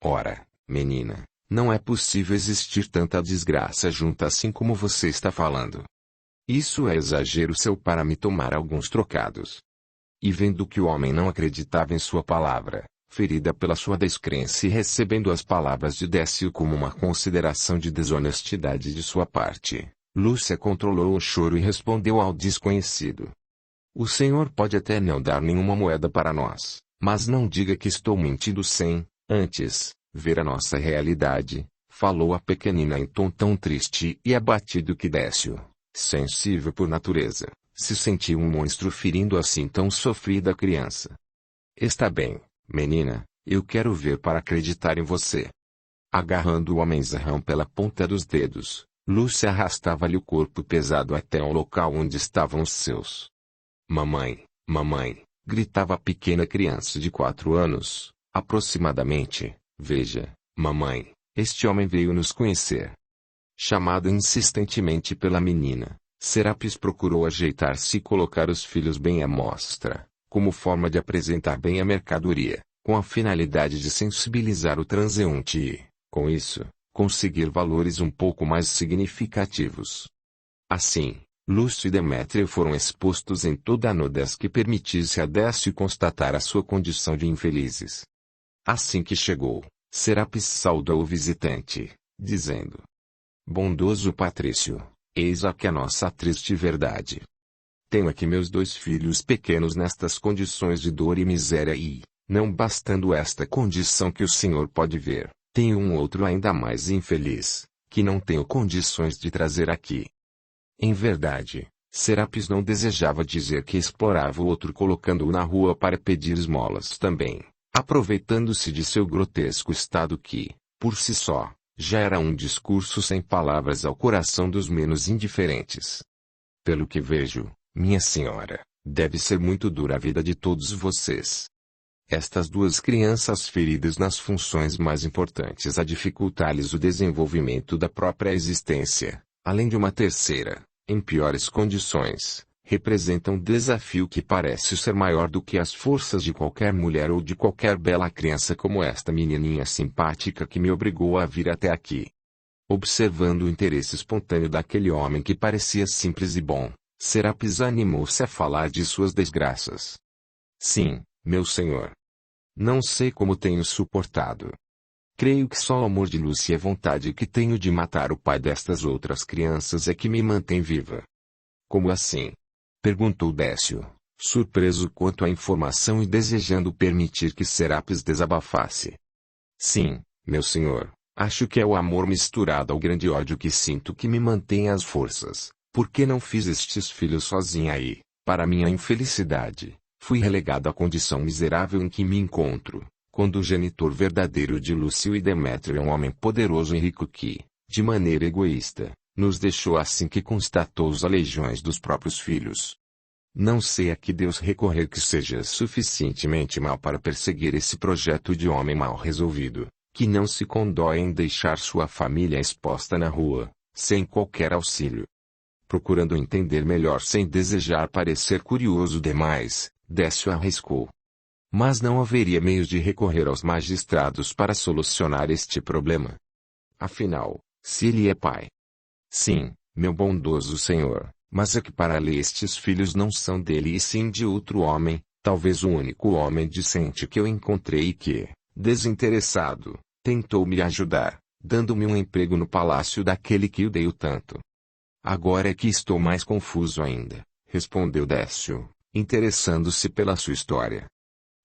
Ora, menina, não é possível existir tanta desgraça junta assim como você está falando. Isso é exagero seu para me tomar alguns trocados. E vendo que o homem não acreditava em sua palavra, ferida pela sua descrença e recebendo as palavras de Décio como uma consideração de desonestidade de sua parte, Lúcia controlou o choro e respondeu ao desconhecido. O senhor pode até não dar nenhuma moeda para nós, mas não diga que estou mentindo sem, antes, ver a nossa realidade, falou a pequenina em tom tão triste e abatido que Décio, sensível por natureza, se sentiu um monstro ferindo assim tão sofrida criança. Está bem, menina, eu quero ver para acreditar em você. Agarrando o homenzarrão pela ponta dos dedos, Lúcia arrastava-lhe o corpo pesado até o local onde estavam os seus. Mamãe, mamãe, gritava a pequena criança de 4 anos, aproximadamente, veja, mamãe, este homem veio nos conhecer. Chamada insistentemente pela menina, Serapis procurou ajeitar-se e colocar os filhos bem à mostra, como forma de apresentar bem a mercadoria, com a finalidade de sensibilizar o transeunte e, com isso, conseguir valores um pouco mais significativos. Assim, Lúcio e Demétrio foram expostos em toda a nudez que permitisse a Décio constatar a sua condição de infelizes. Assim que chegou, Serapis saudou o visitante, dizendo: bondoso Patrício, eis aqui a nossa triste verdade. Tenho aqui meus 2 filhos pequenos nestas condições de dor e miséria e, não bastando esta condição que o senhor pode ver, tenho um outro ainda mais infeliz, que não tenho condições de trazer aqui. Em verdade, Serapis não desejava dizer que explorava o outro colocando-o na rua para pedir esmolas também, aproveitando-se de seu grotesco estado que, por si só, já era um discurso sem palavras ao coração dos menos indiferentes. Pelo que vejo, minha senhora, deve ser muito dura a vida de todos vocês. Estas 2 crianças feridas nas funções mais importantes a dificultar-lhes o desenvolvimento da própria existência, além de uma terceira, em piores condições, representam um desafio que parece ser maior do que as forças de qualquer mulher ou de qualquer bela criança como esta menininha simpática que me obrigou a vir até aqui. Observando o interesse espontâneo daquele homem que parecia simples e bom, Serapis animou-se a falar de suas desgraças. Sim, meu senhor. Não sei como tenho suportado. Creio que só o amor de Lúcia e a vontade que tenho de matar o pai destas outras crianças é que me mantém viva. Como assim? Perguntou Décio, surpreso quanto à informação e desejando permitir que Serapis desabafasse. Sim, meu senhor, acho que é o amor misturado ao grande ódio que sinto que me mantém às forças, porque não fiz estes filhos sozinha e, para minha infelicidade, fui relegado à condição miserável em que me encontro, quando o genitor verdadeiro de Lúcio e Demétrio é um homem poderoso e rico que, de maneira egoísta, nos deixou assim que constatou as aleijões dos próprios filhos. Não sei a que Deus recorrer que seja suficientemente mau para perseguir esse projeto de homem mal resolvido, que não se condói em deixar sua família exposta na rua, sem qualquer auxílio. Procurando entender melhor sem desejar parecer curioso demais, Décio arriscou. Mas não haveria meios de recorrer aos magistrados para solucionar este problema. Afinal, se ele é pai. Sim, meu bondoso senhor, mas é que para a lei estes filhos não são dele e sim de outro homem, talvez o único homem decente que eu encontrei e que, desinteressado, tentou me ajudar, dando-me um emprego no palácio daquele que o dei tanto. Agora é que estou mais confuso ainda, respondeu Décio, interessando-se pela sua história.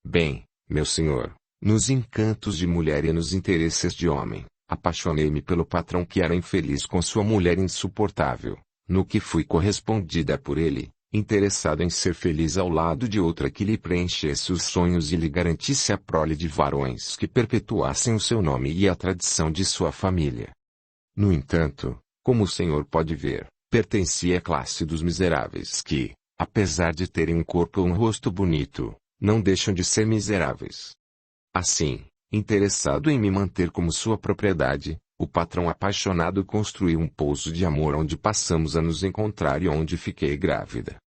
Bem, meu senhor, nos encantos de mulher e nos interesses de homem, apaixonei-me pelo patrão que era infeliz com sua mulher insuportável, no que fui correspondida por ele, interessado em ser feliz ao lado de outra que lhe preenchesse os sonhos e lhe garantisse a prole de varões que perpetuassem o seu nome e a tradição de sua família. No entanto, como o senhor pode ver, pertencia à classe dos miseráveis que, apesar de terem um corpo ou um rosto bonito, não deixam de ser miseráveis. Assim, interessado em me manter como sua propriedade, o patrão apaixonado construiu um pouso de amor onde passamos a nos encontrar e onde fiquei grávida.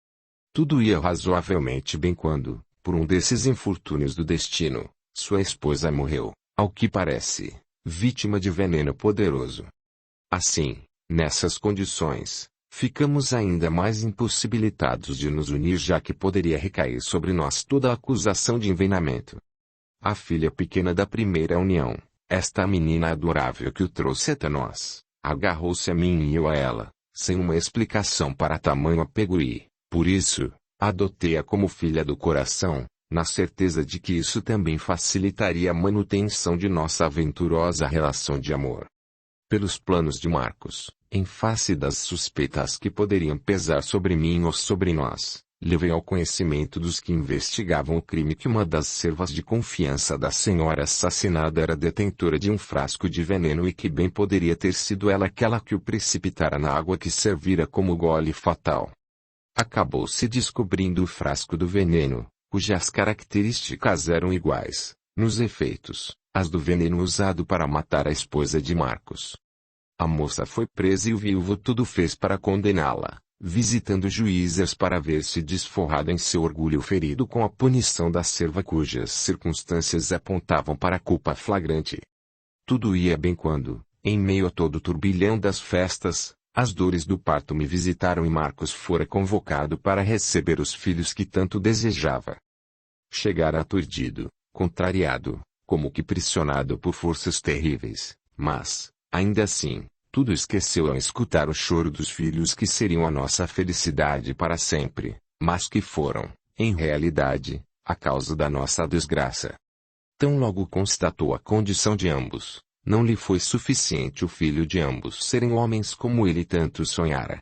Tudo ia razoavelmente bem quando, por um desses infortúnios do destino, sua esposa morreu, Ao que parece, vítima de veneno poderoso. Assim, nessas condições, ficamos ainda mais impossibilitados de nos unir, já que poderia recair sobre nós toda a acusação de envenenamento. A filha pequena da primeira união, esta menina adorável que o trouxe até nós, agarrou-se a mim e eu a ela, sem uma explicação para tamanho apego e, por isso, adotei-a como filha do coração, na certeza de que isso também facilitaria a manutenção de nossa aventurosa relação de amor. Pelos planos de Marcos, em face das suspeitas que poderiam pesar sobre mim ou sobre nós, levei ao conhecimento dos que investigavam o crime que uma das servas de confiança da senhora assassinada era detentora de um frasco de veneno e que bem poderia ter sido ela aquela que o precipitara na água que servira como gole fatal. Acabou-se descobrindo o frasco do veneno, cujas características eram iguais, nos efeitos, às do veneno usado para matar a esposa de Marcos. A moça foi presa e o viúvo tudo fez para condená-la, visitando juízes para ver-se desforrada em seu orgulho ferido com a punição da serva cujas circunstâncias apontavam para a culpa flagrante. Tudo ia bem quando, em meio a todo o turbilhão das festas, as dores do parto me visitaram e Marcos fora convocado para receber os filhos que tanto desejava. Chegara aturdido, contrariado, como que pressionado por forças terríveis, mas, ainda assim, tudo esqueceu ao escutar o choro dos filhos que seriam a nossa felicidade para sempre, mas que foram, em realidade, a causa da nossa desgraça. Tão logo constatou a condição de ambos, não lhe foi suficiente o filho de ambos serem homens como ele tanto sonhara.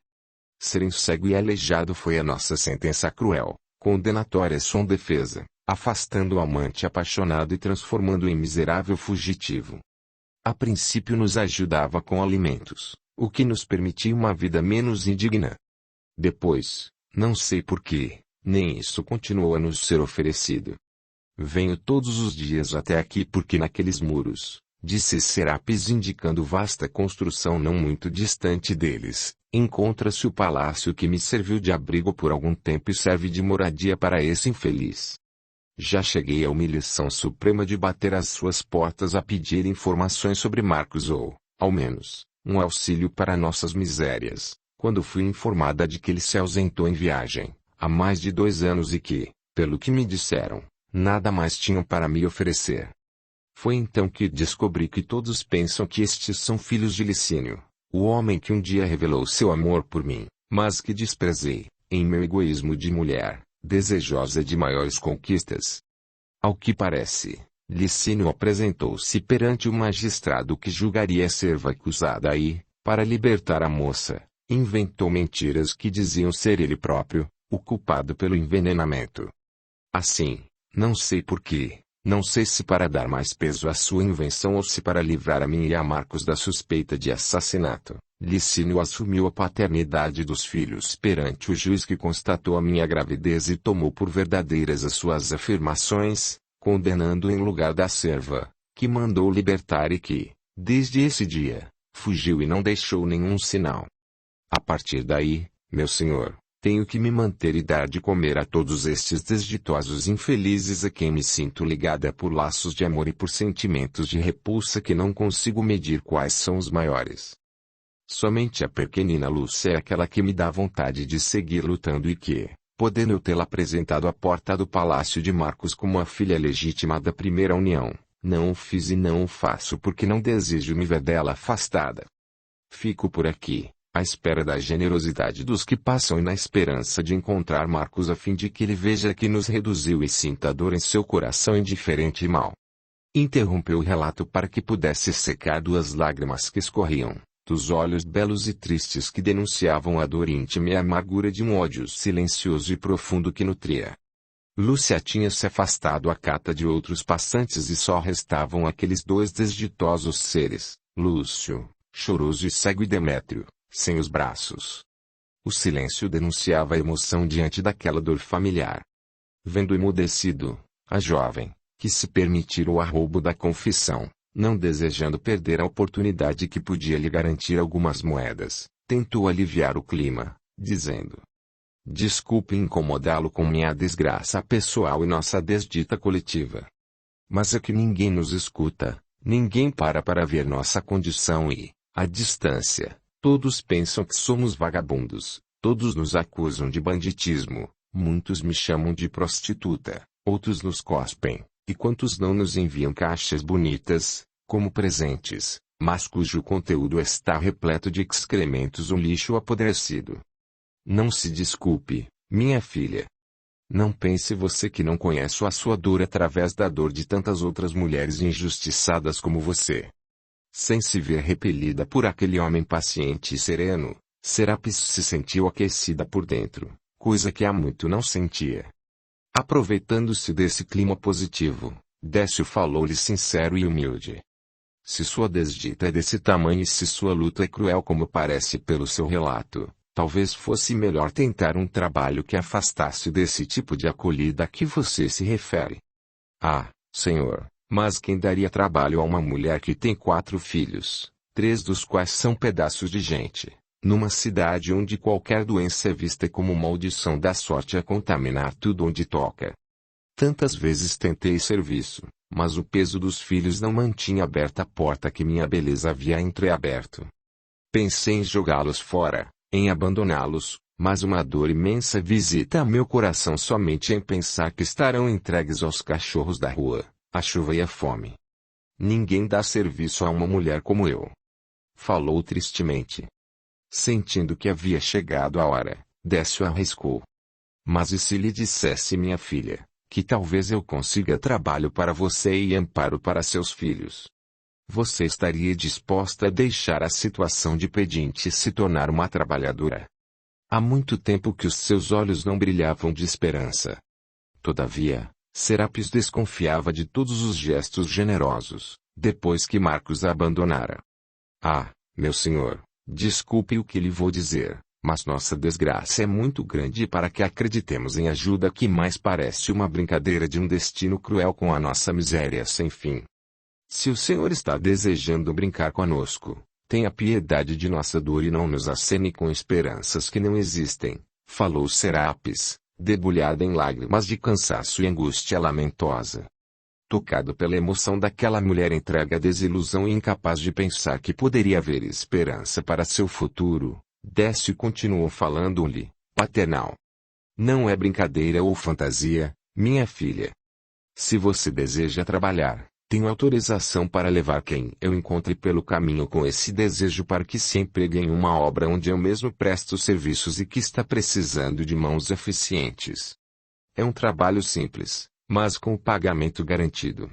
Serem cego e aleijado foi a nossa sentença cruel, condenatória sua defesa, afastando o amante apaixonado e transformando-o em miserável fugitivo. A princípio nos ajudava com alimentos, o que nos permitia uma vida menos indigna. Depois, não sei porquê, nem isso continuou a nos ser oferecido. Venho todos os dias até aqui porque naqueles muros, disse Serapis indicando vasta construção não muito distante deles, encontra-se o palácio que me serviu de abrigo por algum tempo e serve de moradia para esse infeliz. Já cheguei à humilhação suprema de bater às suas portas a pedir informações sobre Marcos ou, ao menos, um auxílio para nossas misérias, quando fui informada de que ele se ausentou em viagem, há mais de 2 anos e que, pelo que me disseram, nada mais tinham para me oferecer. Foi então que descobri que todos pensam que estes são filhos de Licínio, o homem que um dia revelou seu amor por mim, mas que desprezei, em meu egoísmo de mulher, desejosa de maiores conquistas. Ao que parece, Licínio apresentou-se perante o magistrado que julgaria a serva acusada e, para libertar a moça, inventou mentiras que diziam ser ele próprio, o culpado pelo envenenamento. Assim, não sei porquê, não sei se para dar mais peso à sua invenção ou se para livrar a mim e a Marcos da suspeita de assassinato, Licínio assumiu a paternidade dos filhos perante o juiz que constatou a minha gravidez e tomou por verdadeiras as suas afirmações, condenando em lugar da serva, que mandou libertar e que, desde esse dia, fugiu e não deixou nenhum sinal. A partir daí, meu senhor, tenho que me manter e dar de comer a todos estes desditosos infelizes a quem me sinto ligada por laços de amor e por sentimentos de repulsa que não consigo medir quais são os maiores. Somente a pequenina Lúcia é aquela que me dá vontade de seguir lutando e que, podendo eu tê-la apresentado à porta do palácio de Marcos como a filha legítima da primeira união, não o fiz e não o faço porque não desejo me ver dela afastada. Fico por aqui, à espera da generosidade dos que passam e na esperança de encontrar Marcos a fim de que ele veja que nos reduziu e sinta dor em seu coração indiferente e mau. Interrompeu o relato para que pudesse secar 2 lágrimas que escorriam dos olhos belos e tristes que denunciavam a dor íntima e a amargura de um ódio silencioso e profundo que nutria. Lúcia tinha se afastado à cata de outros passantes e só restavam aqueles 2 desditosos seres, Lúcio, choroso e cego e Demétrio, sem os braços. O silêncio denunciava a emoção diante daquela dor familiar. Vendo emudecido, a jovem, que se permitira o arroubo da confissão, não desejando perder a oportunidade que podia lhe garantir algumas moedas, tentou aliviar o clima, dizendo: desculpe incomodá-lo com minha desgraça pessoal e nossa desdita coletiva. Mas é que ninguém nos escuta, Ninguém para ver nossa condição e, à distância, todos pensam que somos vagabundos, todos nos acusam de banditismo, muitos me chamam de prostituta, outros nos cospem, e quantos não nos enviam caixas bonitas, como presentes, mas cujo conteúdo está repleto de excrementos ou lixo apodrecido. Não se desculpe, minha filha. Não pense você que não conheço a sua dor através da dor de tantas outras mulheres injustiçadas como você. Sem se ver repelida por aquele homem paciente e sereno, Serapis se sentiu aquecida por dentro, coisa que há muito não sentia. Aproveitando-se desse clima positivo, Décio falou-lhe sincero e humilde. Se sua desdita é desse tamanho e se sua luta é cruel como parece pelo seu relato, talvez fosse melhor tentar um trabalho que afastasse desse tipo de acolhida a que você se refere. Ah, senhor, mas quem daria trabalho a uma mulher que tem 4 filhos, 3 dos quais são pedaços de gente, numa cidade onde qualquer doença é vista como maldição da sorte a contaminar tudo onde toca? Tantas vezes tentei serviço, mas o peso dos filhos não mantinha aberta a porta que minha beleza havia entreaberto. Pensei em jogá-los fora, em abandoná-los, mas uma dor imensa visita meu coração somente em pensar que estarão entregues aos cachorros da rua, à chuva e à fome. Ninguém dá serviço a uma mulher como eu. Falou tristemente. Sentindo que havia chegado a hora, Décio arriscou. Mas e se lhe dissesse, minha filha, que talvez eu consiga trabalho para você e amparo para seus filhos? Você estaria disposta a deixar a situação de pedinte e se tornar uma trabalhadora? Há muito tempo que os seus olhos não brilhavam de esperança. Todavia, Serapis desconfiava de todos os gestos generosos, depois que Marcos a abandonara. Ah, meu senhor, desculpe o que lhe vou dizer, mas nossa desgraça é muito grande para que acreditemos em ajuda que mais parece uma brincadeira de um destino cruel com a nossa miséria sem fim. Se o senhor está desejando brincar conosco, tenha piedade de nossa dor e não nos acene com esperanças que não existem, falou Serapis, debulhada em lágrimas de cansaço e angústia lamentosa. Tocado pela emoção daquela mulher entregue à desilusão e incapaz de pensar que poderia haver esperança para seu futuro, Décio continuou falando-lhe, paternal. Não é brincadeira ou fantasia, minha filha. Se você deseja trabalhar, tenho autorização para levar quem eu encontre pelo caminho com esse desejo para que se empregue em uma obra onde eu mesmo presto serviços e que está precisando de mãos eficientes. É um trabalho simples, mas com o pagamento garantido.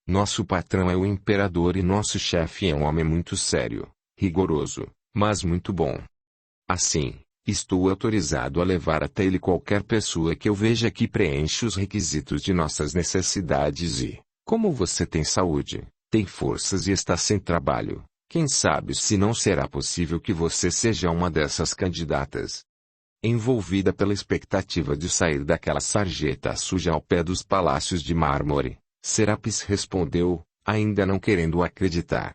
Nosso patrão é o imperador e nosso chefe é um homem muito sério, rigoroso, mas muito bom. Assim, estou autorizado a levar até ele qualquer pessoa que eu veja que preenche os requisitos de nossas necessidades e, como você tem saúde, tem forças e está sem trabalho, quem sabe se não será possível que você seja uma dessas candidatas. Envolvida pela expectativa de sair daquela sarjeta suja ao pé dos palácios de mármore, Serapis respondeu, ainda não querendo acreditar.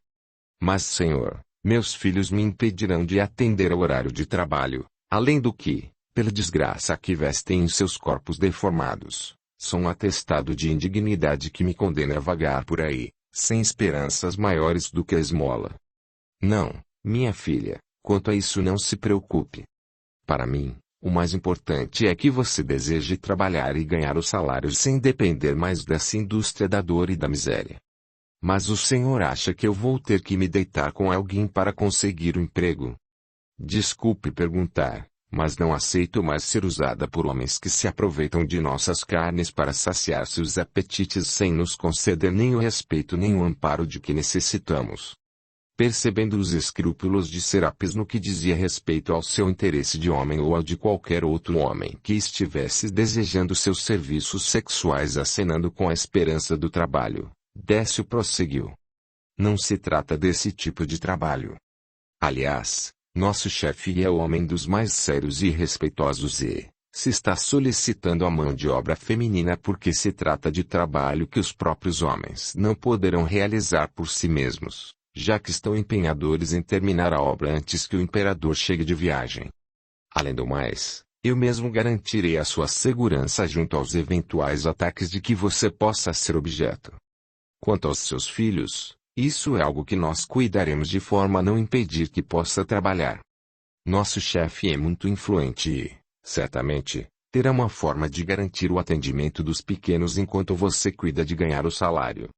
Mas, senhor, meus filhos me impedirão de atender ao horário de trabalho, além do que, pela desgraça que vestem em seus corpos deformados, são um atestado de indignidade que me condena a vagar por aí, sem esperanças maiores do que a esmola. Não, minha filha, quanto a isso não se preocupe. Para mim, o mais importante é que você deseje trabalhar e ganhar o salário sem depender mais dessa indústria da dor e da miséria. Mas o senhor acha que eu vou ter que me deitar com alguém para conseguir um emprego? Desculpe perguntar, mas não aceito mais ser usada por homens que se aproveitam de nossas carnes para saciar seus apetites sem nos conceder nem o respeito nem o amparo de que necessitamos. Percebendo os escrúpulos de Serapis no que dizia respeito ao seu interesse de homem ou ao de qualquer outro homem que estivesse desejando seus serviços sexuais acenando com a esperança do trabalho, Décio prosseguiu. Não se trata desse tipo de trabalho. Aliás, nosso chefe é o homem dos mais sérios e respeitosos e, se está solicitando a mão de obra feminina porque se trata de trabalho que os próprios homens não poderão realizar por si mesmos, já que estão empenhadores em terminar a obra antes que o imperador chegue de viagem. Além do mais, eu mesmo garantirei a sua segurança junto aos eventuais ataques de que você possa ser objeto. Quanto aos seus filhos, Isso é algo que nós cuidaremos de forma a não impedir que possa trabalhar. Nosso chefe é muito influente e, certamente, terá uma forma de garantir o atendimento dos pequenos enquanto você cuida de ganhar o salário.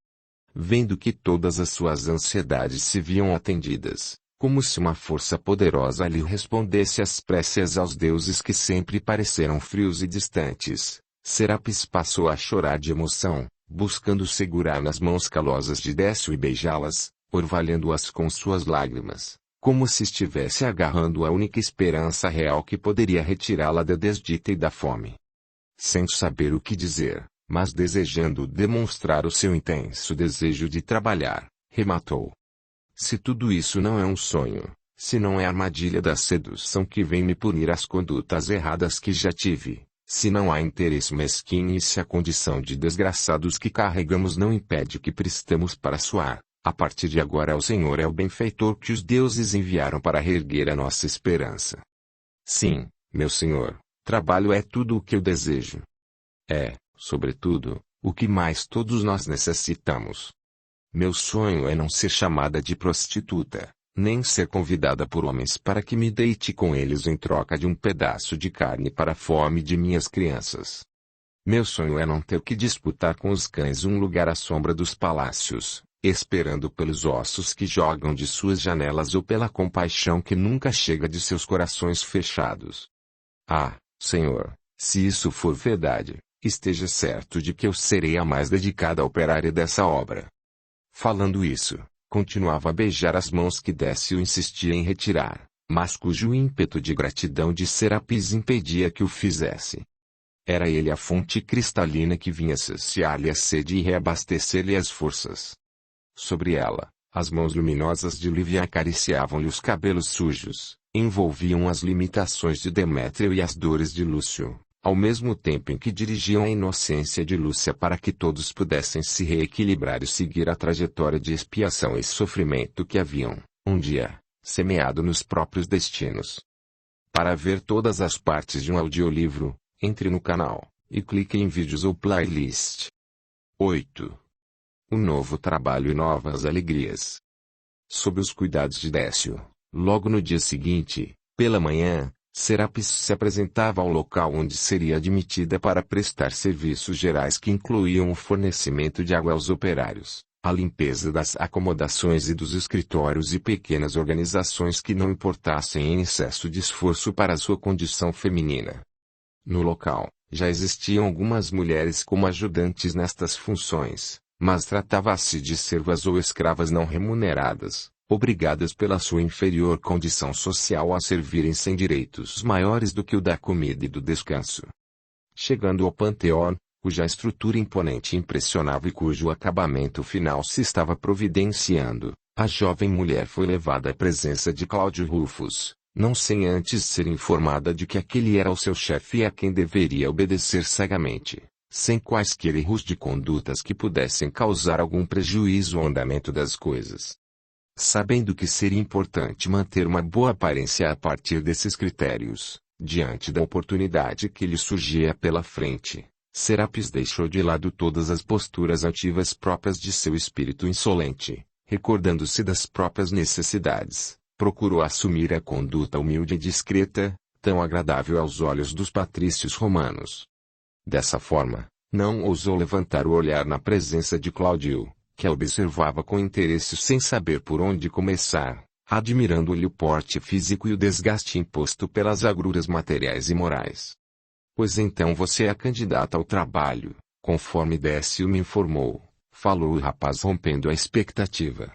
Vendo que todas as suas ansiedades se viam atendidas, como se uma força poderosa lhe respondesse às preces aos deuses que sempre pareceram frios e distantes, Serapis passou a chorar de emoção, buscando segurar nas mãos calosas de Décio e beijá-las, orvalhando-as com suas lágrimas, como se estivesse agarrando a única esperança real que poderia retirá-la da desdita e da fome. Sem saber o que dizer, mas desejando demonstrar o seu intenso desejo de trabalhar, rematou. Se tudo isso não é um sonho, se não é a armadilha da sedução que vem me punir as condutas erradas que já tive, se não há interesse mesquinho e se a condição de desgraçados que carregamos não impede que prestemos para suar, a partir de agora o Senhor é o benfeitor que os deuses enviaram para reerguer a nossa esperança. Sim, meu Senhor, trabalho é tudo o que eu desejo. É, sobretudo, o que mais todos nós necessitamos. Meu sonho é não ser chamada de prostituta, nem ser convidada por homens para que me deite com eles em troca de um pedaço de carne para a fome de minhas crianças. Meu sonho é não ter que disputar com os cães um lugar à sombra dos palácios, esperando pelos ossos que jogam de suas janelas ou pela compaixão que nunca chega de seus corações fechados. Ah, Senhor, se isso for verdade, esteja certo de que eu serei a mais dedicada operária dessa obra. Falando isso, continuava a beijar as mãos que Décio insistia em retirar, mas cujo ímpeto de gratidão de Serapis impedia que o fizesse. Era ele a fonte cristalina que vinha saciar-lhe a sede e reabastecer-lhe as forças. Sobre ela, as mãos luminosas de Lívia acariciavam-lhe os cabelos sujos, envolviam as limitações de Demétrio e as dores de Lúcio, ao mesmo tempo em que dirigiam a inocência de Lúcia para que todos pudessem se reequilibrar e seguir a trajetória de expiação e sofrimento que haviam, um dia, semeado nos próprios destinos. Para ver todas as partes de um audiolivro, entre no canal, e clique em vídeos ou playlist. 8. Um novo trabalho e novas alegrias. Sob os cuidados de Décio, logo no dia seguinte, pela manhã, Serapis se apresentava ao local onde seria admitida para prestar serviços gerais que incluíam o fornecimento de água aos operários, a limpeza das acomodações e dos escritórios e pequenas organizações que não importassem em excesso de esforço para a sua condição feminina. No local, já existiam algumas mulheres como ajudantes nestas funções, mas tratava-se de servas ou escravas não remuneradas, obrigadas pela sua inferior condição social a servirem sem direitos maiores do que o da comida e do descanso. Chegando ao Panteão, cuja estrutura imponente impressionava e cujo acabamento final se estava providenciando, a jovem mulher foi levada à presença de Cláudio Rufus, não sem antes ser informada de que aquele era o seu chefe e a quem deveria obedecer cegamente, sem quaisquer erros de condutas que pudessem causar algum prejuízo ao andamento das coisas. Sabendo que seria importante manter uma boa aparência a partir desses critérios, diante da oportunidade que lhe surgia pela frente, Serapis deixou de lado todas as posturas altivas próprias de seu espírito insolente, recordando-se das próprias necessidades, procurou assumir a conduta humilde e discreta, tão agradável aos olhos dos patrícios romanos. Dessa forma, não ousou levantar o olhar na presença de Cláudio, que a observava com interesse sem saber por onde começar, admirando-lhe o porte físico e o desgaste imposto pelas agruras materiais e morais. Pois então você é a candidata ao trabalho, conforme Décio me informou, falou o rapaz rompendo a expectativa.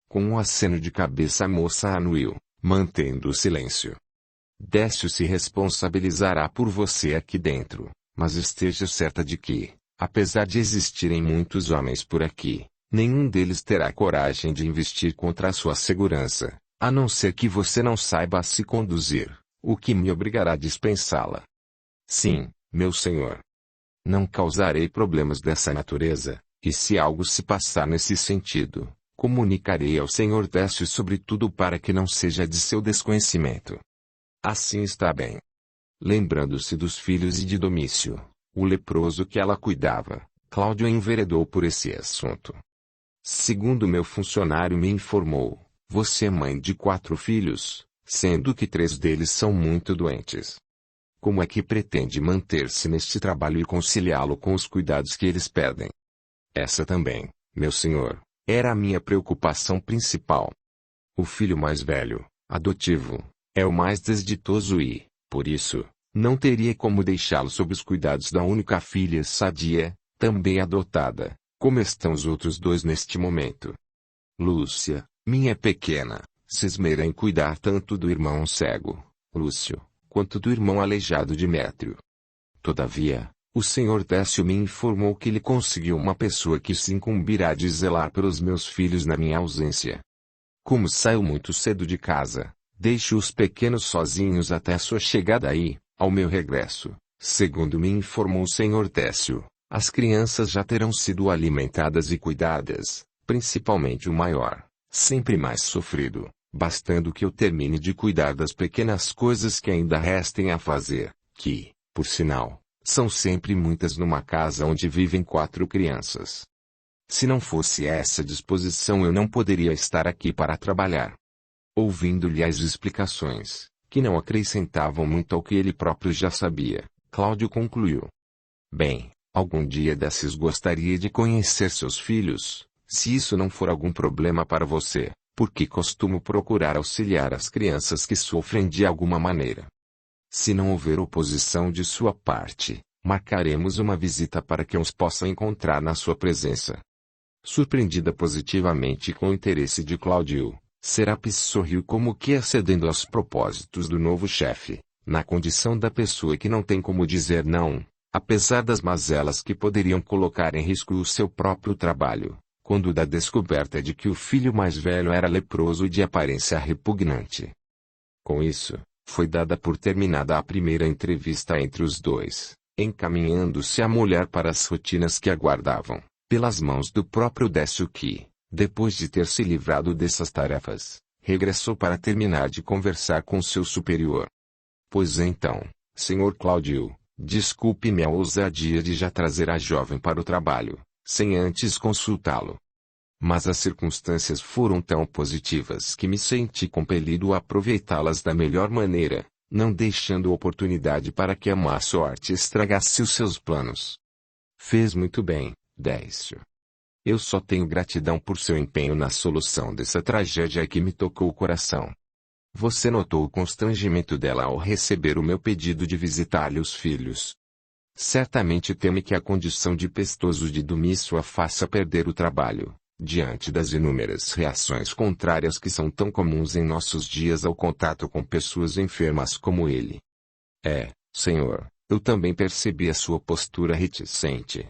Com um aceno de cabeça a moça anuiu, mantendo o silêncio. Décio se responsabilizará por você aqui dentro, mas esteja certa de que, apesar de existirem muitos homens por aqui, nenhum deles terá coragem de investir contra a sua segurança, a não ser que você não saiba se conduzir, o que me obrigará a dispensá-la. Sim, meu senhor. Não causarei problemas dessa natureza, e se algo se passar nesse sentido, comunicarei ao senhor Décio sobretudo para que não seja de seu desconhecimento. Assim está bem. Lembrando-se dos filhos e de Domício, o leproso que ela cuidava, Cláudio enveredou por esse assunto. Segundo meu funcionário me informou, você é mãe de 4 filhos, sendo que 3 deles são muito doentes. Como é que pretende manter-se neste trabalho e conciliá-lo com os cuidados que eles pedem? Essa também, meu senhor, era a minha preocupação principal. O filho mais velho, adotivo, é o mais desditoso e, por isso, não teria como deixá-lo sob os cuidados da única filha sadia, também adotada, como estão os outros 2 neste momento. Lúcia, minha pequena, se esmera em cuidar tanto do irmão cego, Lúcio, quanto do irmão aleijado Demétrio. Todavia, o senhor Décio me informou que ele conseguiu uma pessoa que se incumbirá de zelar pelos meus filhos na minha ausência. Como saio muito cedo de casa, deixo os pequenos sozinhos até a sua chegada aí, ao meu regresso, segundo me informou o senhor Décio, as crianças já terão sido alimentadas e cuidadas, principalmente o maior, sempre mais sofrido, bastando que eu termine de cuidar das pequenas coisas que ainda restem a fazer, que, por sinal, são sempre muitas numa casa onde vivem 4 crianças. Se não fosse essa disposição eu não poderia estar aqui para trabalhar. Ouvindo-lhe as explicações, que não acrescentavam muito ao que ele próprio já sabia, Cláudio concluiu. Bem, algum dia desses gostaria de conhecer seus filhos, se isso não for algum problema para você, porque costumo procurar auxiliar as crianças que sofrem de alguma maneira. Se não houver oposição de sua parte, marcaremos uma visita para que os possa encontrar na sua presença. Surpreendida positivamente com o interesse de Cláudio, Serapis sorriu como que acedendo aos propósitos do novo chefe, na condição da pessoa que não tem como dizer não, apesar das mazelas que poderiam colocar em risco o seu próprio trabalho, quando da descoberta de que o filho mais velho era leproso e de aparência repugnante. Com isso, foi dada por terminada a primeira entrevista entre os 2, encaminhando-se a mulher para as rotinas que aguardavam, pelas mãos do próprio Décio que, depois de ter se livrado dessas tarefas, regressou para terminar de conversar com seu superior. Pois então, senhor Cláudio, desculpe-me a ousadia de já trazer a jovem para o trabalho, sem antes consultá-lo. Mas as circunstâncias foram tão positivas que me senti compelido a aproveitá-las da melhor maneira, não deixando oportunidade para que a má sorte estragasse os seus planos. Fez muito bem, Décio. Eu só tenho gratidão por seu empenho na solução dessa tragédia que me tocou o coração. Você notou o constrangimento dela ao receber o meu pedido de visitar-lhe os filhos. Certamente teme que a condição de pestoso de Domício a faça perder o trabalho, diante das inúmeras reações contrárias que são tão comuns em nossos dias ao contato com pessoas enfermas como ele. Senhor, eu também percebi a sua postura reticente.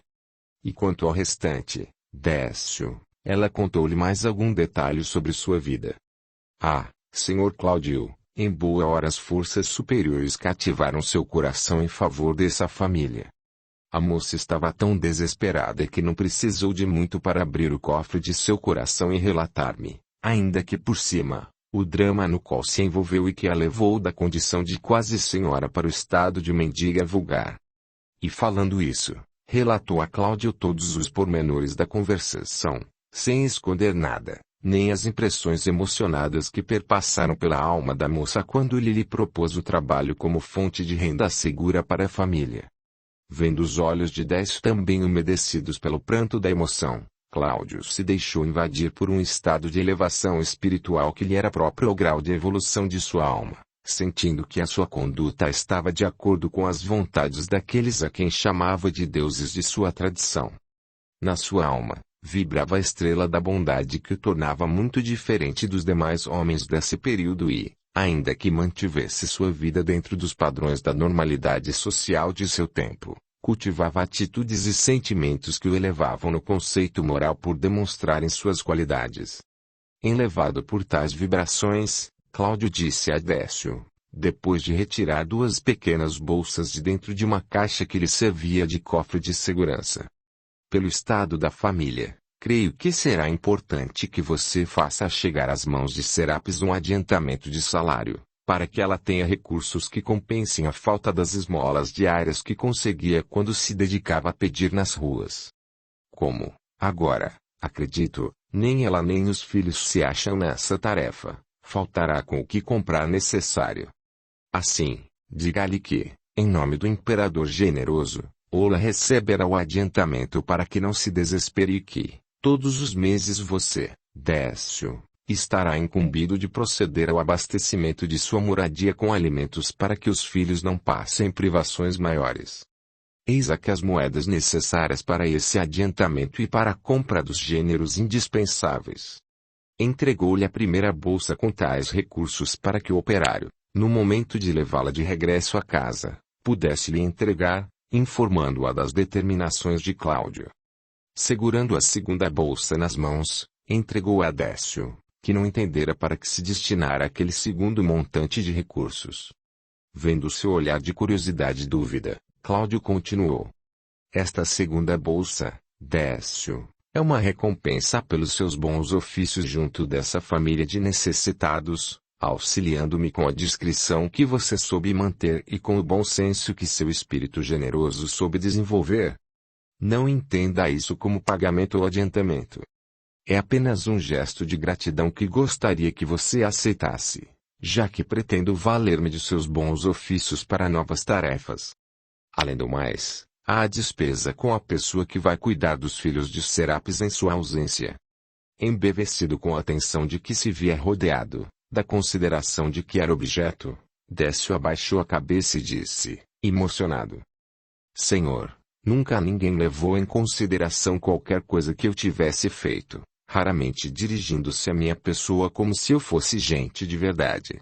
E quanto ao restante, Décio, ela contou-lhe mais algum detalhe sobre sua vida. Senhor Cláudio, em boa hora as forças superiores cativaram seu coração em favor dessa família. A moça estava tão desesperada que não precisou de muito para abrir o cofre de seu coração e relatar-me, ainda que por cima, o drama no qual se envolveu e que a levou da condição de quase senhora para o estado de mendiga vulgar. E falando isso, relatou a Cláudio todos os pormenores da conversação, sem esconder nada, nem as impressões emocionadas que perpassaram pela alma da moça quando ele lhe propôs o trabalho como fonte de renda segura para a família. Vendo os olhos de Décio também umedecidos pelo pranto da emoção, Cláudio se deixou invadir por um estado de elevação espiritual que lhe era próprio ao grau de evolução de sua alma, sentindo que a sua conduta estava de acordo com as vontades daqueles a quem chamava de deuses de sua tradição. Na sua alma, vibrava a estrela da bondade que o tornava muito diferente dos demais homens desse período e, ainda que mantivesse sua vida dentro dos padrões da normalidade social de seu tempo, cultivava atitudes e sentimentos que o elevavam no conceito moral por demonstrarem suas qualidades. Enlevado por tais vibrações, Cláudio disse a Décio, depois de retirar 2 pequenas bolsas de dentro de uma caixa que lhe servia de cofre de segurança. Pelo estado da família, creio que será importante que você faça chegar às mãos de Serapis um adiantamento de salário, para que ela tenha recursos que compensem a falta das esmolas diárias que conseguia quando se dedicava a pedir nas ruas. Como, agora, acredito, Nem ela nem os filhos se acham nessa tarefa, faltará com o que comprar necessário. Assim, diga-lhe que, em nome do imperador generoso, Ola receberá o adiantamento para que não se desespere e que, todos os meses você, Décio, estará incumbido de proceder ao abastecimento de sua moradia com alimentos para que os filhos não passem privações maiores. Eis aqui as moedas necessárias para esse adiantamento e para a compra dos gêneros indispensáveis. Entregou-lhe a primeira bolsa com tais recursos para que o operário, no momento de levá-la de regresso à casa, pudesse lhe entregar, informando-a das determinações de Cláudio. Segurando a segunda bolsa nas mãos, entregou-a a Décio, que não entendera para que se destinara aquele segundo montante de recursos. Vendo seu olhar de curiosidade e dúvida, Cláudio continuou. Esta segunda bolsa, Décio, é uma recompensa pelos seus bons ofícios junto dessa família de necessitados, auxiliando-me com a discrição que você soube manter e com o bom senso que seu espírito generoso soube desenvolver. Não entenda isso como pagamento ou adiantamento. É apenas um gesto de gratidão que gostaria que você aceitasse, já que pretendo valer-me de seus bons ofícios para novas tarefas. Além do mais, há a despesa com a pessoa que vai cuidar dos filhos de Serapis em sua ausência. Embevecido com a atenção de que se via rodeado, da consideração de que era objeto, Décio abaixou a cabeça e disse, emocionado: Senhor, nunca ninguém levou em consideração qualquer coisa que eu tivesse feito, raramente dirigindo-se à minha pessoa como se eu fosse gente de verdade.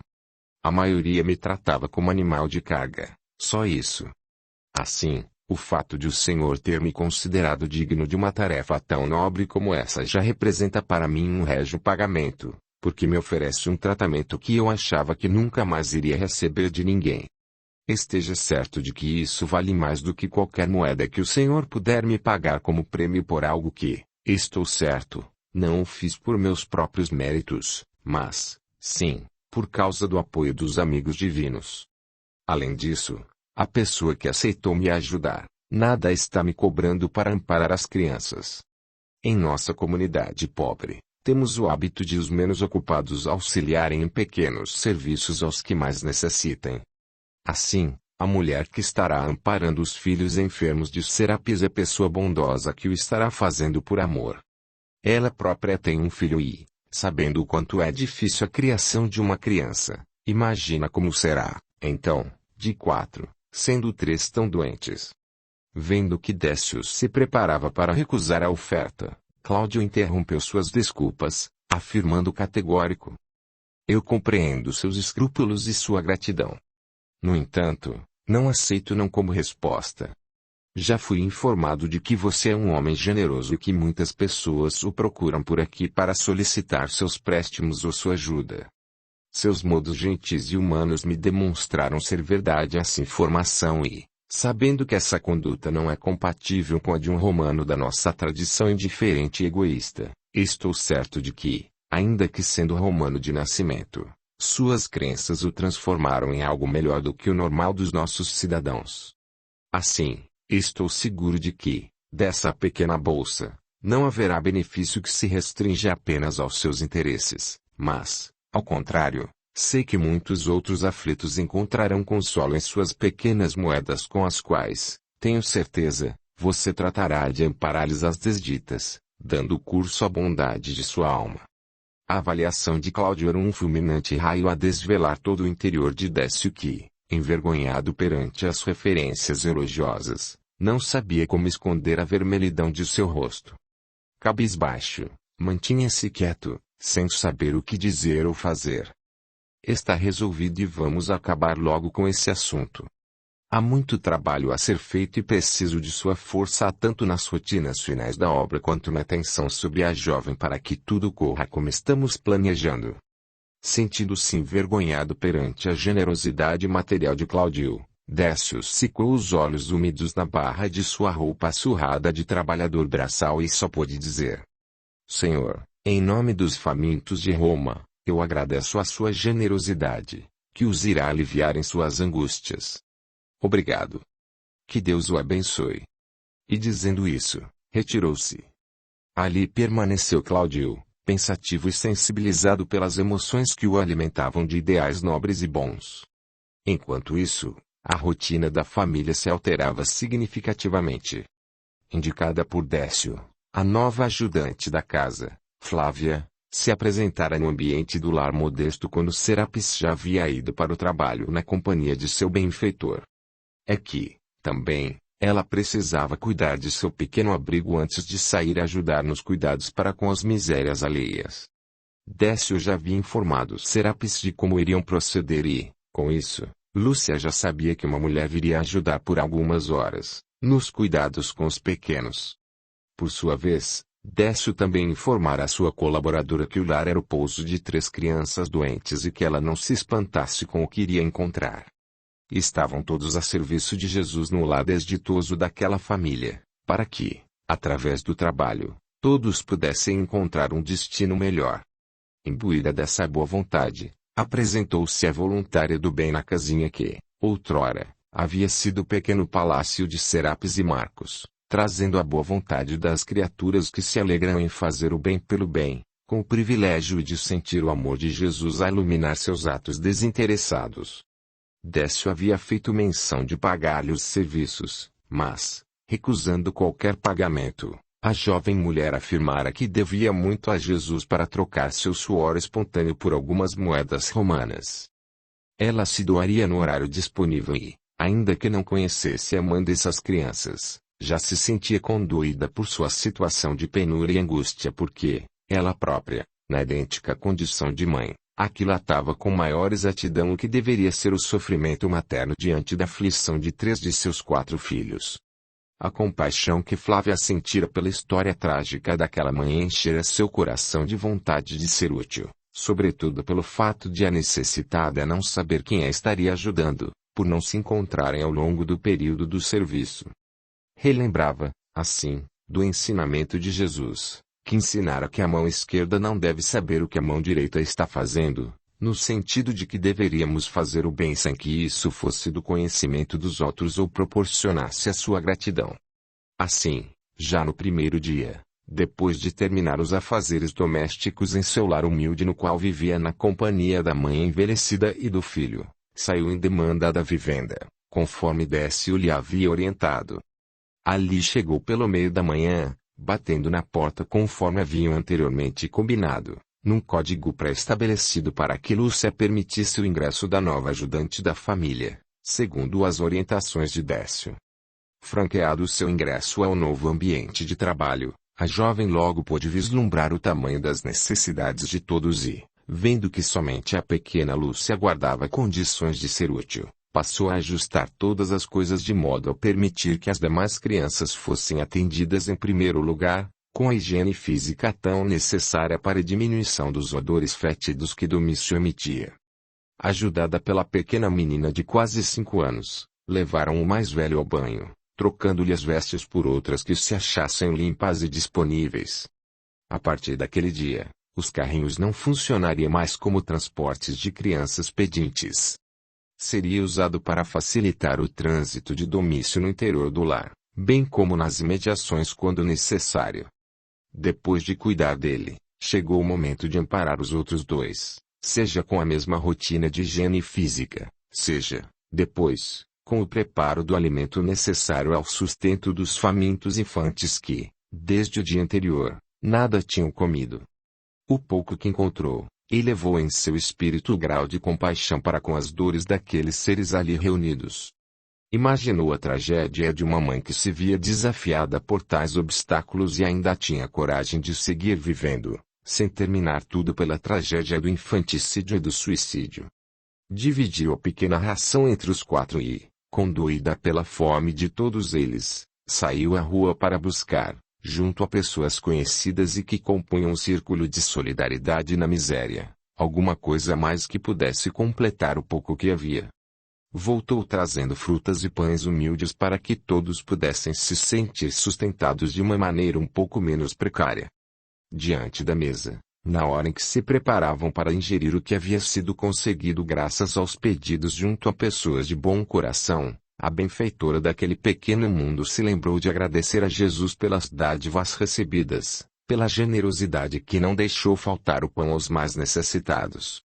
A maioria me tratava como animal de carga, só isso. Assim, o fato de o Senhor ter me considerado digno de uma tarefa tão nobre como essa já representa para mim um régio pagamento, porque me oferece um tratamento que eu achava que nunca mais iria receber de ninguém. Esteja certo de que isso vale mais do que qualquer moeda que o Senhor puder me pagar como prêmio por algo que, estou certo, não o fiz por meus próprios méritos, mas, sim, por causa do apoio dos amigos divinos. Além disso, a pessoa que aceitou me ajudar, nada está me cobrando para amparar as crianças. Em nossa comunidade pobre, temos o hábito de os menos ocupados auxiliarem em pequenos serviços aos que mais necessitem. Assim, a mulher que estará amparando os filhos enfermos de Serapis é pessoa bondosa que o estará fazendo por amor. Ela própria tem um filho e, sabendo o quanto é difícil a criação de uma criança, imagina como será, então, de 4, sendo 3 tão doentes. Vendo que Décio se preparava para recusar a oferta, Cláudio interrompeu suas desculpas, afirmando categórico: Eu compreendo seus escrúpulos e sua gratidão. No entanto, não aceito não como resposta. Já fui informado de que você é um homem generoso e que muitas pessoas o procuram por aqui para solicitar seus préstimos ou sua ajuda. Seus modos gentis e humanos me demonstraram ser verdade essa informação e, sabendo que essa conduta não é compatível com a de um romano da nossa tradição indiferente e egoísta, estou certo de que, ainda que sendo romano de nascimento, suas crenças o transformaram em algo melhor do que o normal dos nossos cidadãos. Assim, estou seguro de que, dessa pequena bolsa, não haverá benefício que se restringe apenas aos seus interesses, mas, ao contrário, sei que muitos outros aflitos encontrarão consolo em suas pequenas moedas com as quais, tenho certeza, você tratará de amparar-lhes as desditas, dando curso à bondade de sua alma. A avaliação de Cláudio era um fulminante raio a desvelar todo o interior de Décio que, envergonhado perante as referências elogiosas, não sabia como esconder a vermelhidão de seu rosto. Cabisbaixo, mantinha-se quieto, sem saber o que dizer ou fazer. Está resolvido e vamos acabar logo com esse assunto. Há muito trabalho a ser feito e preciso de sua força tanto nas rotinas finais da obra quanto na atenção sobre a jovem para que tudo corra como estamos planejando. Sentindo-se envergonhado perante a generosidade material de Cláudio, Décio secou os olhos úmidos na barra de sua roupa surrada de trabalhador braçal e só pôde dizer: Senhor, em nome dos famintos de Roma, eu agradeço a sua generosidade, que os irá aliviar em suas angústias. Obrigado. Que Deus o abençoe. E dizendo isso, retirou-se. Ali permaneceu Cláudio, pensativo e sensibilizado pelas emoções que o alimentavam de ideais nobres e bons. Enquanto isso, a rotina da família se alterava significativamente. Indicada por Décio, a nova ajudante da casa, Flávia, se apresentara no ambiente do lar modesto quando Serapis já havia ido para o trabalho na companhia de seu benfeitor. É que, também, ela precisava cuidar de seu pequeno abrigo antes de sair a ajudar nos cuidados para com as misérias alheias. Décio já havia informado Serapis de como iriam proceder e, com isso, Lúcia já sabia que uma mulher viria ajudar por algumas horas, nos cuidados com os pequenos. Por sua vez, Décio também informara a sua colaboradora que o lar era o pouso de 3 crianças doentes e que ela não se espantasse com o que iria encontrar. Estavam todos a serviço de Jesus no lar desditoso daquela família, para que, através do trabalho, todos pudessem encontrar um destino melhor. Imbuída dessa boa vontade, apresentou-se a voluntária do bem na casinha que, outrora, havia sido o pequeno palácio de Serapis e Marcos, trazendo a boa vontade das criaturas que se alegram em fazer o bem pelo bem, com o privilégio de sentir o amor de Jesus a iluminar seus atos desinteressados. Décio havia feito menção de pagar-lhe os serviços, mas, recusando qualquer pagamento, a jovem mulher afirmara que devia muito a Jesus para trocar seu suor espontâneo por algumas moedas romanas. Ela se doaria no horário disponível e, ainda que não conhecesse a mãe dessas crianças, já se sentia condoída por sua situação de penúria e angústia porque, ela própria, na idêntica condição de mãe, aquilatava com maior exatidão o que deveria ser o sofrimento materno diante da aflição de 3 de seus 4 filhos. A compaixão que Flávia sentira pela história trágica daquela mãe enchera seu coração de vontade de ser útil, sobretudo pelo fato de a necessitada não saber quem a estaria ajudando, por não se encontrarem ao longo do período do serviço. Relembrava, assim, do ensinamento de Jesus, que ensinara que a mão esquerda não deve saber o que a mão direita está fazendo, no sentido de que deveríamos fazer o bem sem que isso fosse do conhecimento dos outros ou proporcionasse a sua gratidão. Assim, já no primeiro dia, depois de terminar os afazeres domésticos em seu lar humilde no qual vivia na companhia da mãe envelhecida e do filho, saiu em demanda da vivenda, conforme Décio lhe havia orientado. Ali chegou pelo meio da manhã, batendo na porta conforme haviam anteriormente combinado, num código pré-estabelecido para que Lúcia permitisse o ingresso da nova ajudante da família, segundo as orientações de Décio. Franqueado seu ingresso ao novo ambiente de trabalho, a jovem logo pôde vislumbrar o tamanho das necessidades de todos e, vendo que somente a pequena Lúcia guardava condições de ser útil, passou a ajustar todas as coisas de modo a permitir que as demais crianças fossem atendidas em primeiro lugar, com a higiene física tão necessária para a diminuição dos odores fétidos que Domício emitia. Ajudada pela pequena menina de quase 5 anos, levaram o mais velho ao banho, trocando-lhe as vestes por outras que se achassem limpas e disponíveis. A partir daquele dia, os carrinhos não funcionariam mais como transportes de crianças pedintes. Seria usado para facilitar o trânsito de Domício no interior do lar, bem como nas imediações quando necessário. Depois de cuidar dele, chegou o momento de amparar os outros 2, seja com a mesma rotina de higiene física, seja, depois, com o preparo do alimento necessário ao sustento dos famintos infantes que, desde o dia anterior, nada tinham comido. O pouco que encontrou, elevou em seu espírito o grau de compaixão para com as dores daqueles seres ali reunidos. Imaginou a tragédia de uma mãe que se via desafiada por tais obstáculos e ainda tinha coragem de seguir vivendo, sem terminar tudo pela tragédia do infanticídio e do suicídio. Dividiu a pequena ração entre os 4 e, conduída pela fome de todos eles, saiu à rua para buscar, junto a pessoas conhecidas e que compunham um círculo de solidariedade na miséria, alguma coisa mais que pudesse completar o pouco que havia. Voltou trazendo frutas e pães humildes para que todos pudessem se sentir sustentados de uma maneira um pouco menos precária. Diante da mesa, na hora em que se preparavam para ingerir o que havia sido conseguido graças aos pedidos junto a pessoas de bom coração, a benfeitora daquele pequeno mundo se lembrou de agradecer a Jesus pelas dádivas recebidas, pela generosidade que não deixou faltar o pão aos mais necessitados.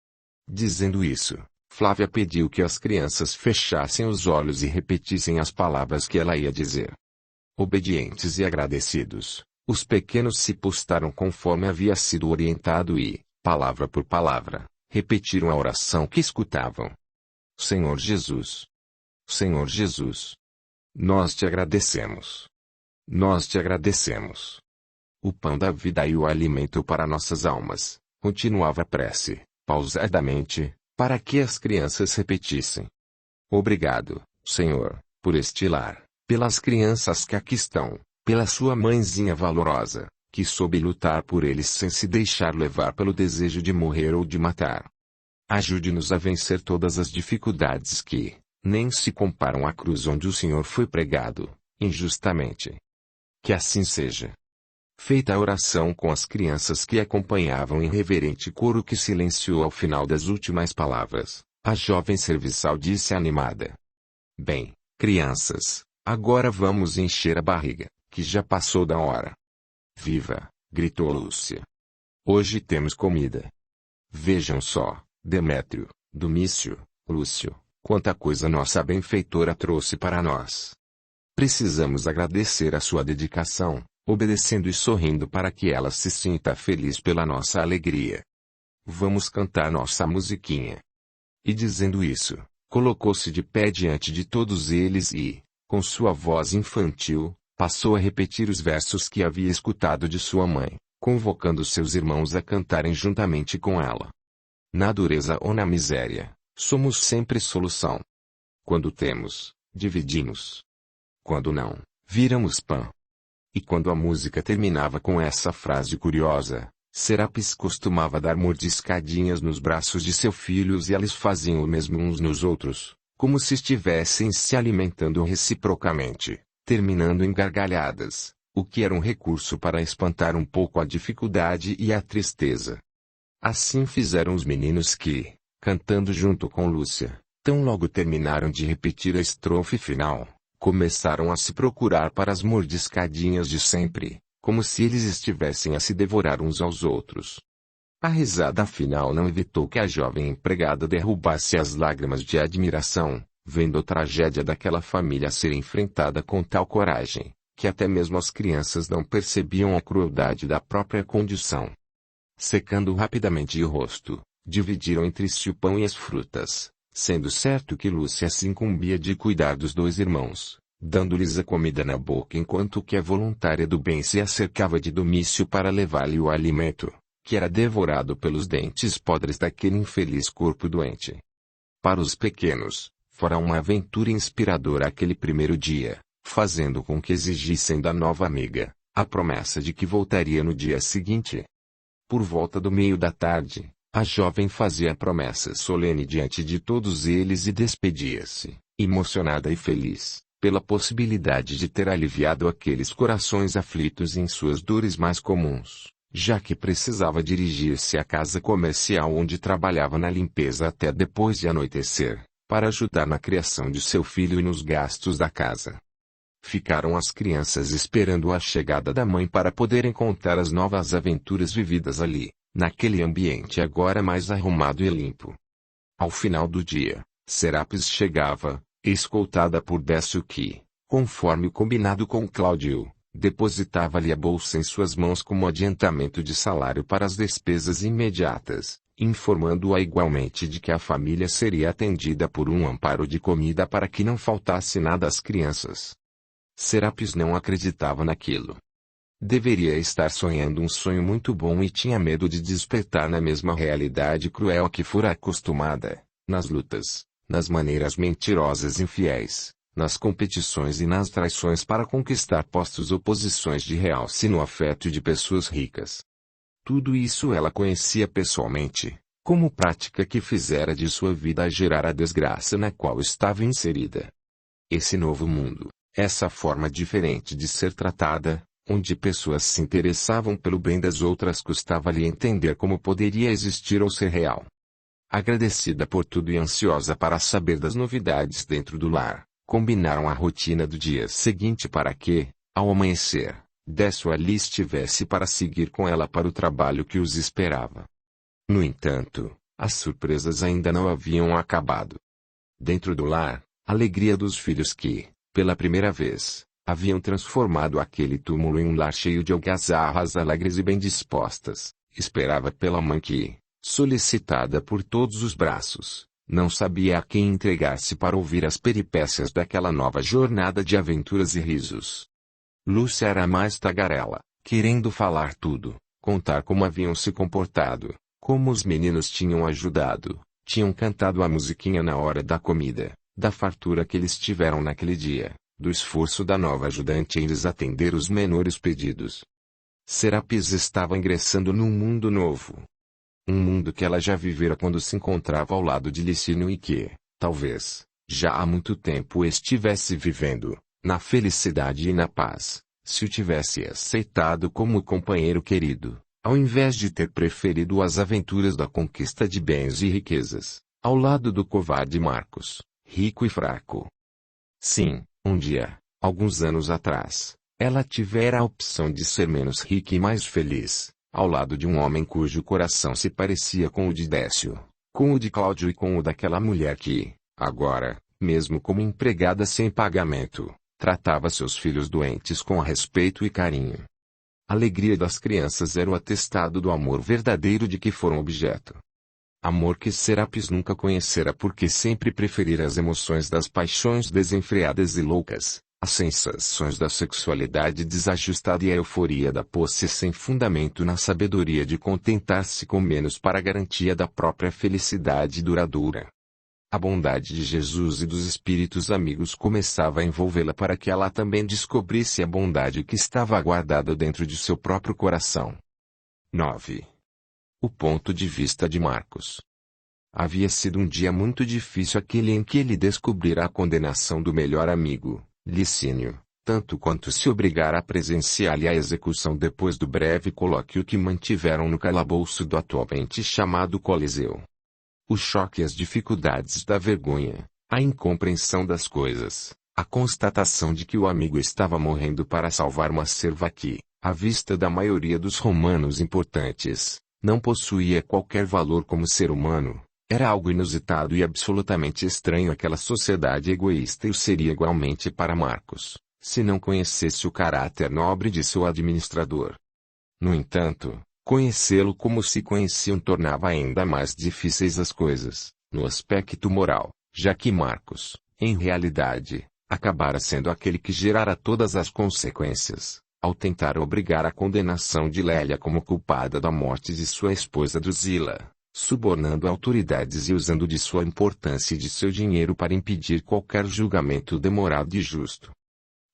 Dizendo isso, Flávia pediu que as crianças fechassem os olhos e repetissem as palavras que ela ia dizer. Obedientes e agradecidos, os pequenos se postaram conforme havia sido orientado e, palavra por palavra, repetiram a oração que escutavam. Senhor Jesus. Senhor Jesus. Nós te agradecemos. Nós te agradecemos. O pão da vida e o alimento para nossas almas, continuava a prece, pausadamente, para que as crianças repetissem. Obrigado, Senhor, por este lar, pelas crianças que aqui estão, pela sua mãezinha valorosa, que soube lutar por eles sem se deixar levar pelo desejo de morrer ou de matar. Ajude-nos a vencer todas as dificuldades que, nem se comparam à cruz onde o Senhor foi pregado, injustamente. Que assim seja. Feita a oração com as crianças que acompanhavam em reverente coro que silenciou ao final das últimas palavras, a jovem serviçal disse animada. Bem, crianças, agora vamos encher a barriga, que já passou da hora. Viva, gritou Lúcia. Hoje temos comida. Vejam só, Demétrio, Domício, Lúcio, quanta coisa nossa benfeitora trouxe para nós. Precisamos agradecer a sua dedicação, obedecendo e sorrindo para que ela se sinta feliz pela nossa alegria. Vamos cantar nossa musiquinha. E dizendo isso, colocou-se de pé diante de todos eles e, com sua voz infantil, passou a repetir os versos que havia escutado de sua mãe, convocando seus irmãos a cantarem juntamente com ela. Na dureza ou na miséria, somos sempre solução. Quando temos, dividimos. Quando não, viramos pão. E quando a música terminava com essa frase curiosa, Serapis costumava dar mordiscadinhas nos braços de seus filhos e eles faziam o mesmo uns nos outros, como se estivessem se alimentando reciprocamente, terminando em gargalhadas, o que era um recurso para espantar um pouco a dificuldade e a tristeza. Assim fizeram os meninos que, cantando junto com Lúcia, tão logo terminaram de repetir a estrofe final, começaram a se procurar para as mordiscadinhas de sempre, como se eles estivessem a se devorar uns aos outros. A risada final não evitou que a jovem empregada derrubasse as lágrimas de admiração, vendo a tragédia daquela família ser enfrentada com tal coragem, que até mesmo as crianças não percebiam a crueldade da própria condição. Secando rapidamente o rosto, dividiram entre si o pão e as frutas, sendo certo que Lúcia se incumbia de cuidar dos dois irmãos, dando-lhes a comida na boca enquanto que a voluntária do bem se acercava de Domício para levar-lhe o alimento, que era devorado pelos dentes podres daquele infeliz corpo doente. Para os pequenos, fora uma aventura inspiradora aquele primeiro dia, fazendo com que exigissem da nova amiga a promessa de que voltaria no dia seguinte. Por volta do meio da tarde, a jovem fazia a promessa solene diante de todos eles e despedia-se, emocionada e feliz, pela possibilidade de ter aliviado aqueles corações aflitos em suas dores mais comuns, já que precisava dirigir-se à casa comercial onde trabalhava na limpeza até depois de anoitecer, para ajudar na criação de seu filho e nos gastos da casa. Ficaram as crianças esperando a chegada da mãe para poderem contar as novas aventuras vividas ali, naquele ambiente agora mais arrumado e limpo. Ao final do dia, Serapis chegava, escoltada por Décio que, conforme o combinado com Cláudio, depositava-lhe a bolsa em suas mãos como adiantamento de salário para as despesas imediatas, informando-a igualmente de que a família seria atendida por um amparo de comida para que não faltasse nada às crianças. Serapis não acreditava naquilo. Deveria estar sonhando um sonho muito bom e tinha medo de despertar na mesma realidade cruel a que fora acostumada, nas lutas, nas maneiras mentirosas e infiéis, nas competições e nas traições para conquistar postos ou posições de realce no afeto de pessoas ricas. Tudo isso ela conhecia pessoalmente, como prática que fizera de sua vida gerar a desgraça na qual estava inserida. Esse novo mundo, essa forma diferente de ser tratada, onde pessoas se interessavam pelo bem das outras custava-lhe entender como poderia existir ou ser real. Agradecida por tudo e ansiosa para saber das novidades dentro do lar, combinaram a rotina do dia seguinte para que, ao amanhecer, Décio ali estivesse para seguir com ela para o trabalho que os esperava. No entanto, as surpresas ainda não haviam acabado. Dentro do lar, a alegria dos filhos que, pela primeira vez, haviam transformado aquele túmulo em um lar cheio de algazarras alegres e bem dispostas, esperava pela mãe que, solicitada por todos os braços, não sabia a quem entregar-se para ouvir as peripécias daquela nova jornada de aventuras e risos. Lúcia era a mais tagarela, querendo falar tudo, contar como haviam se comportado, como os meninos tinham ajudado, tinham cantado a musiquinha na hora da comida, da fartura que eles tiveram naquele dia, do esforço da nova ajudante em lhes atender os menores pedidos. Serapis estava ingressando num mundo novo. Um mundo que ela já vivera quando se encontrava ao lado de Licínio e que, talvez, já há muito tempo estivesse vivendo, na felicidade e na paz, se o tivesse aceitado como companheiro querido, ao invés de ter preferido as aventuras da conquista de bens e riquezas, ao lado do covarde Marcos, rico e fraco. Sim, um dia, alguns anos atrás, ela tivera a opção de ser menos rica e mais feliz, ao lado de um homem cujo coração se parecia com o de Décio, com o de Cláudio e com o daquela mulher que, agora, mesmo como empregada sem pagamento, tratava seus filhos doentes com respeito e carinho. A alegria das crianças era o atestado do amor verdadeiro de que foram objeto. Amor que Serapis nunca conhecera porque sempre preferira as emoções das paixões desenfreadas e loucas, as sensações da sexualidade desajustada e a euforia da posse sem fundamento na sabedoria de contentar-se com menos para a garantia da própria felicidade duradoura. A bondade de Jesus e dos espíritos amigos começava a envolvê-la para que ela também descobrisse a bondade que estava guardada dentro de seu próprio coração. 9. O ponto de vista de Marcos. Havia sido um dia muito difícil aquele em que ele descobrira a condenação do melhor amigo, Licínio, tanto quanto se obrigara a presenciar-lhe a execução depois do breve colóquio que mantiveram no calabouço do atualmente chamado Coliseu. O choque e as dificuldades da vergonha, a incompreensão das coisas, a constatação de que o amigo estava morrendo para salvar uma serva que, à vista da maioria dos romanos importantes, não possuía qualquer valor como ser humano, era algo inusitado e absolutamente estranho àquela sociedade egoísta e o seria igualmente para Marcos, se não conhecesse o caráter nobre de seu administrador. No entanto, conhecê-lo como se conheciam tornava ainda mais difíceis as coisas, no aspecto moral, já que Marcos, em realidade, acabara sendo aquele que gerara todas as consequências, ao tentar obrigar a condenação de Lélia como culpada da morte de sua esposa Drusila, subornando autoridades e usando de sua importância e de seu dinheiro para impedir qualquer julgamento demorado e justo.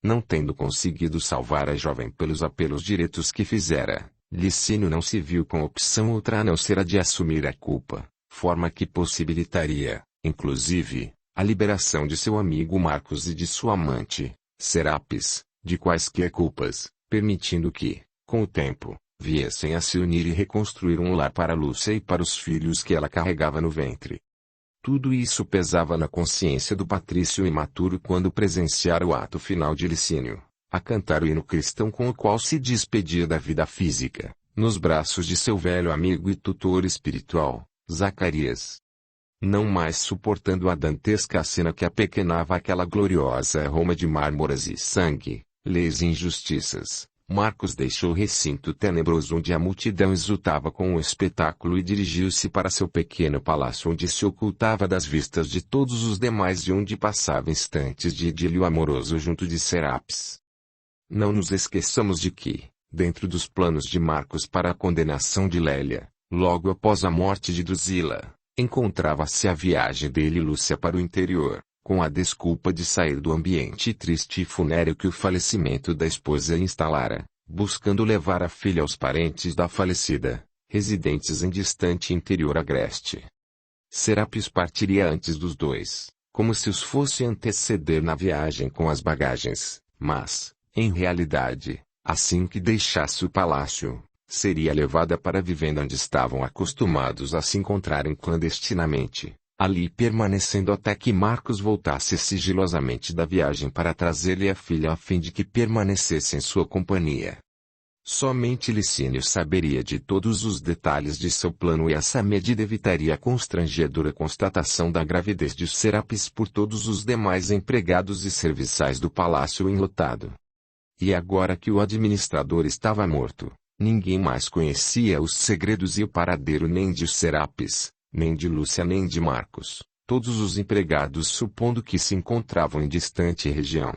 Não tendo conseguido salvar a jovem pelos apelos diretos que fizera, Licínio não se viu com opção outra a não ser a de assumir a culpa, forma que possibilitaria, inclusive, a liberação de seu amigo Marcos e de sua amante, Serapis, de quaisquer culpas, permitindo que, com o tempo, viessem a se unir e reconstruir um lar para Lúcia e para os filhos que ela carregava no ventre. Tudo isso pesava na consciência do patrício imaturo quando presenciara o ato final de Licínio, a cantar o hino cristão com o qual se despedia da vida física, nos braços de seu velho amigo e tutor espiritual, Zacarias. Não mais suportando a dantesca cena que apequenava aquela gloriosa Roma de mármoras e sangue, leis e injustiças, Marcos deixou o recinto tenebroso onde a multidão exultava com o espetáculo e dirigiu-se para seu pequeno palácio onde se ocultava das vistas de todos os demais e onde passava instantes de idílio amoroso junto de Serapis. Não nos esqueçamos de que, dentro dos planos de Marcos para a condenação de Lélia, logo após a morte de Drusila, encontrava-se a viagem dele e Lúcia para o interior, com a desculpa de sair do ambiente triste e funéreo que o falecimento da esposa instalara, buscando levar a filha aos parentes da falecida, residentes em distante interior agreste. Serapis partiria antes dos dois, como se os fosse anteceder na viagem com as bagagens, mas, em realidade, assim que deixasse o palácio, seria levada para a vivenda onde estavam acostumados a se encontrarem clandestinamente, ali permanecendo até que Marcos voltasse sigilosamente da viagem para trazer-lhe a filha a fim de que permanecesse em sua companhia. Somente Licínio saberia de todos os detalhes de seu plano e essa medida evitaria a constrangedora constatação da gravidez de Serapis por todos os demais empregados e serviçais do palácio enlotado. E agora que o administrador estava morto, ninguém mais conhecia os segredos e o paradeiro nem de Serapis, nem de Lúcia nem de Marcos, todos os empregados supondo que se encontravam em distante região.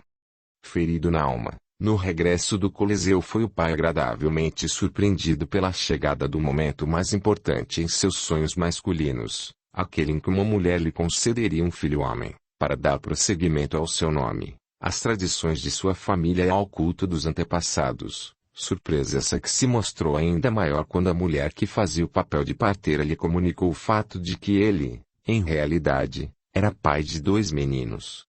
Ferido na alma, no regresso do Coliseu foi o pai agradavelmente surpreendido pela chegada do momento mais importante em seus sonhos masculinos, aquele em que uma mulher lhe concederia um filho homem, para dar prosseguimento ao seu nome, às tradições de sua família e ao culto dos antepassados. Surpresa essa que se mostrou ainda maior quando a mulher que fazia o papel de parteira lhe comunicou o fato de que ele, em realidade, era pai de 2 meninos.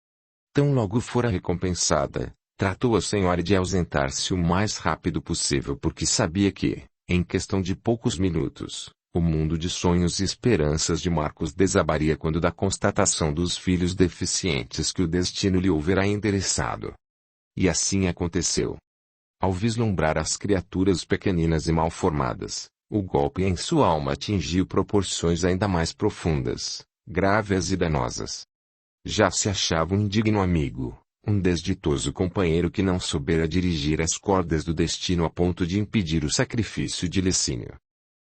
Tão logo fora recompensada, tratou a senhora de ausentar-se o mais rápido possível porque sabia que, em questão de poucos minutos, o mundo de sonhos e esperanças de Marcos desabaria quando da constatação dos filhos deficientes que o destino lhe houvera endereçado. E assim aconteceu. Ao vislumbrar as criaturas pequeninas e mal formadas, o golpe em sua alma atingiu proporções ainda mais profundas, graves e danosas. Já se achava um indigno amigo, um desditoso companheiro que não soubera dirigir as cordas do destino a ponto de impedir o sacrifício de Licínio.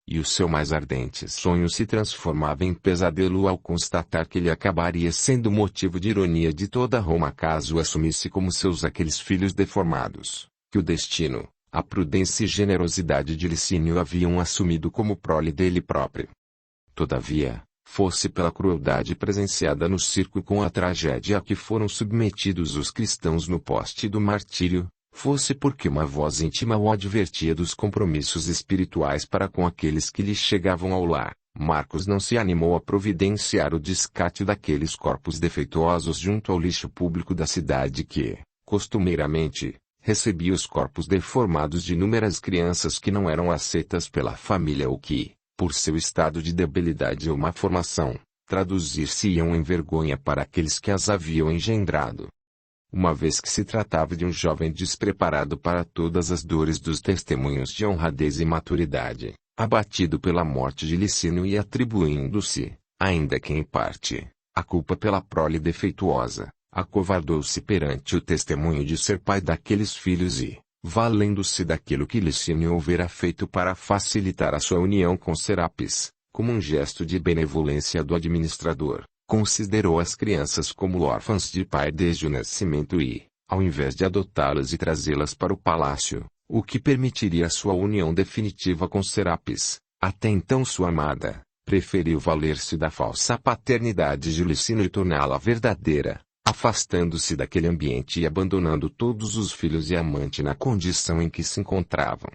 E o seu mais ardente sonho se transformava em pesadelo ao constatar que ele acabaria sendo motivo de ironia de toda Roma caso assumisse como seus aqueles filhos deformados, que o destino, a prudência e generosidade de Licínio haviam assumido como prole dele próprio. Todavia, fosse pela crueldade presenciada no circo com a tragédia a que foram submetidos os cristãos no poste do martírio, fosse porque uma voz íntima o advertia dos compromissos espirituais para com aqueles que lhe chegavam ao lar, Marcos não se animou a providenciar o descarte daqueles corpos defeituosos junto ao lixo público da cidade que, costumeiramente, recebia os corpos deformados de inúmeras crianças que não eram aceitas pela família ou que, por seu estado de debilidade ou má formação, traduzir-se-iam em vergonha para aqueles que as haviam engendrado. Uma vez que se tratava de um jovem despreparado para todas as dores dos testemunhos de honradez e maturidade, abatido pela morte de Licínio e atribuindo-se, ainda que em parte, a culpa pela prole defeituosa, acovardou-se perante o testemunho de ser pai daqueles filhos e, valendo-se daquilo que Licínio houvera feito para facilitar a sua união com Serapis, como um gesto de benevolência do administrador, considerou as crianças como órfãs de pai desde o nascimento e, ao invés de adotá-las e trazê-las para o palácio, o que permitiria a sua união definitiva com Serapis, até então sua amada, preferiu valer-se da falsa paternidade de Licínio e torná-la verdadeira, afastando-se daquele ambiente e abandonando todos os filhos e amante na condição em que se encontravam.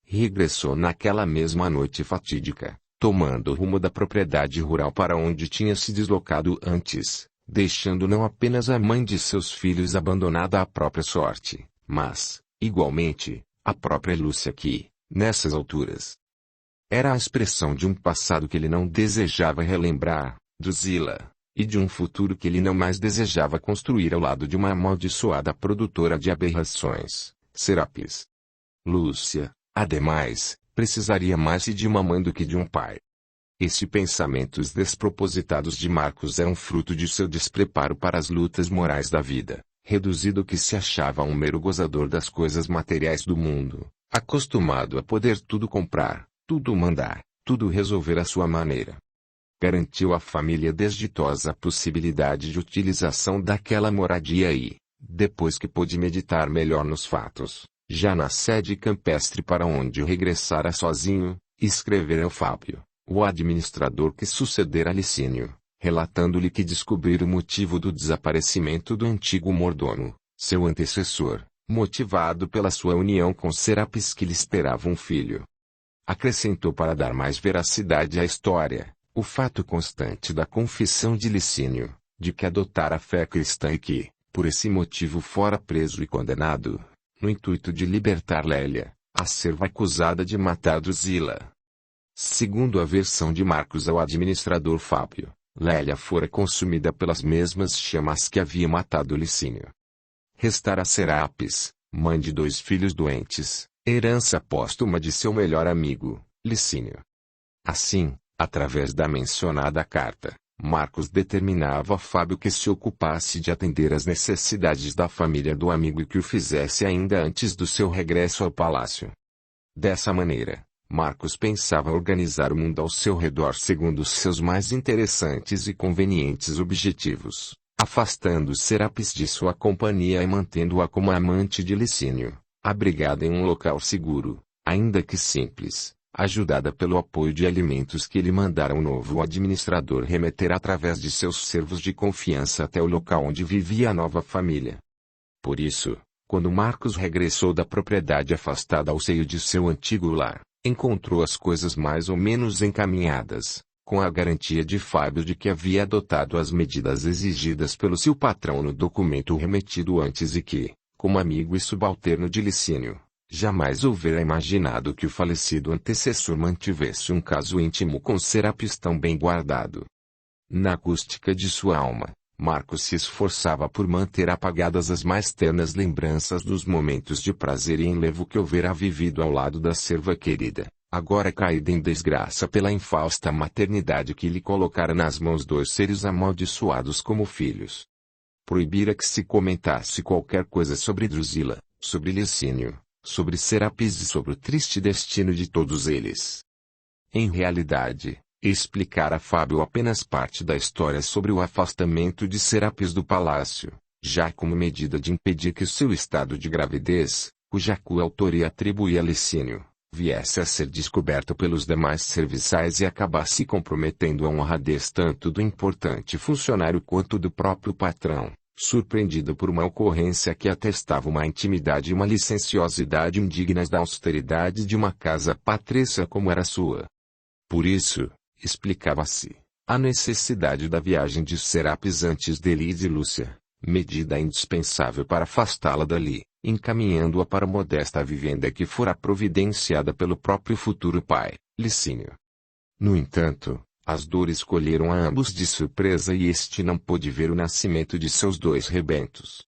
Regressou naquela mesma noite fatídica, tomando o rumo da propriedade rural para onde tinha se deslocado antes, deixando não apenas a mãe de seus filhos abandonada à própria sorte, mas, igualmente, a própria Lúcia que, nessas alturas, era a expressão de um passado que ele não desejava relembrar, Drusila, e de um futuro que ele não mais desejava construir ao lado de uma amaldiçoada produtora de aberrações, Serapis. Lúcia, ademais, precisaria mais de uma mãe do que de um pai. Estes pensamentos despropositados de Marcos eram fruto de seu despreparo para as lutas morais da vida, reduzido que se achava a um mero gozador das coisas materiais do mundo, acostumado a poder tudo comprar, tudo mandar, tudo resolver à sua maneira. Garantiu à família desditosa a possibilidade de utilização daquela moradia e, depois que pôde meditar melhor nos fatos, já na sede campestre para onde regressara sozinho, escrevera ao Fábio, o administrador que sucedera a Licínio, relatando-lhe que descobrira o motivo do desaparecimento do antigo mordomo, seu antecessor, motivado pela sua união com Serapis que lhe esperava um filho. Acrescentou para dar mais veracidade à história, o fato constante da confissão de Licínio, de que adotara a fé cristã e que, por esse motivo fora preso e condenado, no intuito de libertar Lélia, a serva acusada de matar Drusila. Segundo a versão de Marcos ao administrador Fábio, Lélia fora consumida pelas mesmas chamas que havia matado Licínio. Restara Serapis, mãe de 2 filhos doentes, herança póstuma de seu melhor amigo, Licínio. Assim, através da mencionada carta, Marcos determinava a Fábio que se ocupasse de atender às necessidades da família do amigo e que o fizesse ainda antes do seu regresso ao palácio. Dessa maneira, Marcos pensava organizar o mundo ao seu redor segundo os seus mais interessantes e convenientes objetivos, afastando Serapis de sua companhia e mantendo-a como amante de Licínio, abrigada em um local seguro, ainda que simples, ajudada pelo apoio de alimentos que lhe mandara o novo administrador remeter através de seus servos de confiança até o local onde vivia a nova família. Por isso, quando Marcos regressou da propriedade afastada ao seio de seu antigo lar, encontrou as coisas mais ou menos encaminhadas, com a garantia de Fábio de que havia adotado as medidas exigidas pelo seu patrão no documento remetido antes e que, como amigo e subalterno de Licínio, jamais houvera imaginado que o falecido antecessor mantivesse um caso íntimo com Serapis tão bem guardado. Na acústica de sua alma, Marcos se esforçava por manter apagadas as mais ternas lembranças dos momentos de prazer e enlevo que houvera vivido ao lado da serva querida, agora caída em desgraça pela infausta maternidade que lhe colocara nas mãos 2 seres amaldiçoados como filhos. Proibira que se comentasse qualquer coisa sobre Drusila, sobre Licínio, sobre Serapis e sobre o triste destino de todos eles. Em realidade, explicara a Fábio apenas parte da história sobre o afastamento de Serapis do palácio, já como medida de impedir que o seu estado de gravidez, cuja coautoria atribuía a Licínio, viesse a ser descoberto pelos demais serviçais e acabasse comprometendo a honradez tanto do importante funcionário quanto do próprio patrão, surpreendido por uma ocorrência que atestava uma intimidade e uma licenciosidade indignas da austeridade de uma casa patrícia como era sua. Por isso, explicava-se, a necessidade da viagem de Serapis antes de Elis e Lúcia, medida indispensável para afastá-la dali, encaminhando-a para a modesta vivenda que fora providenciada pelo próprio futuro pai, Licínio. No entanto, as dores colheram a ambos de surpresa e este não pôde ver o nascimento de seus 2 rebentos.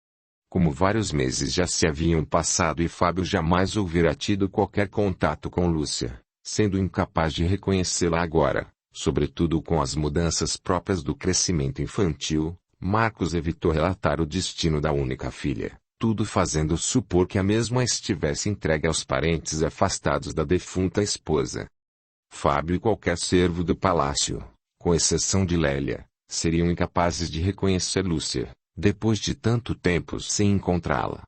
Como vários meses já se haviam passado e Fábio jamais houvera tido qualquer contato com Lúcia, sendo incapaz de reconhecê-la agora, sobretudo com as mudanças próprias do crescimento infantil, Marcos evitou relatar o destino da única filha, tudo fazendo supor que a mesma estivesse entregue aos parentes afastados da defunta esposa. Fábio e qualquer servo do palácio, com exceção de Lélia, seriam incapazes de reconhecer Lúcia, depois de tanto tempo sem encontrá-la.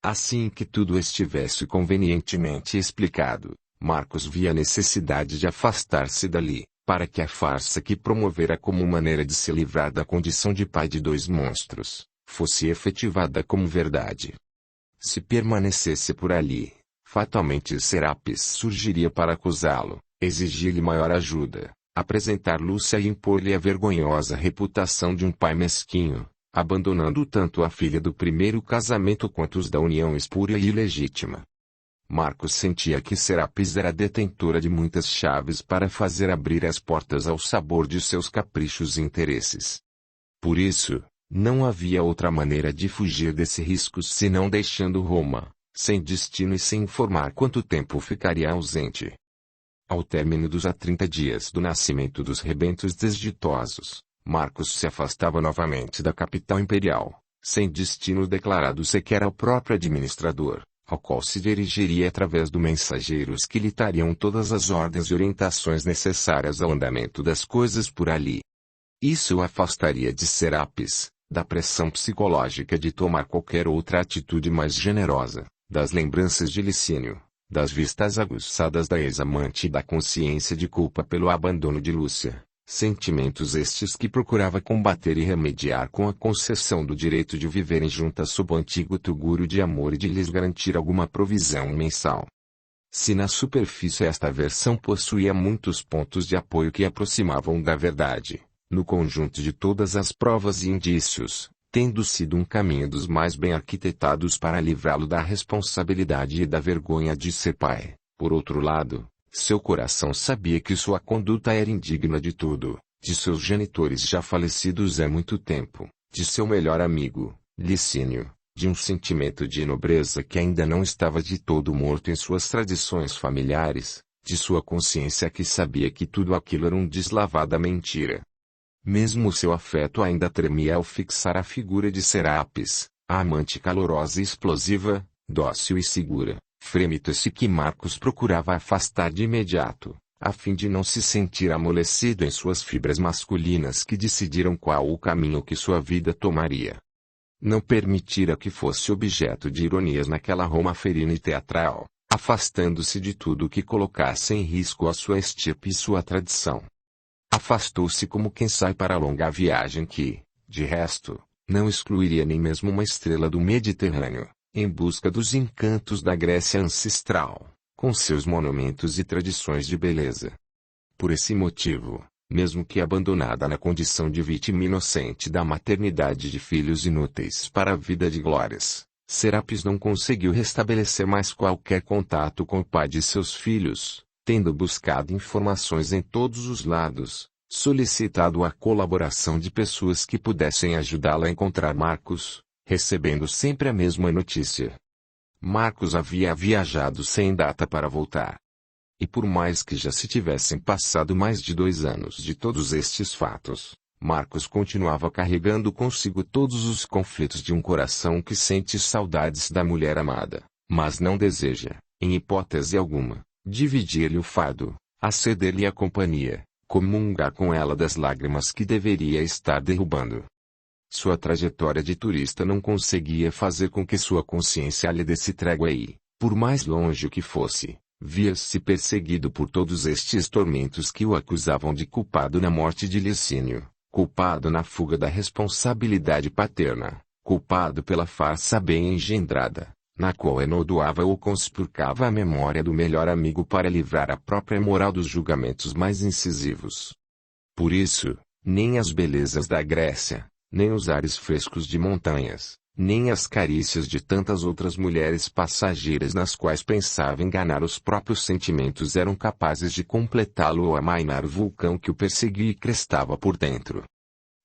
Assim que tudo estivesse convenientemente explicado, Marcos via a necessidade de afastar-se dali, para que a farsa que promovera como maneira de se livrar da condição de pai de 2 monstros, fosse efetivada como verdade. Se permanecesse por ali, fatalmente Serapis surgiria para acusá-lo, exigir-lhe maior ajuda, apresentar Lúcia e impor-lhe a vergonhosa reputação de um pai mesquinho, abandonando tanto a filha do primeiro casamento quanto os da união espúria e ilegítima. Marcos sentia que Serapis era detentora de muitas chaves para fazer abrir as portas ao sabor de seus caprichos e interesses. Por isso, não havia outra maneira de fugir desse risco senão deixando Roma, sem destino e sem informar quanto tempo ficaria ausente. Ao término dos 30 dias do nascimento dos rebentos desditosos, Marcos se afastava novamente da capital imperial, sem destino declarado sequer ao próprio administrador, ao qual se dirigiria através de mensageiros que lhe dariam todas as ordens e orientações necessárias ao andamento das coisas por ali. Isso o afastaria de Serapis, da pressão psicológica de tomar qualquer outra atitude mais generosa, das lembranças de Licínio, das vistas aguçadas da ex-amante e da consciência de culpa pelo abandono de Lúcia, sentimentos estes que procurava combater e remediar com a concessão do direito de viverem juntas sob o antigo tugúrio de amor e de lhes garantir alguma provisão mensal. Se na superfície esta versão possuía muitos pontos de apoio que aproximavam da verdade, no conjunto de todas as provas e indícios, tendo sido um caminho dos mais bem arquitetados para livrá-lo da responsabilidade e da vergonha de ser pai, por outro lado, seu coração sabia que sua conduta era indigna de tudo, de seus genitores já falecidos há muito tempo, de seu melhor amigo, Licínio, de um sentimento de nobreza que ainda não estava de todo morto em suas tradições familiares, de sua consciência que sabia que tudo aquilo era um deslavada mentira. Mesmo seu afeto ainda tremia ao fixar a figura de Serapis, a amante calorosa e explosiva, dócil e segura, frêmito-se que Marcos procurava afastar de imediato, a fim de não se sentir amolecido em suas fibras masculinas que decidiram qual o caminho que sua vida tomaria. Não permitira que fosse objeto de ironias naquela Roma ferina e teatral, afastando-se de tudo que colocasse em risco a sua estirpe e sua tradição. Afastou-se como quem sai para a longa viagem que, de resto, não excluiria nem mesmo uma estrela do Mediterrâneo, em busca dos encantos da Grécia ancestral, com seus monumentos e tradições de beleza. Por esse motivo, mesmo que abandonada na condição de vítima inocente da maternidade de filhos inúteis para a vida de glórias, Serapis não conseguiu restabelecer mais qualquer contato com o pai de seus filhos, tendo buscado informações em todos os lados, solicitado a colaboração de pessoas que pudessem ajudá-la a encontrar Marcos, recebendo sempre a mesma notícia. Marcos havia viajado sem data para voltar. E por mais que já se tivessem passado mais de 2 anos de todos estes fatos, Marcos continuava carregando consigo todos os conflitos de um coração que sente saudades da mulher amada, mas não deseja, em hipótese alguma, dividir-lhe o fardo, aceder-lhe a companhia, comungar com ela das lágrimas que deveria estar derrubando. Sua trajetória de turista não conseguia fazer com que sua consciência lhe desse trégua e, por mais longe que fosse, via-se perseguido por todos estes tormentos que o acusavam de culpado na morte de Licínio, culpado na fuga da responsabilidade paterna, culpado pela farsa bem engendrada, na qual enodoava ou conspurcava a memória do melhor amigo para livrar a própria moral dos julgamentos mais incisivos. Por isso, nem as belezas da Grécia, nem os ares frescos de montanhas, nem as carícias de tantas outras mulheres passageiras nas quais pensava enganar os próprios sentimentos eram capazes de completá-lo ou amainar o vulcão que o perseguia e crestava por dentro.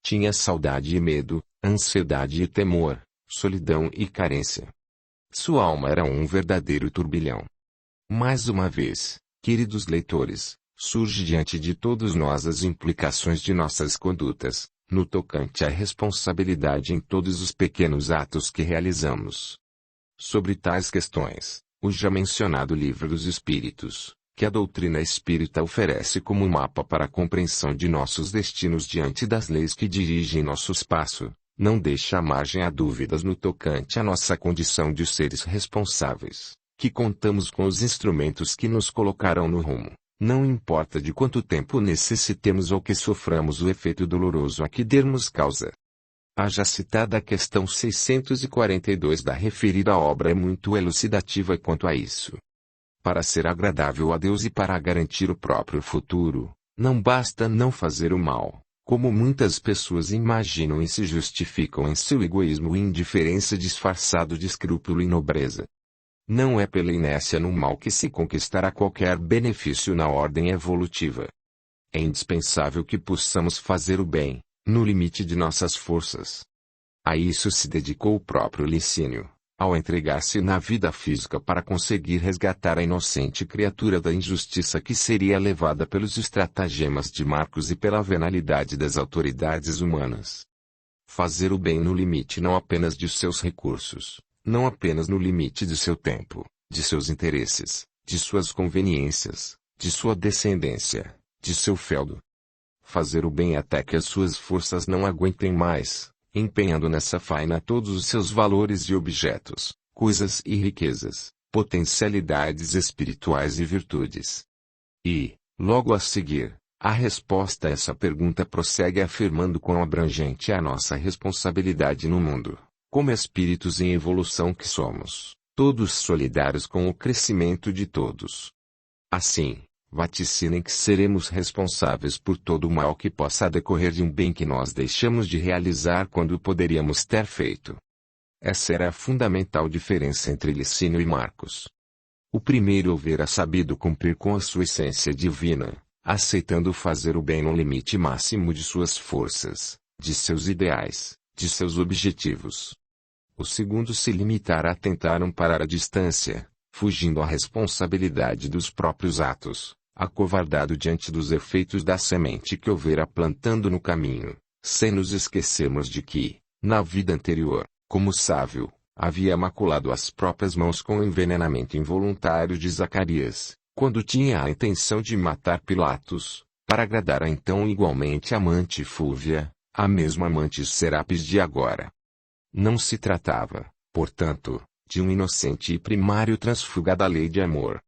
Tinha saudade e medo, ansiedade e temor, solidão e carência. Sua alma era um verdadeiro turbilhão. Mais uma vez, queridos leitores, surge diante de todos nós as implicações de nossas condutas, no tocante à responsabilidade em todos os pequenos atos que realizamos. Sobre tais questões, o já mencionado Livro dos Espíritos, que a doutrina espírita oferece como mapa para a compreensão de nossos destinos diante das leis que dirigem nosso espaço, não deixa margem a dúvidas no tocante à nossa condição de seres responsáveis, que contamos com os instrumentos que nos colocarão no rumo. Não importa de quanto tempo necessitemos ou que soframos o efeito doloroso a que dermos causa. A já citada questão 642 da referida obra é muito elucidativa quanto a isso. Para ser agradável a Deus e para garantir o próprio futuro, não basta não fazer o mal, como muitas pessoas imaginam e se justificam em seu egoísmo e indiferença disfarçado de escrúpulo e nobreza. Não é pela inércia no mal que se conquistará qualquer benefício na ordem evolutiva. É indispensável que possamos fazer o bem, no limite de nossas forças. A isso se dedicou o próprio Licínio, ao entregar-se na vida física para conseguir resgatar a inocente criatura da injustiça que seria levada pelos estratagemas de Marcos e pela venalidade das autoridades humanas. Fazer o bem no limite não apenas de seus recursos, não apenas no limite de seu tempo, de seus interesses, de suas conveniências, de sua descendência, de seu feudo. Fazer o bem até que as suas forças não aguentem mais, empenhando nessa faina todos os seus valores e objetos, coisas e riquezas, potencialidades espirituais e virtudes. E, logo a seguir, a resposta a essa pergunta prossegue afirmando quão abrangente é a nossa responsabilidade no mundo. Como espíritos em evolução que somos, todos solidários com o crescimento de todos. Assim, vaticinem que seremos responsáveis por todo o mal que possa decorrer de um bem que nós deixamos de realizar quando poderíamos ter feito. Essa era a fundamental diferença entre Licínio e Marcos. O primeiro houvera sabido cumprir com a sua essência divina, aceitando fazer o bem no limite máximo de suas forças, de seus ideais, de seus objetivos. O segundo se limitará a tentar amparar a distância, fugindo à responsabilidade dos próprios atos, acovardado diante dos efeitos da semente que houvera plantando no caminho, sem nos esquecermos de que, na vida anterior, como sábio, havia maculado as próprias mãos com o envenenamento involuntário de Zacarias, quando tinha a intenção de matar Pilatos, para agradar a então igualmente amante Fúvia, a mesma amante Serapis de agora. Não se tratava, portanto, de um inocente e primário transfuga da lei de amor.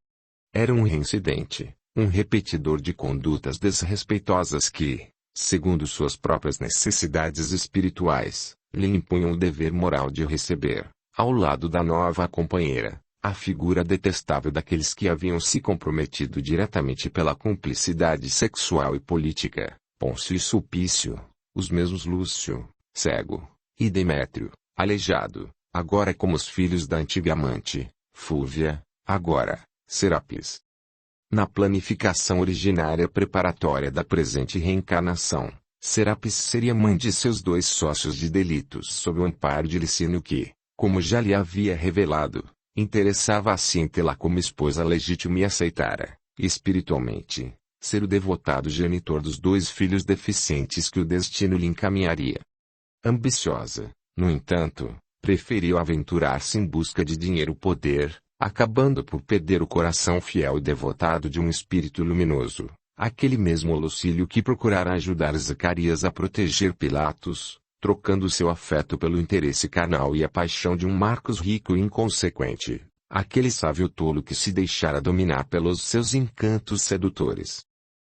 Era um reincidente, um repetidor de condutas desrespeitosas que, segundo suas próprias necessidades espirituais, lhe impunham o dever moral de receber, ao lado da nova companheira, a figura detestável daqueles que haviam se comprometido diretamente pela cumplicidade sexual e política, Pôncio e Sulpício, os mesmos Lúcio, cego, e Demétrio, aleijado, agora como os filhos da antiga amante, Fúvia, agora, Serapis. Na planificação originária preparatória da presente reencarnação, Serapis seria mãe de seus dois sócios de delitos sob o amparo de Licínio que, como já lhe havia revelado, interessava-se em tê-la como esposa legítima e aceitara, espiritualmente, ser o devotado genitor dos dois filhos deficientes que o destino lhe encaminharia. Ambiciosa, no entanto, preferiu aventurar-se em busca de dinheiro-poder, acabando por perder o coração fiel e devotado de um espírito luminoso, aquele mesmo Lucílio que procurara ajudar Zacarias a proteger Pilatos, trocando seu afeto pelo interesse carnal e a paixão de um Marcos rico e inconsequente, aquele sábio tolo que se deixara dominar pelos seus encantos sedutores.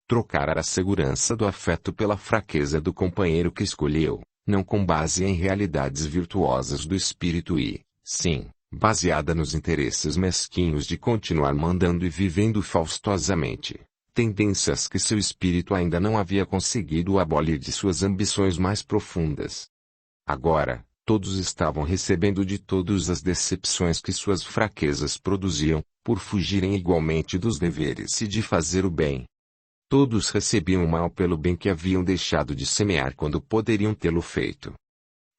Trocara a segurança do afeto pela fraqueza do companheiro que escolheu, não com base em realidades virtuosas do espírito e, sim, baseada nos interesses mesquinhos de continuar mandando e vivendo faustosamente, tendências que seu espírito ainda não havia conseguido abolir de suas ambições mais profundas. Agora, todos estavam recebendo de todos as decepções que suas fraquezas produziam, por fugirem igualmente dos deveres e de fazer o bem. Todos recebiam o mal pelo bem que haviam deixado de semear quando poderiam tê-lo feito.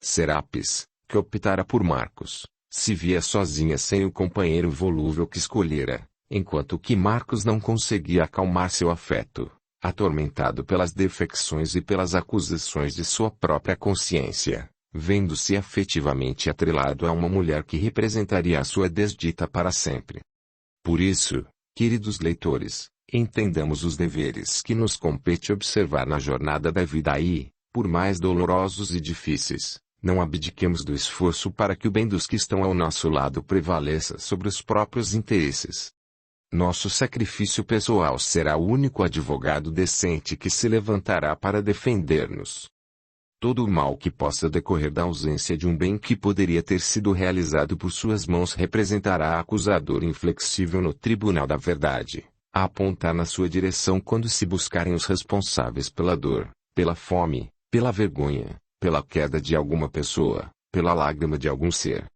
Serapis, que optara por Marcos, se via sozinha sem o companheiro volúvel que escolhera, enquanto que Marcos não conseguia acalmar seu afeto, atormentado pelas defecções e pelas acusações de sua própria consciência, vendo-se afetivamente atrelado a uma mulher que representaria a sua desdita para sempre. Por isso, queridos leitores, entendamos os deveres que nos compete observar na jornada da vida e, por mais dolorosos e difíceis, não abdiquemos do esforço para que o bem dos que estão ao nosso lado prevaleça sobre os próprios interesses. Nosso sacrifício pessoal será o único advogado decente que se levantará para defender-nos. Todo o mal que possa decorrer da ausência de um bem que poderia ter sido realizado por suas mãos representará acusador inflexível no tribunal da verdade, a apontar na sua direção quando se buscarem os responsáveis pela dor, pela fome, pela vergonha, pela queda de alguma pessoa, pela lágrima de algum ser.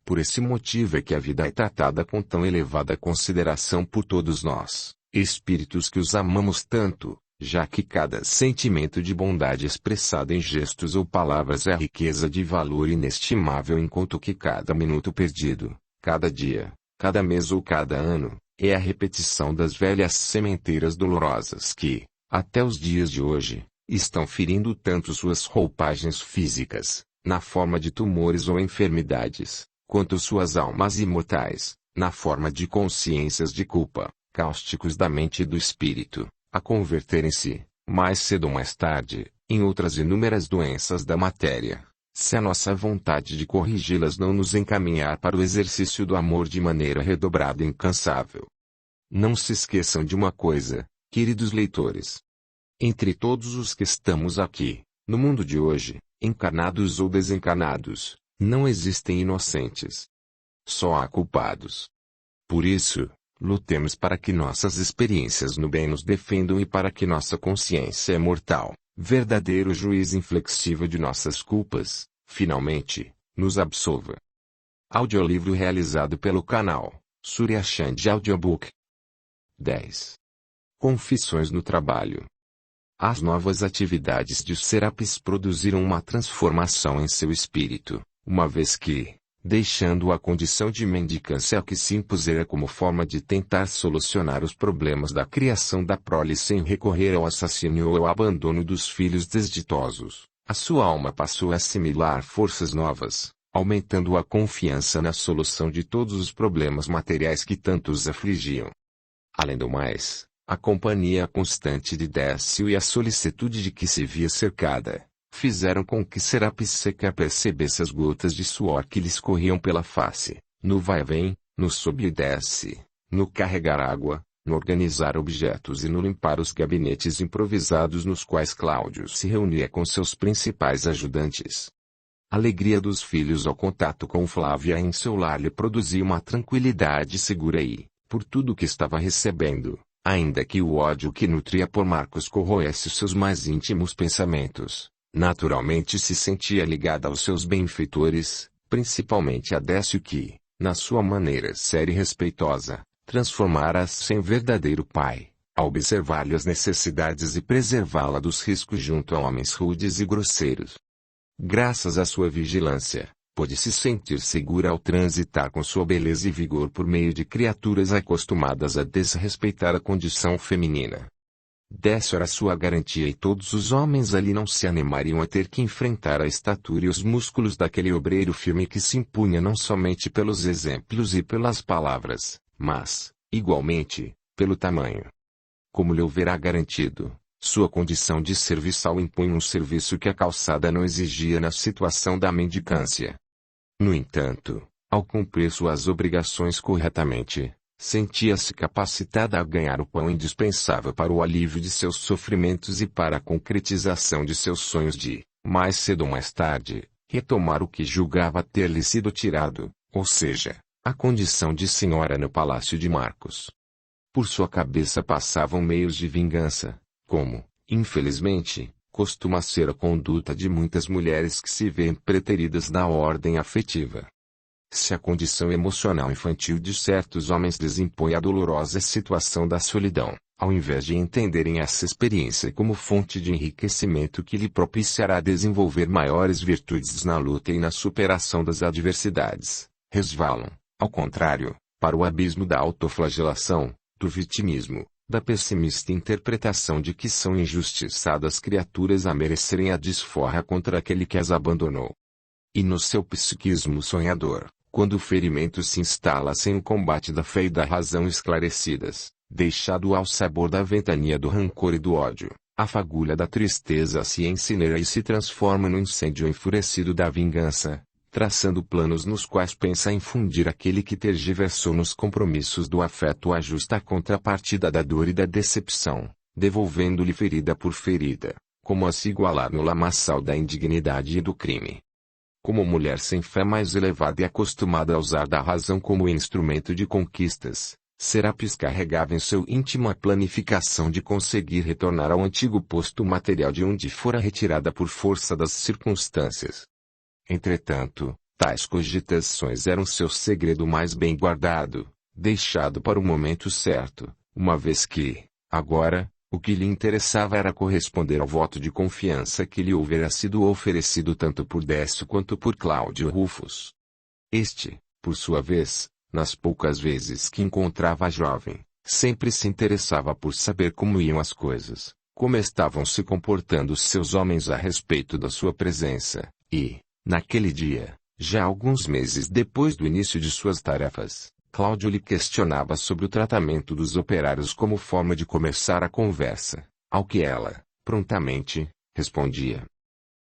Por esse motivo é que a vida é tratada com tão elevada consideração por todos nós, espíritos que os amamos tanto, já que cada sentimento de bondade expressado em gestos ou palavras é riqueza de valor inestimável, enquanto que cada minuto perdido, cada dia, cada mês ou cada ano, é a repetição das velhas sementeiras dolorosas que, até os dias de hoje, estão ferindo tanto suas roupagens físicas, na forma de tumores ou enfermidades, quanto suas almas imortais, na forma de consciências de culpa, cáusticos da mente e do espírito, a converterem-se, mais cedo ou mais tarde, em outras inúmeras doenças da matéria, se a nossa vontade de corrigi-las não nos encaminhar para o exercício do amor de maneira redobrada e incansável. Não se esqueçam de uma coisa, queridos leitores. Entre todos os que estamos aqui, no mundo de hoje, encarnados ou desencarnados, não existem inocentes. Só há culpados. Por isso, lutemos para que nossas experiências no bem nos defendam e para que nossa consciência mortal, verdadeiro juiz inflexível de nossas culpas, finalmente, nos absolva. Audiolivro realizado pelo canal Surya Chand Audiobook 10. Confissões no trabalho. As novas atividades de Serapis produziram uma transformação em seu espírito, uma vez que, deixando a condição de mendicância que se impusera como forma de tentar solucionar os problemas da criação da prole sem recorrer ao assassínio ou ao abandono dos filhos desditosos, a sua alma passou a assimilar forças novas, aumentando a confiança na solução de todos os problemas materiais que tanto os afligiam. Além do mais, a companhia constante de Décio e a solicitude de que se via cercada, fizeram com que Serapis sequer percebesse as gotas de suor que lhe escorriam pela face, no vai e vem, no sobe e desce, no carregar água, no organizar objetos e no limpar os gabinetes improvisados nos quais Cláudio se reunia com seus principais ajudantes. A alegria dos filhos ao contato com Flávia em seu lar lhe produzia uma tranquilidade segura e, por tudo o que estava recebendo, ainda que o ódio que nutria por Marcos corroesse seus mais íntimos pensamentos, naturalmente se sentia ligada aos seus benfeitores, principalmente a Décio que, na sua maneira séria e respeitosa, transformara-se em verdadeiro pai, ao observar-lhe as necessidades e preservá-la dos riscos junto a homens rudes e grosseiros. Graças à sua vigilância, pôde se sentir segura ao transitar com sua beleza e vigor por meio de criaturas acostumadas a desrespeitar a condição feminina. Décio era sua garantia e todos os homens ali não se animariam a ter que enfrentar a estatura e os músculos daquele obreiro firme que se impunha não somente pelos exemplos e pelas palavras, mas, igualmente, pelo tamanho. Como lhe houvera garantido, sua condição de serviçal impunha um serviço que a calçada não exigia na situação da mendicância. No entanto, ao cumprir suas obrigações corretamente, sentia-se capacitada a ganhar o pão indispensável para o alívio de seus sofrimentos e para a concretização de seus sonhos de, mais cedo ou mais tarde, retomar o que julgava ter-lhe sido tirado, ou seja, a condição de senhora no palácio de Marcos. Por sua cabeça passavam meios de vingança, como, infelizmente, costuma ser a conduta de muitas mulheres que se veem preteridas da ordem afetiva. Se a condição emocional infantil de certos homens desimpõe a dolorosa situação da solidão, ao invés de entenderem essa experiência como fonte de enriquecimento que lhe propiciará desenvolver maiores virtudes na luta e na superação das adversidades, resvalam, ao contrário, para o abismo da autoflagelação, do vitimismo, da pessimista interpretação de que são injustiçadas criaturas a merecerem a desforra contra aquele que as abandonou. E no seu psiquismo sonhador, quando o ferimento se instala sem o combate da fé e da razão esclarecidas, deixado ao sabor da ventania do rancor e do ódio, a fagulha da tristeza se incinera e se transforma no incêndio enfurecido da vingança, traçando planos nos quais pensa infundir aquele que tergiversou nos compromissos do afeto a justa contrapartida da dor e da decepção, devolvendo-lhe ferida por ferida, como a se igualar no lamaçal da indignidade e do crime. Como mulher sem fé mais elevada e acostumada a usar da razão como instrumento de conquistas, Serapis carregava em seu íntimo a planificação de conseguir retornar ao antigo posto material de onde fora retirada por força das circunstâncias. Entretanto, tais cogitações eram seu segredo mais bem guardado, deixado para o momento certo, uma vez que, agora, o que lhe interessava era corresponder ao voto de confiança que lhe houvera sido oferecido tanto por Décio quanto por Cláudio Rufus. Este, por sua vez, nas poucas vezes que encontrava a jovem, sempre se interessava por saber como iam as coisas, como estavam se comportando seus homens a respeito da sua presença, e, naquele dia, já alguns meses depois do início de suas tarefas, Cláudio lhe questionava sobre o tratamento dos operários como forma de começar a conversa, ao que ela, prontamente, respondia.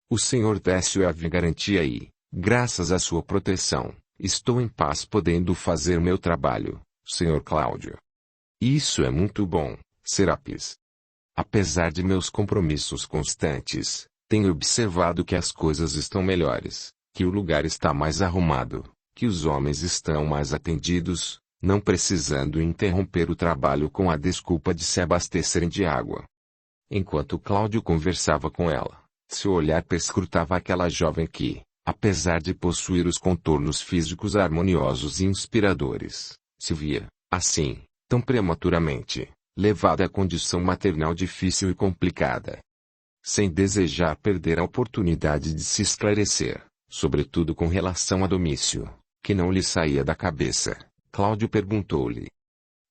O senhor Décio é a minha garantia e, graças à sua proteção, estou em paz podendo fazer meu trabalho, senhor Cláudio. Isso é muito bom, Serapis. Apesar de meus compromissos constantes, tenho observado que as coisas estão melhores, que o lugar está mais arrumado, que os homens estão mais atendidos, não precisando interromper o trabalho com a desculpa de se abastecerem de água. Enquanto Cláudio conversava com ela, seu olhar perscrutava aquela jovem que, apesar de possuir os contornos físicos harmoniosos e inspiradores, se via, assim, tão prematuramente, levada à condição maternal difícil e complicada. Sem desejar perder a oportunidade de se esclarecer, sobretudo com relação a Domício, que não lhe saía da cabeça, Cláudio perguntou-lhe: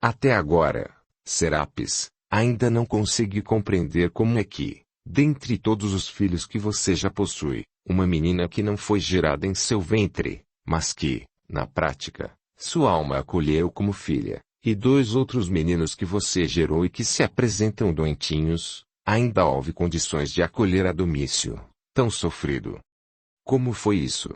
até agora, Serapis, ainda não consegui compreender como é que, dentre todos os filhos que você já possui, uma menina que não foi gerada em seu ventre, mas que, na prática, sua alma acolheu como filha, e dois outros meninos que você gerou e que se apresentam doentinhos, ainda houve condições de acolher a Domício, tão sofrido. Como foi isso?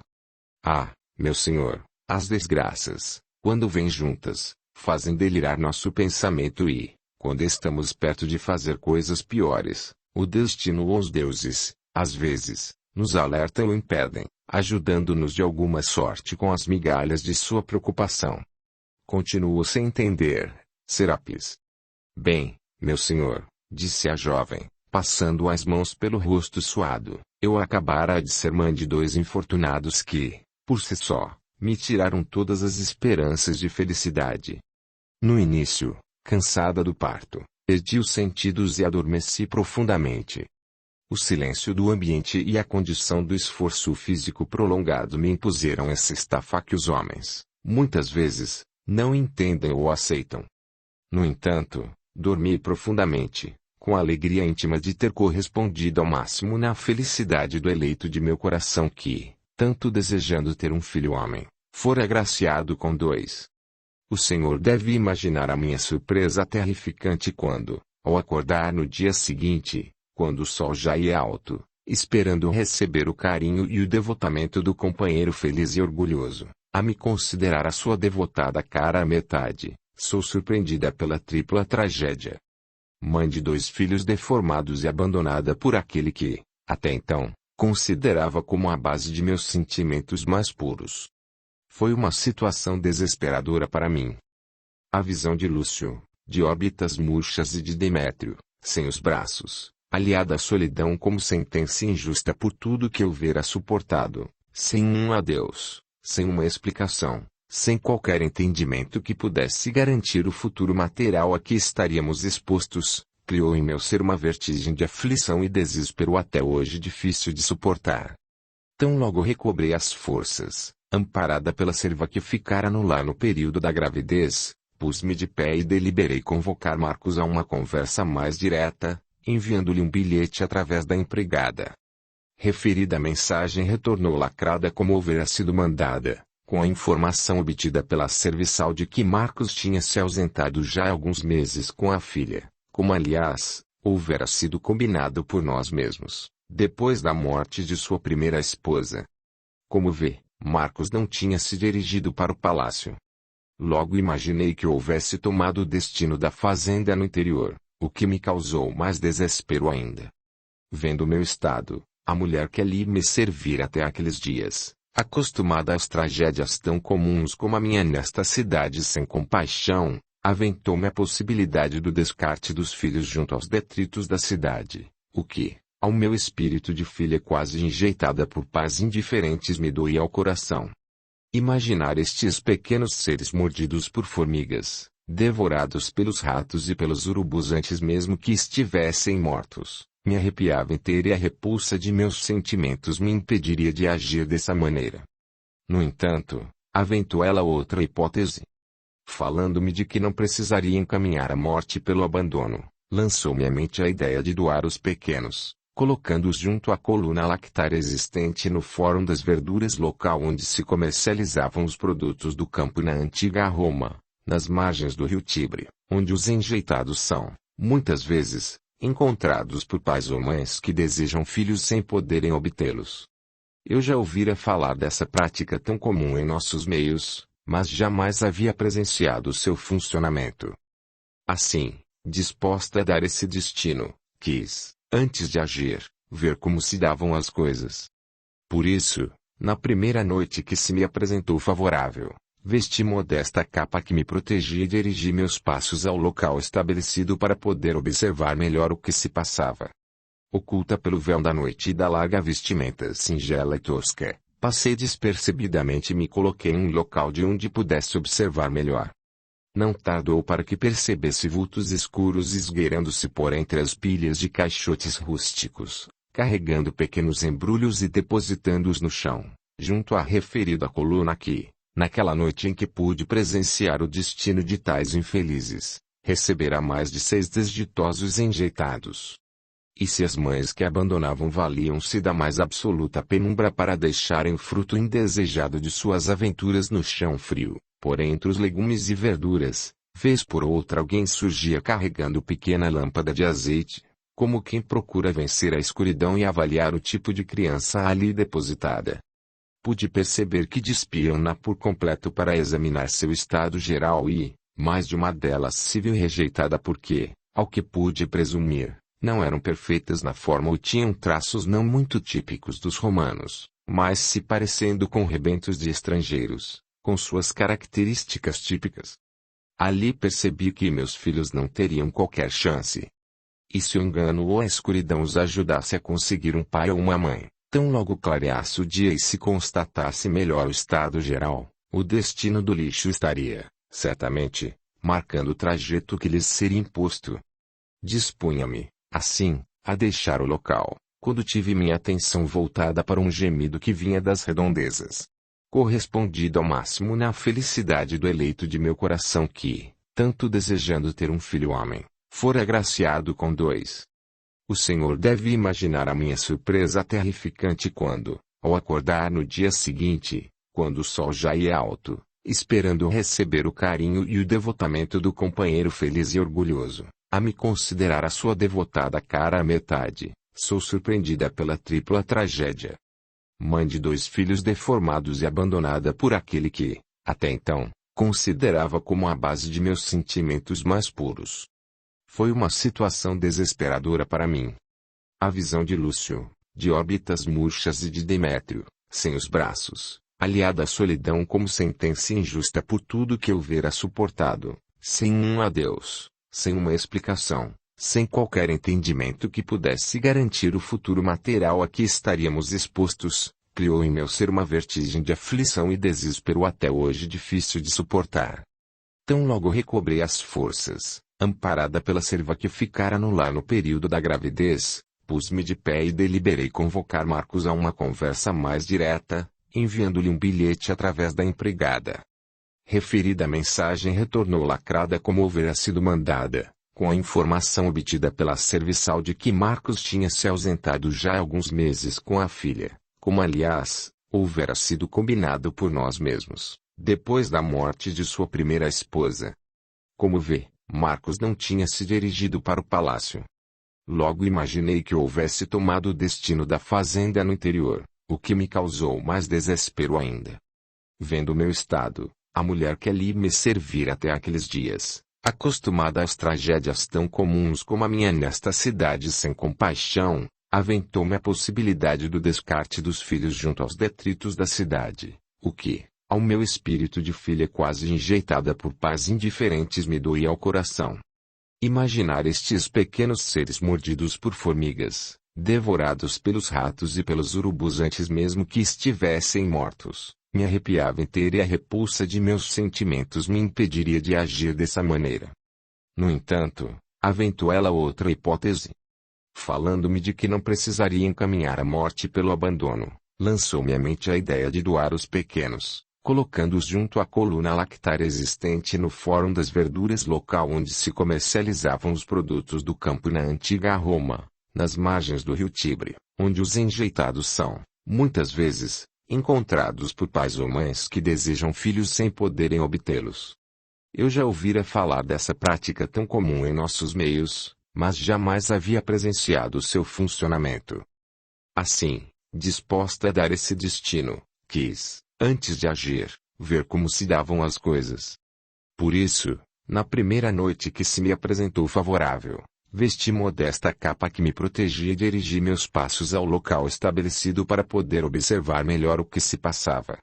Ah, meu senhor, as desgraças, quando vêm juntas, fazem delirar nosso pensamento e, quando estamos perto de fazer coisas piores, o destino ou os deuses, às vezes, nos alertam ou impedem, ajudando-nos de alguma sorte com as migalhas de sua preocupação. Continuou sem entender, Serapis. Bem, meu senhor, disse a jovem, passando as mãos pelo rosto suado, eu acabara de ser mãe de dois infortunados que, por si só, me tiraram todas as esperanças de felicidade. No início, cansada do parto, perdi os sentidos e adormeci profundamente. O silêncio do ambiente e a condição do esforço físico prolongado me impuseram essa estafa que os homens, muitas vezes, não entendem ou aceitam. No entanto, dormi profundamente, com a alegria íntima de ter correspondido ao máximo na felicidade do eleito de meu coração que, tanto desejando ter um filho homem, fora agraciado com dois. O senhor deve imaginar a minha surpresa terrificante quando, ao acordar no dia seguinte, quando o sol já ia alto, esperando receber o carinho e o devotamento do companheiro feliz e orgulhoso, a me considerar a sua devotada cara à metade, sou surpreendida pela tripla tragédia. Mãe de dois filhos deformados e abandonada por aquele que, até então, considerava como a base de meus sentimentos mais puros. Foi uma situação desesperadora para mim. A visão de Lúcio, de órbitas murchas e de Demétrio, sem os braços, aliada à solidão como sentença injusta por tudo que eu vera suportado, sem um adeus, sem uma explicação, sem qualquer entendimento que pudesse garantir o futuro material a que estaríamos expostos, criou em meu ser uma vertigem de aflição e desespero até hoje difícil de suportar. Tão logo recobrei as forças, amparada pela serva que ficara no lar no período da gravidez, pus-me de pé e deliberei convocar Marcos a uma conversa mais direta, enviando-lhe um bilhete através da empregada. Referida mensagem retornou lacrada como houvera sido mandada, com a informação obtida pela serviçal de que Marcos tinha se ausentado já há alguns meses com a filha, como aliás, houvera sido combinado por nós mesmos, depois da morte de sua primeira esposa. Como vê, Marcos não tinha se dirigido para o palácio. Logo imaginei que houvesse tomado o destino da fazenda no interior, o que me causou mais desespero ainda. Vendo meu estado, a mulher que ali me servira até aqueles dias, acostumada às tragédias tão comuns como a minha nesta cidade sem compaixão, aventou-me a possibilidade do descarte dos filhos junto aos detritos da cidade, o que, ao meu espírito de filha quase enjeitada por pais indiferentes me doía ao coração. Imaginar estes pequenos seres mordidos por formigas, devorados pelos ratos e pelos urubus antes mesmo que estivessem mortos, me arrepiava inteira e a repulsa de meus sentimentos me impediria de agir dessa maneira. No entanto, aventou ela outra hipótese. Falando-me de que não precisaria encaminhar a morte pelo abandono, lançou-me à mente a ideia de doar os pequenos, colocando-os junto à coluna lactária existente no Fórum das Verduras local onde se comercializavam os produtos do campo na antiga Roma, nas margens do rio Tibre, onde os enjeitados são, muitas vezes, encontrados por pais ou mães que desejam filhos sem poderem obtê-los. Eu já ouvira falar dessa prática tão comum em nossos meios, mas jamais havia presenciado seu funcionamento. Assim, disposta a dar esse destino, quis, antes de agir, ver como se davam as coisas. Por isso, na primeira noite que se me apresentou favorável, vesti modesta capa que me protegia e dirigi meus passos ao local estabelecido para poder observar melhor o que se passava. Oculta pelo véu da noite e da larga vestimenta singela e tosca, passei despercebidamente e me coloquei em um local de onde pudesse observar melhor. Não tardou para que percebesse vultos escuros esgueirando-se por entre as pilhas de caixotes rústicos, carregando pequenos embrulhos e depositando-os no chão, junto à referida coluna que, naquela noite em que pude presenciar o destino de tais infelizes, receberá mais de 6 desditosos enjeitados. E se as mães que abandonavam valiam-se da mais absoluta penumbra para deixarem o fruto indesejado de suas aventuras no chão frio, por entre os legumes e verduras, vez por outra alguém surgia carregando pequena lâmpada de azeite, como quem procura vencer a escuridão e avaliar o tipo de criança ali depositada. Pude perceber que despiam-na por completo para examinar seu estado geral e, mais de uma delas se viu rejeitada porque, ao que pude presumir, não eram perfeitas na forma ou tinham traços não muito típicos dos romanos, mas se parecendo com rebentos de estrangeiros, com suas características típicas. Ali percebi que meus filhos não teriam qualquer chance. E se o engano ou a escuridão os ajudasse a conseguir um pai ou uma mãe, tão logo clareasse o dia e se constatasse melhor o estado geral, o destino do lixo estaria, certamente, marcando o trajeto que lhes seria imposto. Dispunha-me, assim, a deixar o local, quando tive minha atenção voltada para um gemido que vinha das redondezas. Correspondido ao máximo na felicidade do eleito de meu coração que, tanto desejando ter um filho homem, fora agraciado com 2. O Senhor deve imaginar a minha surpresa terrificante quando, ao acordar no dia seguinte, quando o sol já ia alto, esperando receber o carinho e o devotamento do companheiro feliz e orgulhoso, a me considerar a sua devotada cara à metade, sou surpreendida pela tripla tragédia. Mãe de 2 filhos deformados e abandonada por aquele que, até então, considerava como a base de meus sentimentos mais puros. Foi uma situação desesperadora para mim. A visão de Lúcio, de órbitas murchas e de Demétrio, sem os braços, aliada à solidão como sentença injusta por tudo que eu vera suportado, sem um adeus, sem uma explicação, sem qualquer entendimento que pudesse garantir o futuro material a que estaríamos expostos, criou em meu ser uma vertigem de aflição e desespero até hoje difícil de suportar. Tão logo recobrei as forças, amparada pela serva que ficara no lar no período da gravidez, pus-me de pé e deliberei convocar Marcos a uma conversa mais direta, enviando-lhe um bilhete através da empregada. Referida mensagem retornou lacrada como houvera sido mandada, com a informação obtida pela serviçal de que Marcos tinha se ausentado já há alguns meses com a filha, como aliás, houvera sido combinado por nós mesmos, depois da morte de sua primeira esposa. Como vê, Marcos não tinha se dirigido para o palácio. Logo imaginei que houvesse tomado o destino da fazenda no interior, o que me causou mais desespero ainda. Vendo o meu estado, a mulher que ali me servira até aqueles dias, acostumada às tragédias tão comuns como a minha nesta cidade sem compaixão, aventou-me a possibilidade do descarte dos filhos junto aos detritos da cidade, o que, ao meu espírito de filha quase enjeitada por pais indiferentes me doía ao coração. Imaginar estes pequenos seres mordidos por formigas, devorados pelos ratos e pelos urubus antes mesmo que estivessem mortos, me arrepiava inteira e a repulsa de meus sentimentos me impediria de agir dessa maneira. No entanto, aventou ela outra hipótese. Falando-me de que não precisaria encaminhar a morte pelo abandono, lançou-me à mente a ideia de doar os pequenos, colocando-os junto à coluna lactária existente no Fórum das Verduras local onde se comercializavam os produtos do campo na antiga Roma, nas margens do rio Tibre, onde os enjeitados são, muitas vezes, encontrados por pais ou mães que desejam filhos sem poderem obtê-los. Eu já ouvira falar dessa prática tão comum em nossos meios, mas jamais havia presenciado seu funcionamento. Assim, disposta a dar esse destino, quis, antes de agir, ver como se davam as coisas. Por isso, na primeira noite que se me apresentou favorável, vesti modesta capa que me protegia e dirigi meus passos ao local estabelecido para poder observar melhor o que se passava.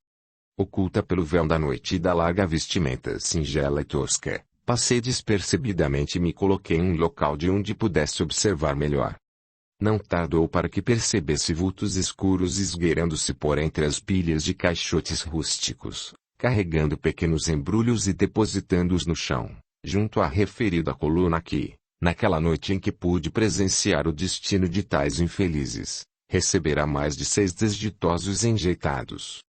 Oculta pelo véu da noite e da larga vestimenta singela e tosca, passei despercebidamente e me coloquei em um local de onde pudesse observar melhor. Não tardou para que percebesse vultos escuros esgueirando-se por entre as pilhas de caixotes rústicos, carregando pequenos embrulhos e depositando-os no chão, junto à referida coluna que, naquela noite em que pude presenciar o destino de tais infelizes, receberá mais de 6 desditosos enjeitados.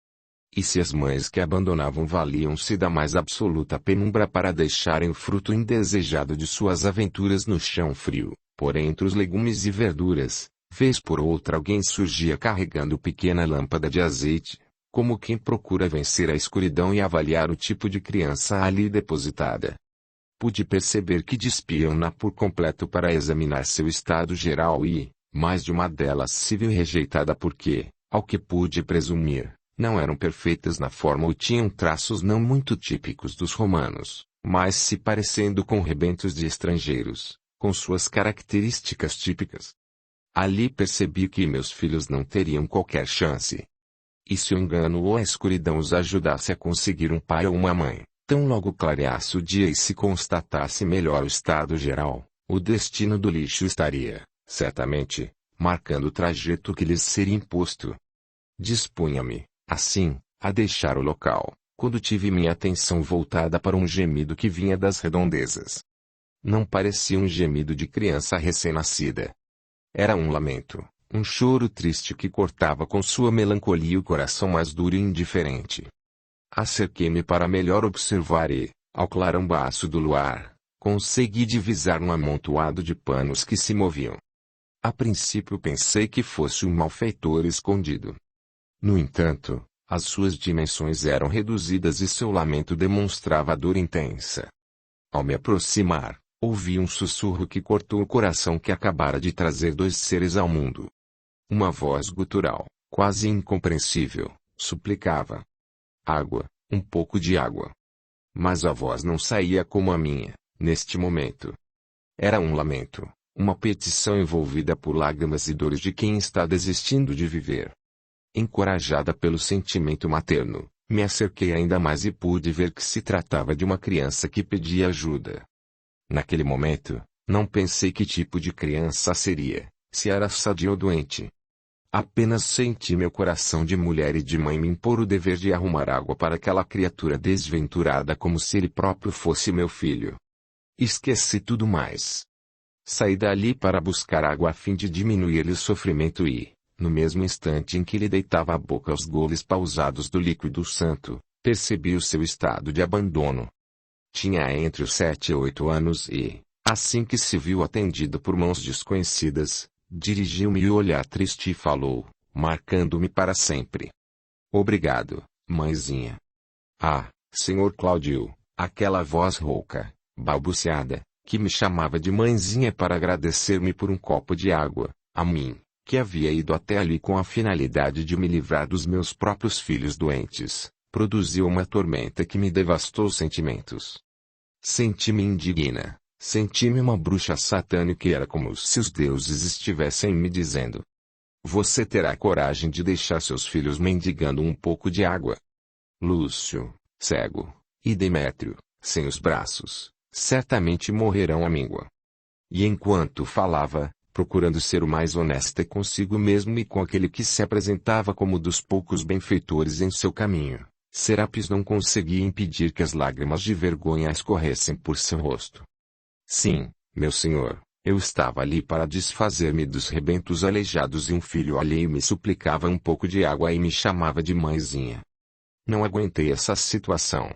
E se as mães que abandonavam valiam-se da mais absoluta penumbra para deixarem o fruto indesejado de suas aventuras no chão frio, por entre os legumes e verduras, vez por outra alguém surgia carregando pequena lâmpada de azeite, como quem procura vencer a escuridão e avaliar o tipo de criança ali depositada. Pude perceber que despiam-na por completo para examinar seu estado geral e, mais de uma delas se viu rejeitada porque, ao que pude presumir, não eram perfeitas na forma ou tinham traços não muito típicos dos romanos, mas se parecendo com rebentos de estrangeiros, com suas características típicas. Ali percebi que meus filhos não teriam qualquer chance. E se o engano ou a escuridão os ajudasse a conseguir um pai ou uma mãe, tão logo clareasse o dia e se constatasse melhor o estado geral, o destino do lixo estaria, certamente, marcando o trajeto que lhes seria imposto. Dispunha-me, assim, a deixar o local, quando tive minha atenção voltada para um gemido que vinha das redondezas. Não parecia um gemido de criança recém-nascida. Era um lamento, um choro triste que cortava com sua melancolia o coração mais duro e indiferente. Acerquei-me para melhor observar e, ao clarambaço do luar, consegui divisar um amontoado de panos que se moviam. A princípio pensei que fosse um malfeitor escondido. No entanto, as suas dimensões eram reduzidas e seu lamento demonstrava dor intensa. Ao me aproximar, ouvi um sussurro que cortou o coração que acabara de trazer 2 seres ao mundo. Uma voz gutural, quase incompreensível, suplicava: água, um pouco de água. Mas a voz não saía como a minha, neste momento. Era um lamento, uma petição envolvida por lágrimas e dores de quem está desistindo de viver. Encorajada pelo sentimento materno, me acerquei ainda mais e pude ver que se tratava de uma criança que pedia ajuda. Naquele momento, não pensei que tipo de criança seria, se era sadia ou doente. Apenas senti meu coração de mulher e de mãe me impor o dever de arrumar água para aquela criatura desventurada como se ele próprio fosse meu filho. Esqueci tudo mais. Saí dali para buscar água a fim de diminuir-lhe o sofrimento e, no mesmo instante em que lhe deitava a boca aos goles pausados do líquido santo, percebi o seu estado de abandono. Tinha entre os 7 e 8 anos e, assim que se viu atendido por mãos desconhecidas, dirigiu-me o olhar triste e falou, marcando-me para sempre: obrigado, mãezinha. Ah, Sr. Cláudio, aquela voz rouca, balbuciada, que me chamava de mãezinha para agradecer-me por um copo de água, a mim, que havia ido até ali com a finalidade de me livrar dos meus próprios filhos doentes, produziu uma tormenta que me devastou os sentimentos. Senti-me indigna, senti-me uma bruxa satânica e era como se os deuses estivessem me dizendo: você terá coragem de deixar seus filhos mendigando um pouco de água? Lúcio, cego, e Demétrio, sem os braços, certamente morrerão à míngua. E enquanto falava, procurando ser o mais honesta consigo mesmo e com aquele que se apresentava como dos poucos benfeitores em seu caminho, Serapis não conseguia impedir que as lágrimas de vergonha escorressem por seu rosto. Sim, meu senhor, eu estava ali para desfazer-me dos rebentos aleijados e um filho alheio me suplicava um pouco de água e me chamava de mãezinha. Não aguentei essa situação.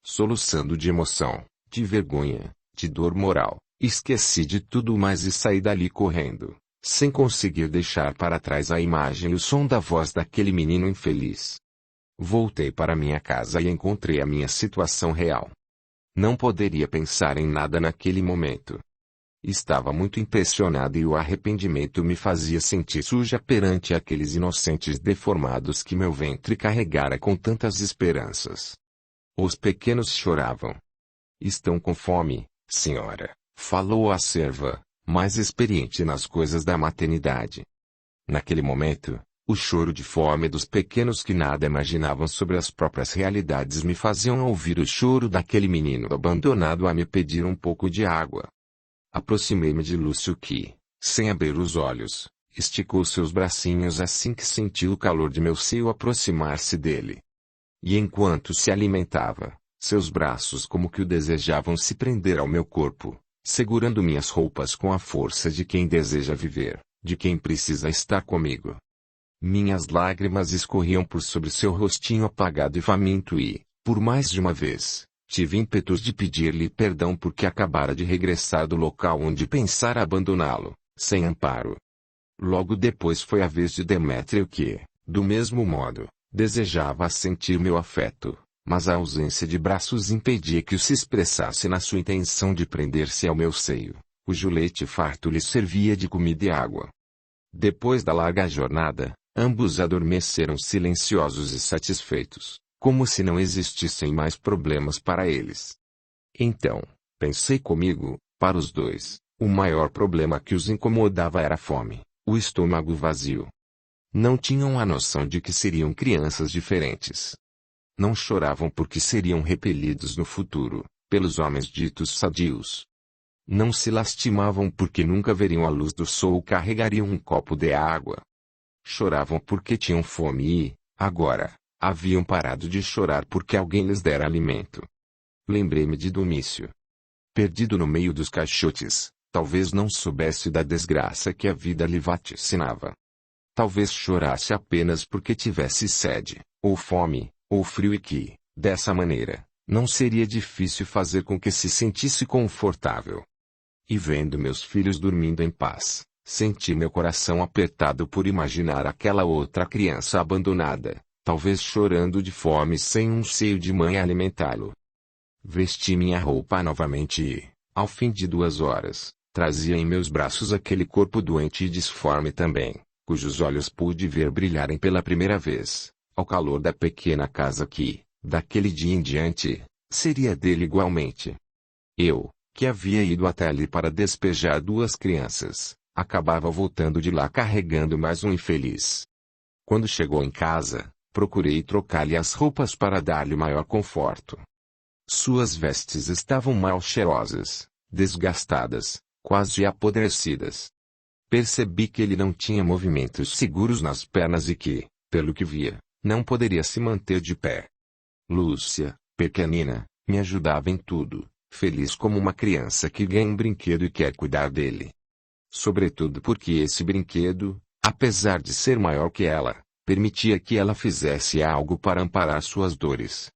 Soluçando de emoção, de vergonha, de dor moral, esqueci de tudo mais e saí dali correndo, sem conseguir deixar para trás a imagem e o som da voz daquele menino infeliz. Voltei para minha casa e encontrei a minha situação real. Não poderia pensar em nada naquele momento. Estava muito impressionado e o arrependimento me fazia sentir suja perante aqueles inocentes deformados que meu ventre carregara com tantas esperanças. Os pequenos choravam. Estão com fome, senhora, falou a serva, mais experiente nas coisas da maternidade. Naquele momento, o choro de fome dos pequenos que nada imaginavam sobre as próprias realidades me faziam ouvir o choro daquele menino abandonado a me pedir um pouco de água. Aproximei-me de Lúcio que, sem abrir os olhos, esticou seus bracinhos assim que sentiu o calor de meu seio aproximar-se dele. E enquanto se alimentava, seus braços como que o desejavam se prender ao meu corpo, segurando minhas roupas com a força de quem deseja viver, de quem precisa estar comigo. Minhas lágrimas escorriam por sobre seu rostinho apagado e faminto e, por mais de uma vez, tive ímpetos de pedir-lhe perdão porque acabara de regressar do local onde pensara abandoná-lo, sem amparo. Logo depois foi a vez de Demétrio que, do mesmo modo, desejava sentir meu afeto, mas a ausência de braços impedia que o se expressasse na sua intenção de prender-se ao meu seio, cujo leite farto lhe servia de comida e água. Depois da larga jornada, ambos adormeceram silenciosos e satisfeitos, como se não existissem mais problemas para eles. Então, pensei comigo, para os dois, o maior problema que os incomodava era a fome, o estômago vazio. Não tinham a noção de que seriam crianças diferentes. Não choravam porque seriam repelidos no futuro, pelos homens ditos sadios. Não se lastimavam porque nunca veriam a luz do sol ou carregariam um copo de água. Choravam porque tinham fome e, agora, haviam parado de chorar porque alguém lhes dera alimento. Lembrei-me de Domício. Perdido no meio dos caixotes, talvez não soubesse da desgraça que a vida lhe vaticinava. Talvez chorasse apenas porque tivesse sede, ou fome, ou frio e que, dessa maneira, não seria difícil fazer com que se sentisse confortável. E vendo meus filhos dormindo em paz, senti meu coração apertado por imaginar aquela outra criança abandonada, talvez chorando de fome sem um seio de mãe a alimentá-lo. Vesti minha roupa novamente e, ao fim de 2 horas, trazia em meus braços aquele corpo doente e disforme também, cujos olhos pude ver brilharem pela primeira vez, ao calor da pequena casa que, daquele dia em diante, seria dele igualmente. Eu, que havia ido até ali para despejar 2 crianças, acabava voltando de lá carregando mais um infeliz. Quando chegou em casa, procurei trocar-lhe as roupas para dar-lhe maior conforto. Suas vestes estavam mal cheirosas, desgastadas, quase apodrecidas. Percebi que ele não tinha movimentos seguros nas pernas e que, pelo que via, não poderia se manter de pé. Lúcia, pequenina, me ajudava em tudo, feliz como uma criança que ganha um brinquedo e quer cuidar dele. Sobretudo porque esse brinquedo, apesar de ser maior que ela, permitia que ela fizesse algo para amparar suas dores.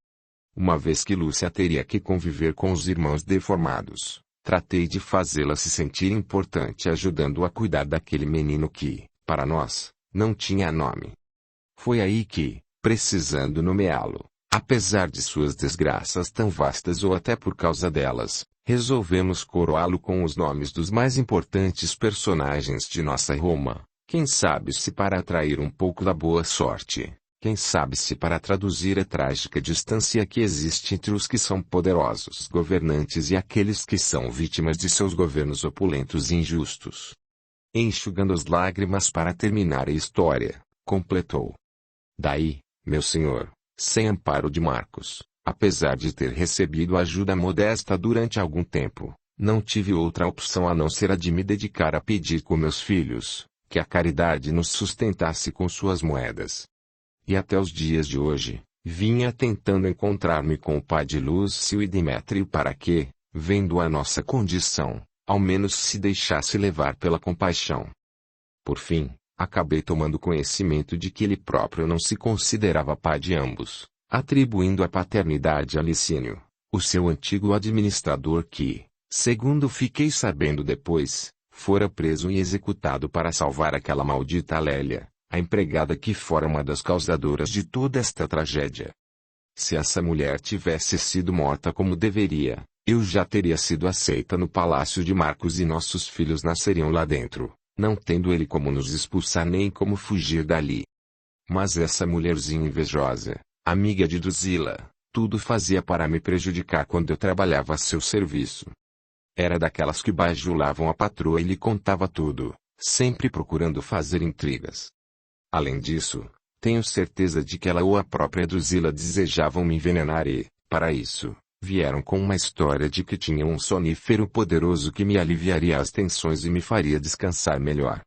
Uma vez que Lúcia teria que conviver com os irmãos deformados, tratei de fazê-la se sentir importante ajudando-a a cuidar daquele menino que, para nós, não tinha nome. Foi aí que, precisando nomeá-lo, apesar de suas desgraças tão vastas ou até por causa delas, resolvemos coroá-lo com os nomes dos mais importantes personagens de nossa Roma, quem sabe se para atrair um pouco da boa sorte. Quem sabe se para traduzir a trágica distância que existe entre os que são poderosos governantes e aqueles que são vítimas de seus governos opulentos e injustos. Enxugando as lágrimas para terminar a história, completou. Daí, meu senhor, sem amparo de Marcos, apesar de ter recebido ajuda modesta durante algum tempo, não tive outra opção a não ser a de me dedicar a pedir com meus filhos, que a caridade nos sustentasse com suas moedas. E até os dias de hoje, vinha tentando encontrar-me com o pai de Lúcio e Demétrio para que, vendo a nossa condição, ao menos se deixasse levar pela compaixão. Por fim, acabei tomando conhecimento de que ele próprio não se considerava pai de ambos, atribuindo a paternidade a Licínio, o seu antigo administrador que, segundo fiquei sabendo depois, fora preso e executado para salvar aquela maldita Lélia, a empregada que fora uma das causadoras de toda esta tragédia. Se essa mulher tivesse sido morta como deveria, eu já teria sido aceita no palácio de Marcos e nossos filhos nasceriam lá dentro, não tendo ele como nos expulsar nem como fugir dali. Mas essa mulherzinha invejosa, amiga de Drusila, tudo fazia para me prejudicar quando eu trabalhava a seu serviço. Era daquelas que bajulavam a patroa e lhe contava tudo, sempre procurando fazer intrigas. Além disso, tenho certeza de que ela ou a própria Drusila desejavam me envenenar e, para isso, vieram com uma história de que tinham um sonífero poderoso que me aliviaria as tensões e me faria descansar melhor.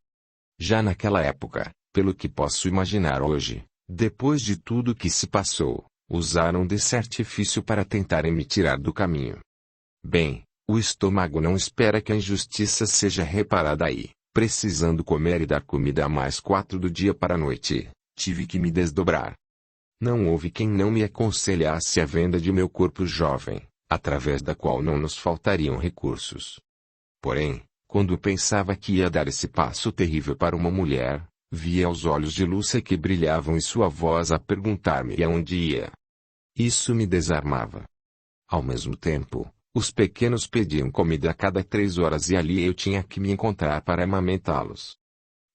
Já naquela época, pelo que posso imaginar hoje, depois de tudo que se passou, Usaram desse artifício para tentarem me tirar do caminho. Bem, o estômago não espera que a injustiça seja reparada aí. Precisando comer e dar comida a mais 4 do dia para a noite, tive que me desdobrar. Não houve quem não me aconselhasse a venda de meu corpo jovem, através da qual não nos faltariam recursos. Porém, quando pensava que ia dar esse passo terrível para uma mulher, via os olhos de Lúcia que brilhavam e sua voz a perguntar-me aonde ia. Isso me desarmava. Ao mesmo tempo, os pequenos pediam comida a cada 3 horas e ali eu tinha que me encontrar para amamentá-los.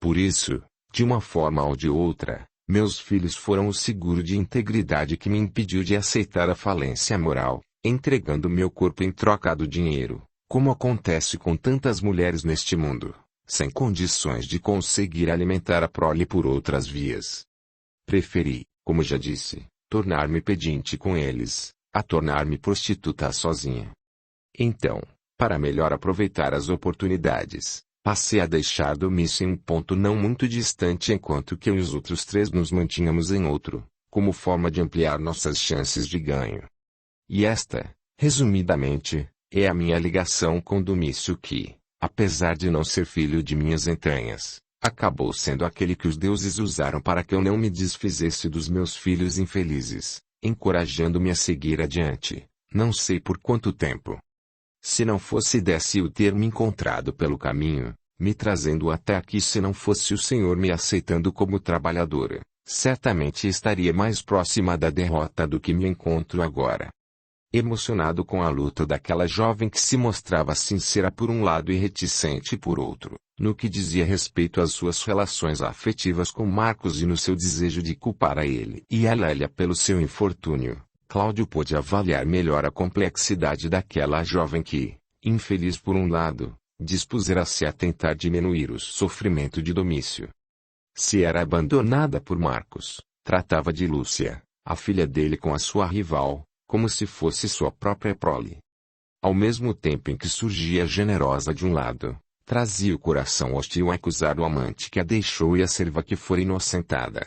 Por isso, de uma forma ou de outra, meus filhos foram o seguro de integridade que me impediu de aceitar a falência moral, entregando meu corpo em troca do dinheiro, como acontece com tantas mulheres neste mundo, sem condições de conseguir alimentar a prole por outras vias. Preferi, como já disse, tornar-me pedinte com eles, a tornar-me prostituta sozinha. Então, para melhor aproveitar as oportunidades, passei a deixar Domício em um ponto não muito distante enquanto que eu e os outros 3 nos mantínhamos em outro, como forma de ampliar nossas chances de ganho. E esta, resumidamente, é a minha ligação com Domício que, apesar de não ser filho de minhas entranhas, acabou sendo aquele que os deuses usaram para que eu não me desfizesse dos meus filhos infelizes, encorajando-me a seguir adiante, não sei por quanto tempo. Se não fosse Décio ter me encontrado pelo caminho, me trazendo até aqui, se não fosse o Senhor me aceitando como trabalhadora, certamente estaria mais próxima da derrota do que me encontro agora. Emocionado com a luta daquela jovem que se mostrava sincera por um lado e reticente por outro, no que dizia respeito às suas relações afetivas com Marcos e no seu desejo de culpar a ele e a Lélia pelo seu infortúnio, Cláudio pôde avaliar melhor a complexidade daquela jovem que, infeliz por um lado, dispusera-se a tentar diminuir o sofrimento de Domício. Se era abandonada por Marcos, tratava de Lúcia, a filha dele, com a sua rival, como se fosse sua própria prole. Ao mesmo tempo em que surgia generosa de um lado, trazia o coração hostil a acusar o amante que a deixou e a serva que fora inocentada.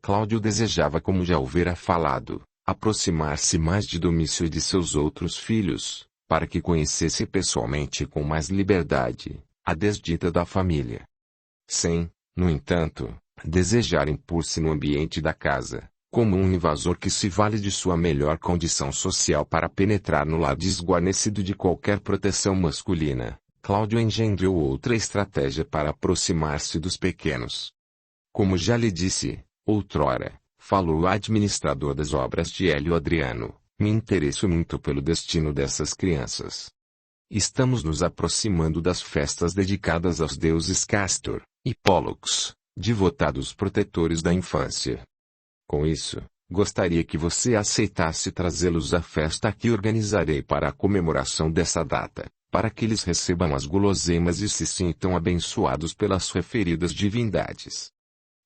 Cláudio desejava, como já houvera falado, aproximar-se mais de Domício e de seus outros filhos, para que conhecesse pessoalmente com mais liberdade a desdita da família. Sem, no entanto, desejar impor-se no ambiente da casa, como um invasor que se vale de sua melhor condição social para penetrar no lar desguarnecido de qualquer proteção masculina, Cláudio engendrou outra estratégia para aproximar-se dos pequenos. Como já lhe disse, outrora, falou o administrador das obras de Hélio Adriano, me interesso muito pelo destino dessas crianças. Estamos nos aproximando das festas dedicadas aos deuses Castor e Pólux, devotados protetores da infância. Com isso, gostaria que você aceitasse trazê-los à festa que organizarei para a comemoração dessa data, para que eles recebam as guloseimas e se sintam abençoados pelas referidas divindades.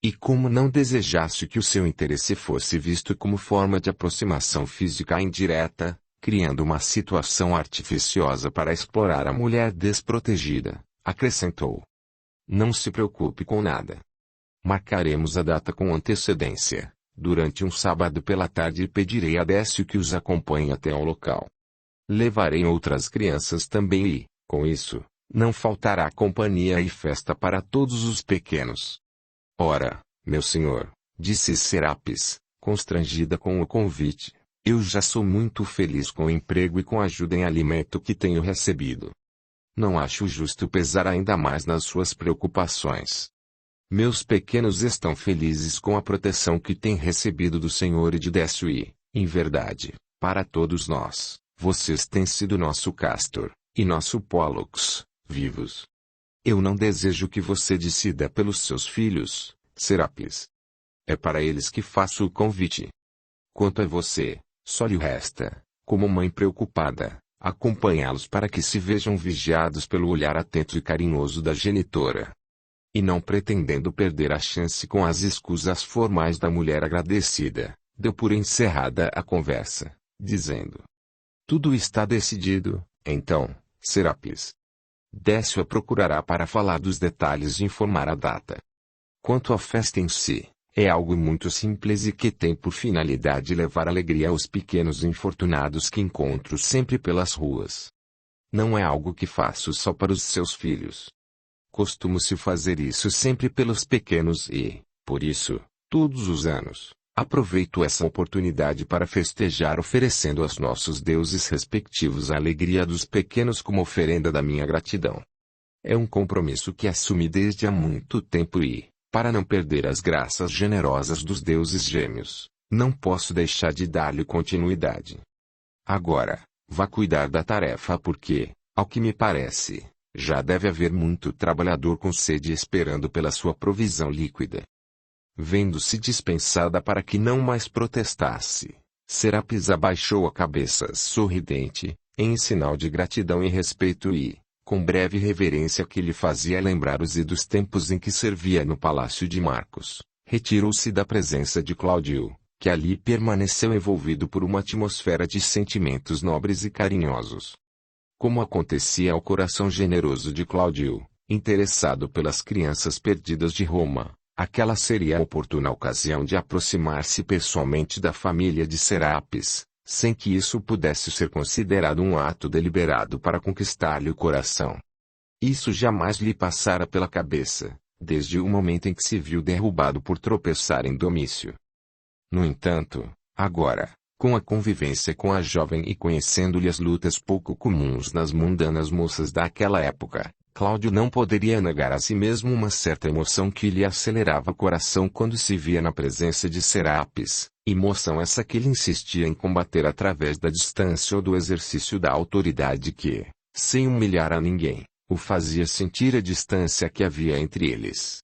E como não desejasse que o seu interesse fosse visto como forma de aproximação física indireta, criando uma situação artificiosa para explorar a mulher desprotegida, acrescentou: não se preocupe com nada. Marcaremos a data com antecedência, durante um sábado pela tarde, e pedirei a Décio que os acompanhe até ao local. Levarei outras crianças também e, com isso, não faltará companhia e festa para todos os pequenos. Ora, meu senhor, disse Serapis, constrangida com o convite, eu já sou muito feliz com o emprego e com a ajuda em alimento que tenho recebido. Não acho justo pesar ainda mais nas suas preocupações. Meus pequenos estão felizes com a proteção que têm recebido do Senhor e de Décio e, em verdade, para todos nós, vocês têm sido nosso Castor e nosso Pólux, vivos. Eu não desejo que você decida pelos seus filhos, Serapis. É para eles que faço o convite. Quanto a você, só lhe resta, como mãe preocupada, acompanhá-los para que se vejam vigiados pelo olhar atento e carinhoso da genitora. E não pretendendo perder a chance com as escusas formais da mulher agradecida, deu por encerrada a conversa, dizendo: tudo está decidido, então, Serapis. Décio a procurará para falar dos detalhes e informar a data. Quanto à festa em si, É algo muito simples e que tem por finalidade levar alegria aos pequenos infortunados que encontro sempre pelas ruas. Não é algo que faço só para os seus filhos. Costumo-se fazer isso sempre pelos pequenos e, por isso, todos os anos, aproveito essa oportunidade para festejar oferecendo aos nossos deuses respectivos a alegria dos pequenos como oferenda da minha gratidão. É um compromisso que assumi desde há muito tempo e, para não perder as graças generosas dos deuses gêmeos, não posso deixar de dar-lhe continuidade. Agora, vá cuidar da tarefa porque, ao que me parece, já deve haver muito trabalhador com sede esperando pela sua provisão líquida. Vendo-se dispensada para que não mais protestasse, Serapis abaixou a cabeça sorridente, em sinal de gratidão e respeito e, com breve reverência que lhe fazia lembrar os idos tempos em que servia no palácio de Marcos, retirou-se da presença de Cláudio, que ali permaneceu envolvido por uma atmosfera de sentimentos nobres e carinhosos. Como acontecia ao coração generoso de Cláudio, interessado pelas crianças perdidas de Roma, aquela seria a oportuna ocasião de aproximar-se pessoalmente da família de Serapis, sem que isso pudesse ser considerado um ato deliberado para conquistar-lhe o coração. Isso jamais lhe passara pela cabeça, desde o momento em que se viu derrubado por tropeçar em Domício. No entanto, agora, com a convivência com a jovem e conhecendo-lhe as lutas pouco comuns nas mundanas moças daquela época, Cláudio não poderia negar a si mesmo uma certa emoção que lhe acelerava o coração quando se via na presença de Serapis, emoção essa que ele insistia em combater através da distância ou do exercício da autoridade que, sem humilhar a ninguém, o fazia sentir a distância que havia entre eles.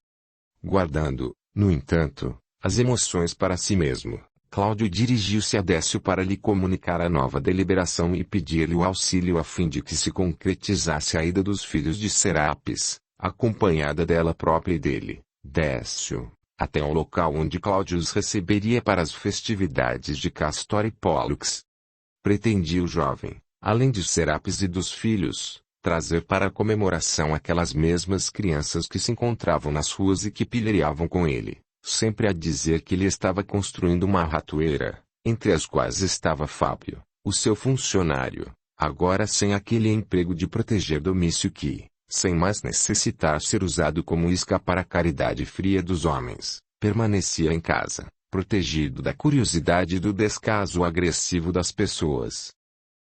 Guardando, no entanto, as emoções para si mesmo, Cláudio dirigiu-se a Décio para lhe comunicar a nova deliberação e pedir-lhe o auxílio a fim de que se concretizasse a ida dos filhos de Serapis, acompanhada dela própria e dele, Décio, até ao local onde Cláudio os receberia para as festividades de Castor e Pólux. Pretendia o jovem, além de Serapis e dos filhos, trazer para a comemoração aquelas mesmas crianças que se encontravam nas ruas e que pilhariavam com ele, sempre a dizer que ele estava construindo uma ratoeira, entre as quais estava Fábio, o seu funcionário, agora sem aquele emprego de proteger Domício que, sem mais necessitar ser usado como isca para a caridade fria dos homens, permanecia em casa, protegido da curiosidade e do descaso agressivo das pessoas.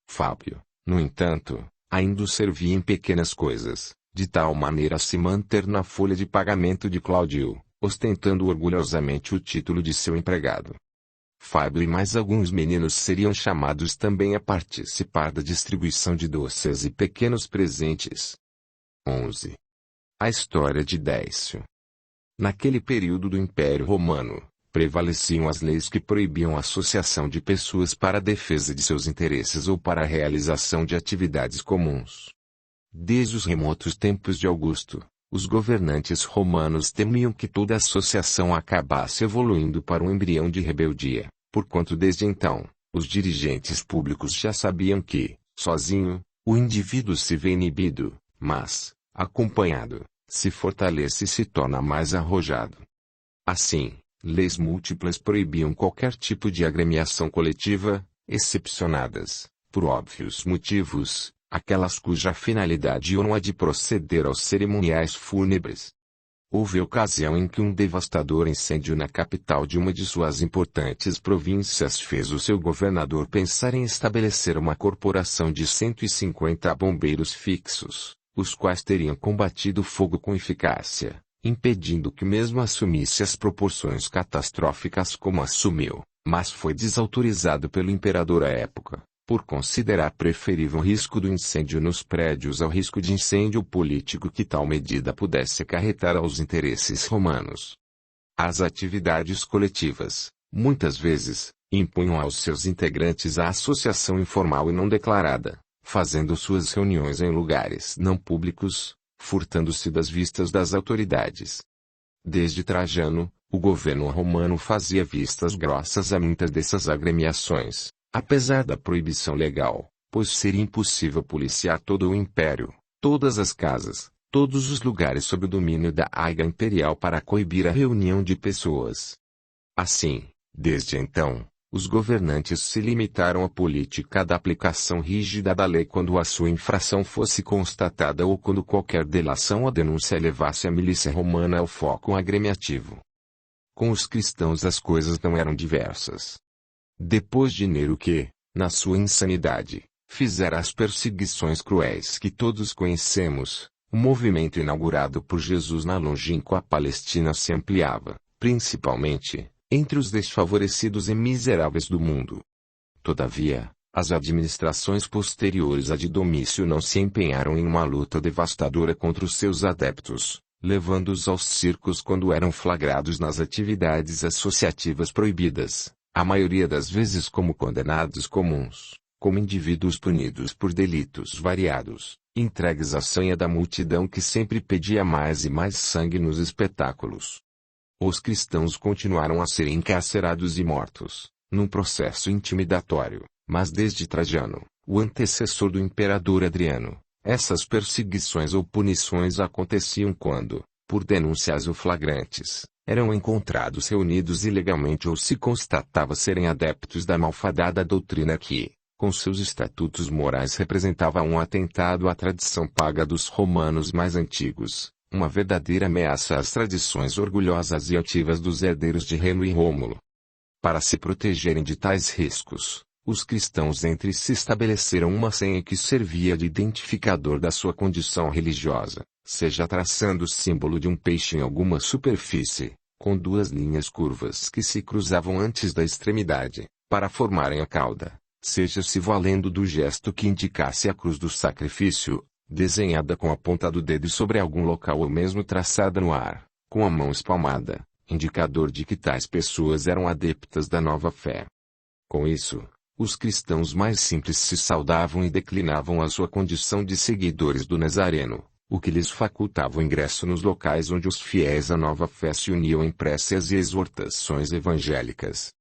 Fábio, no entanto, ainda o servia em pequenas coisas, de tal maneira a se manter na folha de pagamento de Cláudio, ostentando orgulhosamente o título de seu empregado. Fábio e mais alguns meninos seriam chamados também a participar da distribuição de doces e pequenos presentes. 11. A história de Décio. Naquele período do Império Romano, prevaleciam as leis que proibiam a associação de pessoas para a defesa de seus interesses ou para a realização de atividades comuns. Desde os remotos tempos de Augusto, os governantes romanos temiam que toda associação acabasse evoluindo para um embrião de rebeldia, porquanto desde então, os dirigentes públicos já sabiam que, sozinho, o indivíduo se vê inibido, mas, acompanhado, se fortalece e se torna mais arrojado. Assim, leis múltiplas proibiam qualquer tipo de agremiação coletiva, excepcionadas, por óbvios motivos, aquelas cuja finalidade não é de proceder aos cerimoniais fúnebres. Houve ocasião em que um devastador incêndio na capital de uma de suas importantes províncias fez o seu governador pensar em estabelecer uma corporação de 150 bombeiros fixos, os quais teriam combatido o fogo com eficácia, impedindo que mesmo assumisse as proporções catastróficas como assumiu, mas foi desautorizado pelo imperador à época, por considerar preferível o risco do incêndio nos prédios ao risco de incêndio político que tal medida pudesse acarretar aos interesses romanos. As atividades coletivas, muitas vezes, impunham aos seus integrantes a associação informal e não declarada, fazendo suas reuniões em lugares não públicos, furtando-se das vistas das autoridades. Desde Trajano, o governo romano fazia vistas grossas a muitas dessas agremiações, apesar da proibição legal, pois seria impossível policiar todo o império, todas as casas, todos os lugares sob o domínio da Aiga Imperial para coibir a reunião de pessoas. Assim, desde então, os governantes se limitaram à política da aplicação rígida da lei quando a sua infração fosse constatada ou quando qualquer delação ou denúncia levasse a milícia romana ao foco agremiativo. Com os cristãos as coisas não eram diversas. Depois de Nero que, na sua insanidade, fizera as perseguições cruéis que todos conhecemos, o movimento inaugurado por Jesus na longínqua Palestina se ampliava, principalmente, entre os desfavorecidos e miseráveis do mundo. Todavia, as administrações posteriores à de Domício não se empenharam em uma luta devastadora contra os seus adeptos, levando-os aos circos quando eram flagrados nas atividades associativas proibidas, a maioria das vezes como condenados comuns, como indivíduos punidos por delitos variados, entregues à sanha da multidão que sempre pedia mais e mais sangue nos espetáculos. Os cristãos continuaram a ser encarcerados e mortos, num processo intimidatório, mas desde Trajano, o antecessor do imperador Adriano, essas perseguições ou punições aconteciam quando, por denúncias ou flagrantes, eram encontrados reunidos ilegalmente ou se constatava serem adeptos da malfadada doutrina que, com seus estatutos morais representava um atentado à tradição paga dos romanos mais antigos, uma verdadeira ameaça às tradições orgulhosas e altivas dos herdeiros de Remo e Rômulo. Para se protegerem de tais riscos, os cristãos entre si estabeleceram uma senha que servia de identificador da sua condição religiosa, seja traçando o símbolo de um peixe em alguma superfície, com duas linhas curvas que se cruzavam antes da extremidade, para formarem a cauda, seja se valendo do gesto que indicasse a cruz do sacrifício, desenhada com a ponta do dedo sobre algum local ou mesmo traçada no ar, com a mão espalmada, indicador de que tais pessoas eram adeptas da nova fé. Com isso, os cristãos mais simples se saudavam e declinavam a sua condição de seguidores do Nazareno, o que lhes facultava o ingresso nos locais onde os fiéis à nova fé se uniam em preces e exortações evangélicas.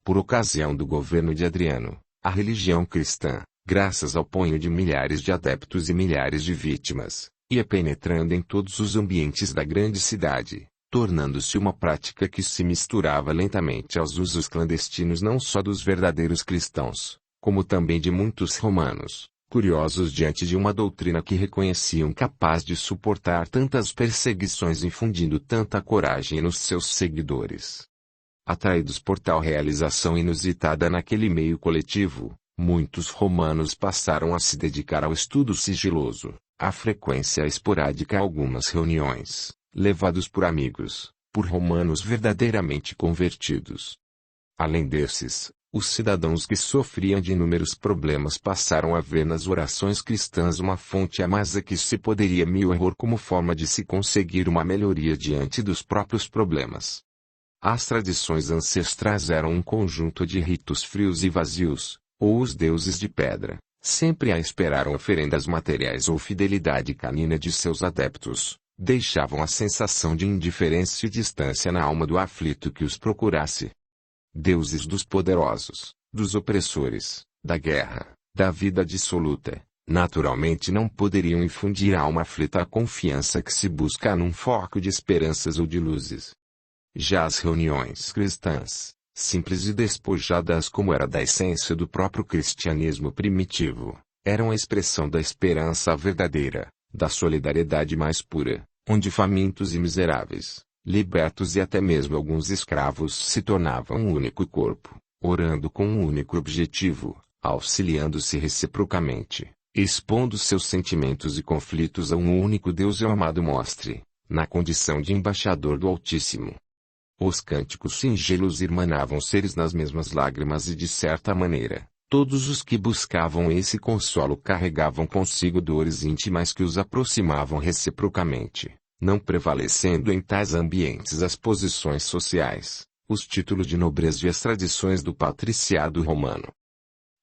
Por ocasião do governo de Adriano, a religião cristã, graças ao punho de milhares de adeptos e milhares de vítimas, ia penetrando em todos os ambientes da grande cidade, tornando-se uma prática que se misturava lentamente aos usos clandestinos não só dos verdadeiros cristãos, como também de muitos romanos, curiosos diante de uma doutrina que reconheciam capaz de suportar tantas perseguições infundindo tanta coragem nos seus seguidores. Atraídos por tal realização inusitada naquele meio coletivo, muitos romanos passaram a se dedicar ao estudo sigiloso, à frequência esporádica a algumas reuniões, levados por amigos, por romanos verdadeiramente convertidos. Além desses, os cidadãos que sofriam de inúmeros problemas passaram a ver nas orações cristãs uma fonte a mais a que se poderia melhorar como forma de se conseguir uma melhoria diante dos próprios problemas. As tradições ancestrais eram um conjunto de ritos frios e vazios, ou os deuses de pedra, sempre a esperar oferendas materiais ou fidelidade canina de seus adeptos, deixavam a sensação de indiferença e distância na alma do aflito que os procurasse. Deuses dos poderosos, dos opressores, da guerra, da vida dissoluta, naturalmente não poderiam infundir à alma aflita a confiança que se busca num foco de esperanças ou de luzes. Já as reuniões cristãs, simples e despojadas como era da essência do próprio cristianismo primitivo, eram a expressão da esperança verdadeira, da solidariedade mais pura, onde famintos e miseráveis, libertos e até mesmo alguns escravos se tornavam um único corpo, orando com um único objetivo, auxiliando-se reciprocamente, expondo seus sentimentos e conflitos a um único Deus e o amado mostre, na condição de embaixador do Altíssimo. Os cânticos singelos irmanavam seres nas mesmas lágrimas e de certa maneira, todos os que buscavam esse consolo carregavam consigo dores íntimas que os aproximavam reciprocamente, não prevalecendo em tais ambientes as posições sociais, os títulos de nobreza e as tradições do patriciado romano.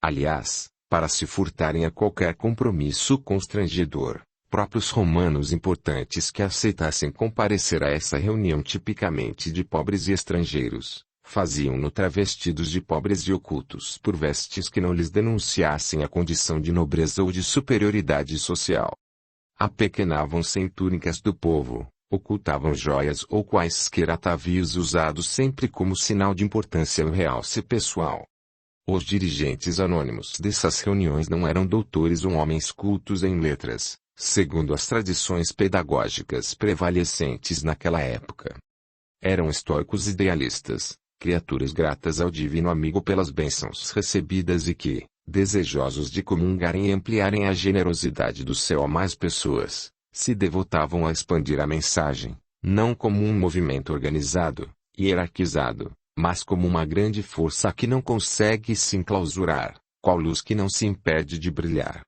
Aliás, para se furtarem a qualquer compromisso constrangedor, próprios romanos importantes que aceitassem comparecer a essa reunião tipicamente de pobres e estrangeiros, faziam-no travestidos de pobres e ocultos por vestes que não lhes denunciassem a condição de nobreza ou de superioridade social. Apequenavam-se em túnicas do povo, Ocultavam joias ou quaisquer atavios usados sempre como sinal de importância ou realce pessoal. Os dirigentes anônimos dessas reuniões não eram doutores ou homens cultos em letras, segundo as tradições pedagógicas prevalecentes naquela época. Eram estoicos idealistas, criaturas gratas ao divino amigo pelas bênçãos recebidas e que, desejosos de comungarem e ampliarem a generosidade do céu a mais pessoas, se devotavam a expandir a mensagem, não como um movimento organizado, hierarquizado, mas como uma grande força que não consegue se enclausurar, qual luz que não se impede de brilhar.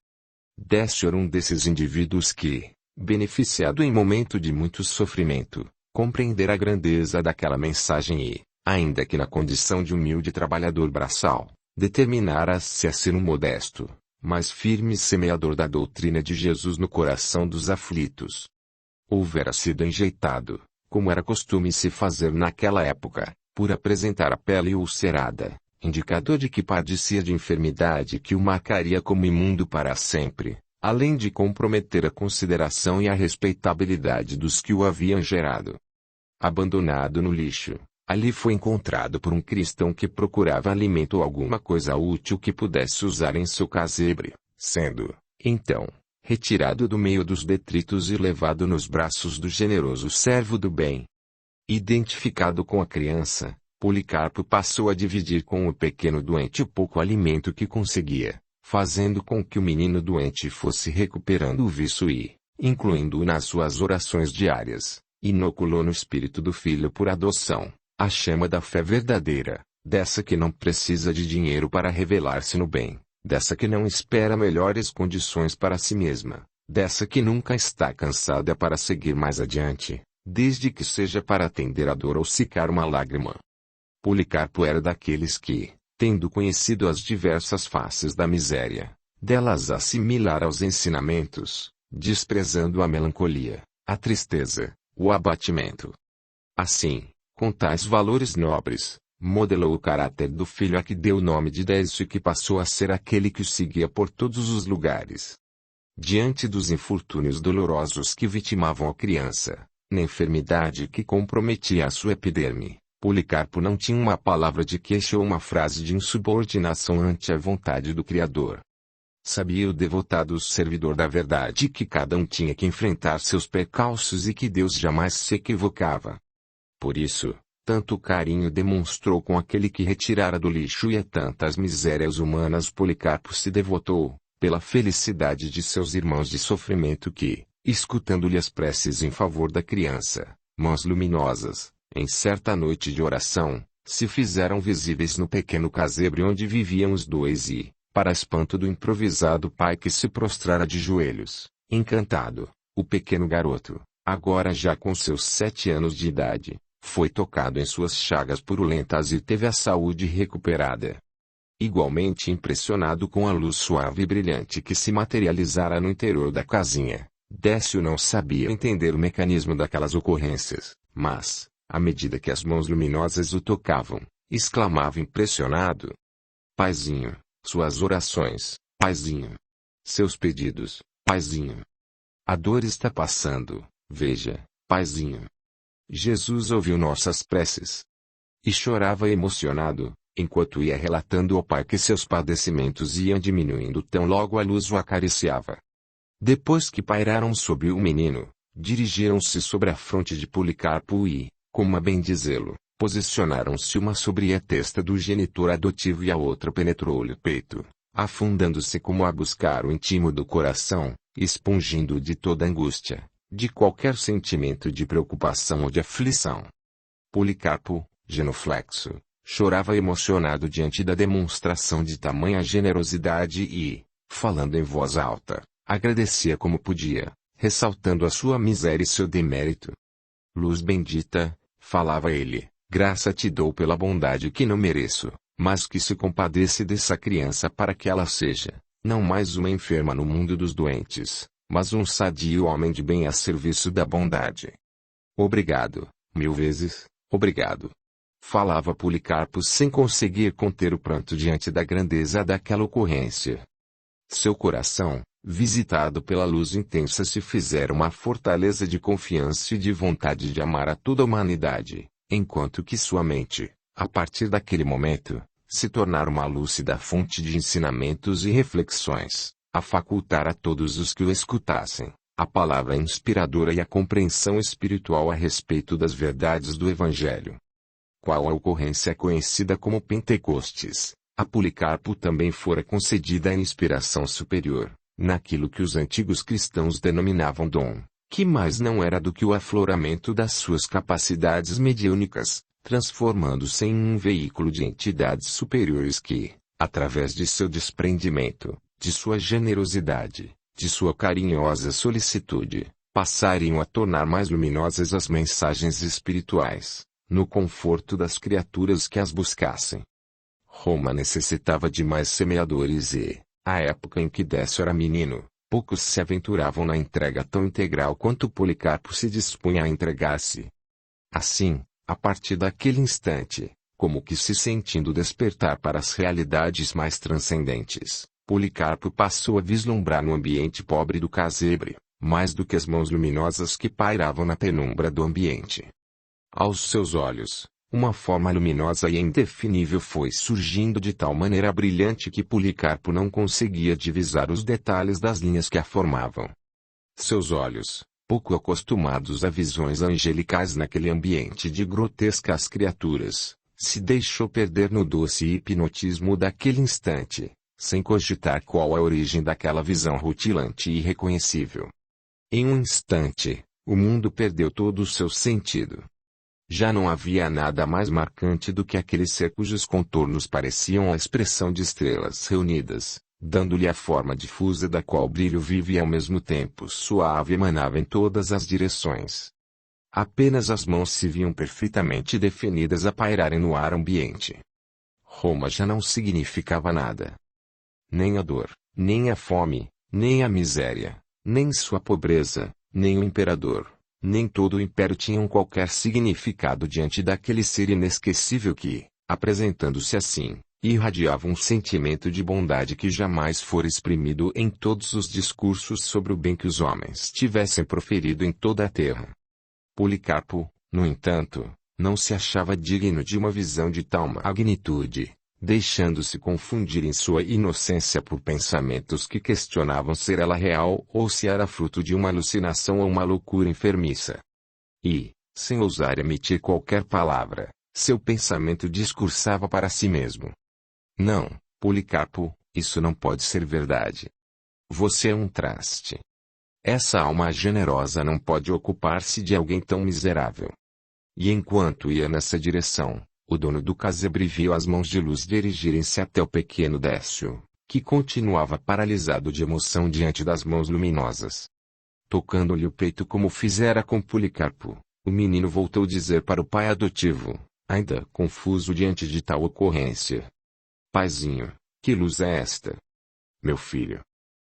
Décio era um desses indivíduos que, beneficiado em momento de muito sofrimento, compreendera a grandeza daquela mensagem e, ainda que na condição de humilde trabalhador braçal, determinara-se a ser um modesto, mas firme semeador da doutrina de Jesus no coração dos aflitos. Houvera sido enjeitado, como era costume se fazer naquela época, por apresentar a pele ulcerada, indicador de que padecia de enfermidade que o marcaria como imundo para sempre, além de comprometer a consideração e a respeitabilidade dos que o haviam gerado. Abandonado no lixo, ali foi encontrado por um cristão que procurava alimento ou alguma coisa útil que pudesse usar em seu casebre, sendo, então, retirado do meio dos detritos e levado nos braços do generoso servo do bem. Identificado com a criança, Policarpo passou a dividir com o pequeno doente o pouco alimento que conseguia, fazendo com que o menino doente fosse recuperando o vício e, incluindo-o nas suas orações diárias, inoculou no espírito do filho por adoção a chama da fé verdadeira, dessa que não precisa de dinheiro para revelar-se no bem, dessa que não espera melhores condições para si mesma, dessa que nunca está cansada para seguir mais adiante, desde que seja para atender a dor ou secar uma lágrima. Policarpo era daqueles que, tendo conhecido as diversas faces da miséria, delas assimilar aos ensinamentos, desprezando a melancolia, a tristeza, o abatimento. Assim, com tais valores nobres, modelou o caráter do filho a que deu o nome de Décio e que passou a ser aquele que o seguia por todos os lugares. Diante dos infortúnios dolorosos que vitimavam a criança, na enfermidade que comprometia a sua epiderme, Policarpo não tinha uma palavra de queixa ou uma frase de insubordinação ante a vontade do Criador. Sabia o devotado servidor da verdade que cada um tinha que enfrentar seus percalços e que Deus jamais se equivocava. Por isso, tanto carinho demonstrou com aquele que retirara do lixo e a tantas misérias humanas Policarpo se devotou, pela felicidade de seus irmãos de sofrimento que, escutando-lhe as preces em favor da criança, mãos luminosas, em certa noite de oração, se fizeram visíveis no pequeno casebre onde viviam os dois e, para espanto do improvisado pai que se prostrara de joelhos, encantado, o pequeno garoto, agora já com seus 7 anos de idade, foi tocado em suas chagas purulentas e teve a saúde recuperada. Igualmente impressionado com a luz suave e brilhante que se materializara no interior da casinha, Décio não sabia entender o mecanismo daquelas ocorrências, mas, à medida que as mãos luminosas o tocavam, exclamava impressionado: Paizinho, suas orações, Paizinho. Seus pedidos, Paizinho. A dor está passando, veja, Paizinho. Jesus ouviu nossas preces. E chorava emocionado, enquanto ia relatando ao pai que seus padecimentos iam diminuindo tão logo a luz o acariciava. Depois que pairaram sobre o menino, dirigiram-se sobre a fronte de Policarpo e, como a bem dizê-lo, posicionaram-se uma sobre a testa do genitor adotivo e a outra penetrou-lhe o peito, afundando-se como a buscar o íntimo do coração, expungindo-o de toda angústia, de qualquer sentimento de preocupação ou de aflição. Policarpo, genuflexo, chorava emocionado diante da demonstração de tamanha generosidade e, falando em voz alta, agradecia como podia, ressaltando a sua miséria e seu demérito. Luz bendita, falava ele, graça te dou pela bondade que não mereço, mas que se compadece dessa criança para que ela seja, não mais uma enferma no mundo dos doentes, mas um sadio homem de bem a serviço da bondade. Obrigado, 1000 vezes, obrigado. Falava Policarpo sem conseguir conter o pranto diante da grandeza daquela ocorrência. Seu coração, visitado pela luz intensa, se fizera uma fortaleza de confiança e de vontade de amar a toda a humanidade, enquanto que sua mente, a partir daquele momento, se tornara uma lúcida fonte de ensinamentos e reflexões, a facultar a todos os que o escutassem a palavra inspiradora e a compreensão espiritual a respeito das verdades do Evangelho. Qual a ocorrência conhecida como Pentecostes, a Policarpo também fora concedida a inspiração superior, naquilo que os antigos cristãos denominavam dom, que mais não era do que o afloramento das suas capacidades mediúnicas, transformando-se em um veículo de entidades superiores que, através de seu desprendimento, de sua generosidade, de sua carinhosa solicitude, passariam a tornar mais luminosas as mensagens espirituais, no conforto das criaturas que as buscassem. Roma necessitava de mais semeadores e, à época em que Décio era menino, poucos se aventuravam na entrega tão integral quanto Policarpo se dispunha a entregar-se. Assim, a partir daquele instante, como que se sentindo despertar para as realidades mais transcendentes, Policarpo passou a vislumbrar no ambiente pobre do casebre, mais do que as mãos luminosas que pairavam na penumbra do ambiente. Aos seus olhos, uma forma luminosa e indefinível foi surgindo de tal maneira brilhante que Policarpo não conseguia divisar os detalhes das linhas que a formavam. Seus olhos, pouco acostumados a visões angelicais naquele ambiente de grotescas criaturas, se deixou perder no doce hipnotismo daquele instante, sem cogitar qual a origem daquela visão rutilante e irreconhecível. Em um instante, o mundo perdeu todo o seu sentido. Já não havia nada mais marcante do que aquele ser cujos contornos pareciam a expressão de estrelas reunidas, dando-lhe a forma difusa da qual brilho vivo e ao mesmo tempo suave emanava em todas as direções. Apenas as mãos se viam perfeitamente definidas a pairarem no ar ambiente. Roma já não significava nada. Nem a dor, nem a fome, nem a miséria, nem sua pobreza, nem o imperador, nem todo o império tinham qualquer significado diante daquele ser inesquecível que, apresentando-se assim, irradiava um sentimento de bondade que jamais fora exprimido em todos os discursos sobre o bem que os homens tivessem proferido em toda a terra. Policarpo, no entanto, não se achava digno de uma visão de tal magnitude, deixando-se confundir em sua inocência por pensamentos que questionavam se ela real ou se era fruto de uma alucinação ou uma loucura enfermiça. E, sem ousar emitir qualquer palavra, seu pensamento discursava para si mesmo. Não, Policarpo, isso não pode ser verdade. Você é um traste. Essa alma generosa não pode ocupar-se de alguém tão miserável. E enquanto ia nessa direção, o dono do casebre viu as mãos de luz dirigirem-se até o pequeno Décio, que continuava paralisado de emoção diante das mãos luminosas. Tocando-lhe o peito como fizera com Policarpo, o menino voltou a dizer para o pai adotivo, ainda confuso diante de tal ocorrência: Paizinho, que luz é esta? Meu filho.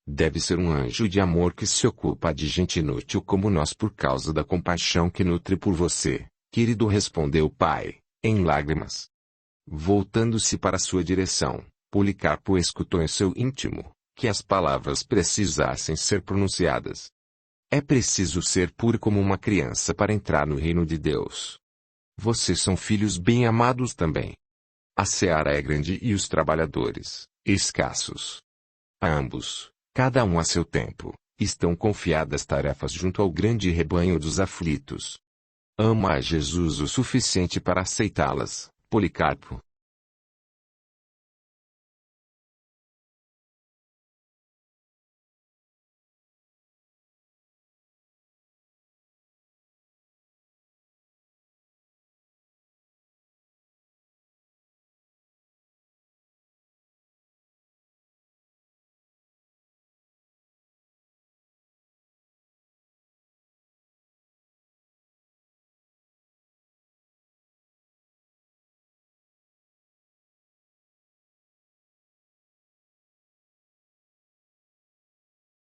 Deve ser um anjo de amor que se ocupa de gente inútil como nós por causa da compaixão que nutre por você, querido, respondeu o pai, em lágrimas. Voltando-se para sua direção, Policarpo escutou em seu íntimo, que as palavras precisassem ser pronunciadas. É preciso ser puro como uma criança para entrar no reino de Deus. Vocês são filhos bem amados também. A seara é grande e os trabalhadores, escassos. A ambos, cada um a seu tempo, estão confiadas tarefas junto ao grande rebanho dos aflitos. Ama a Jesus o suficiente para aceitá-las, Policarpo,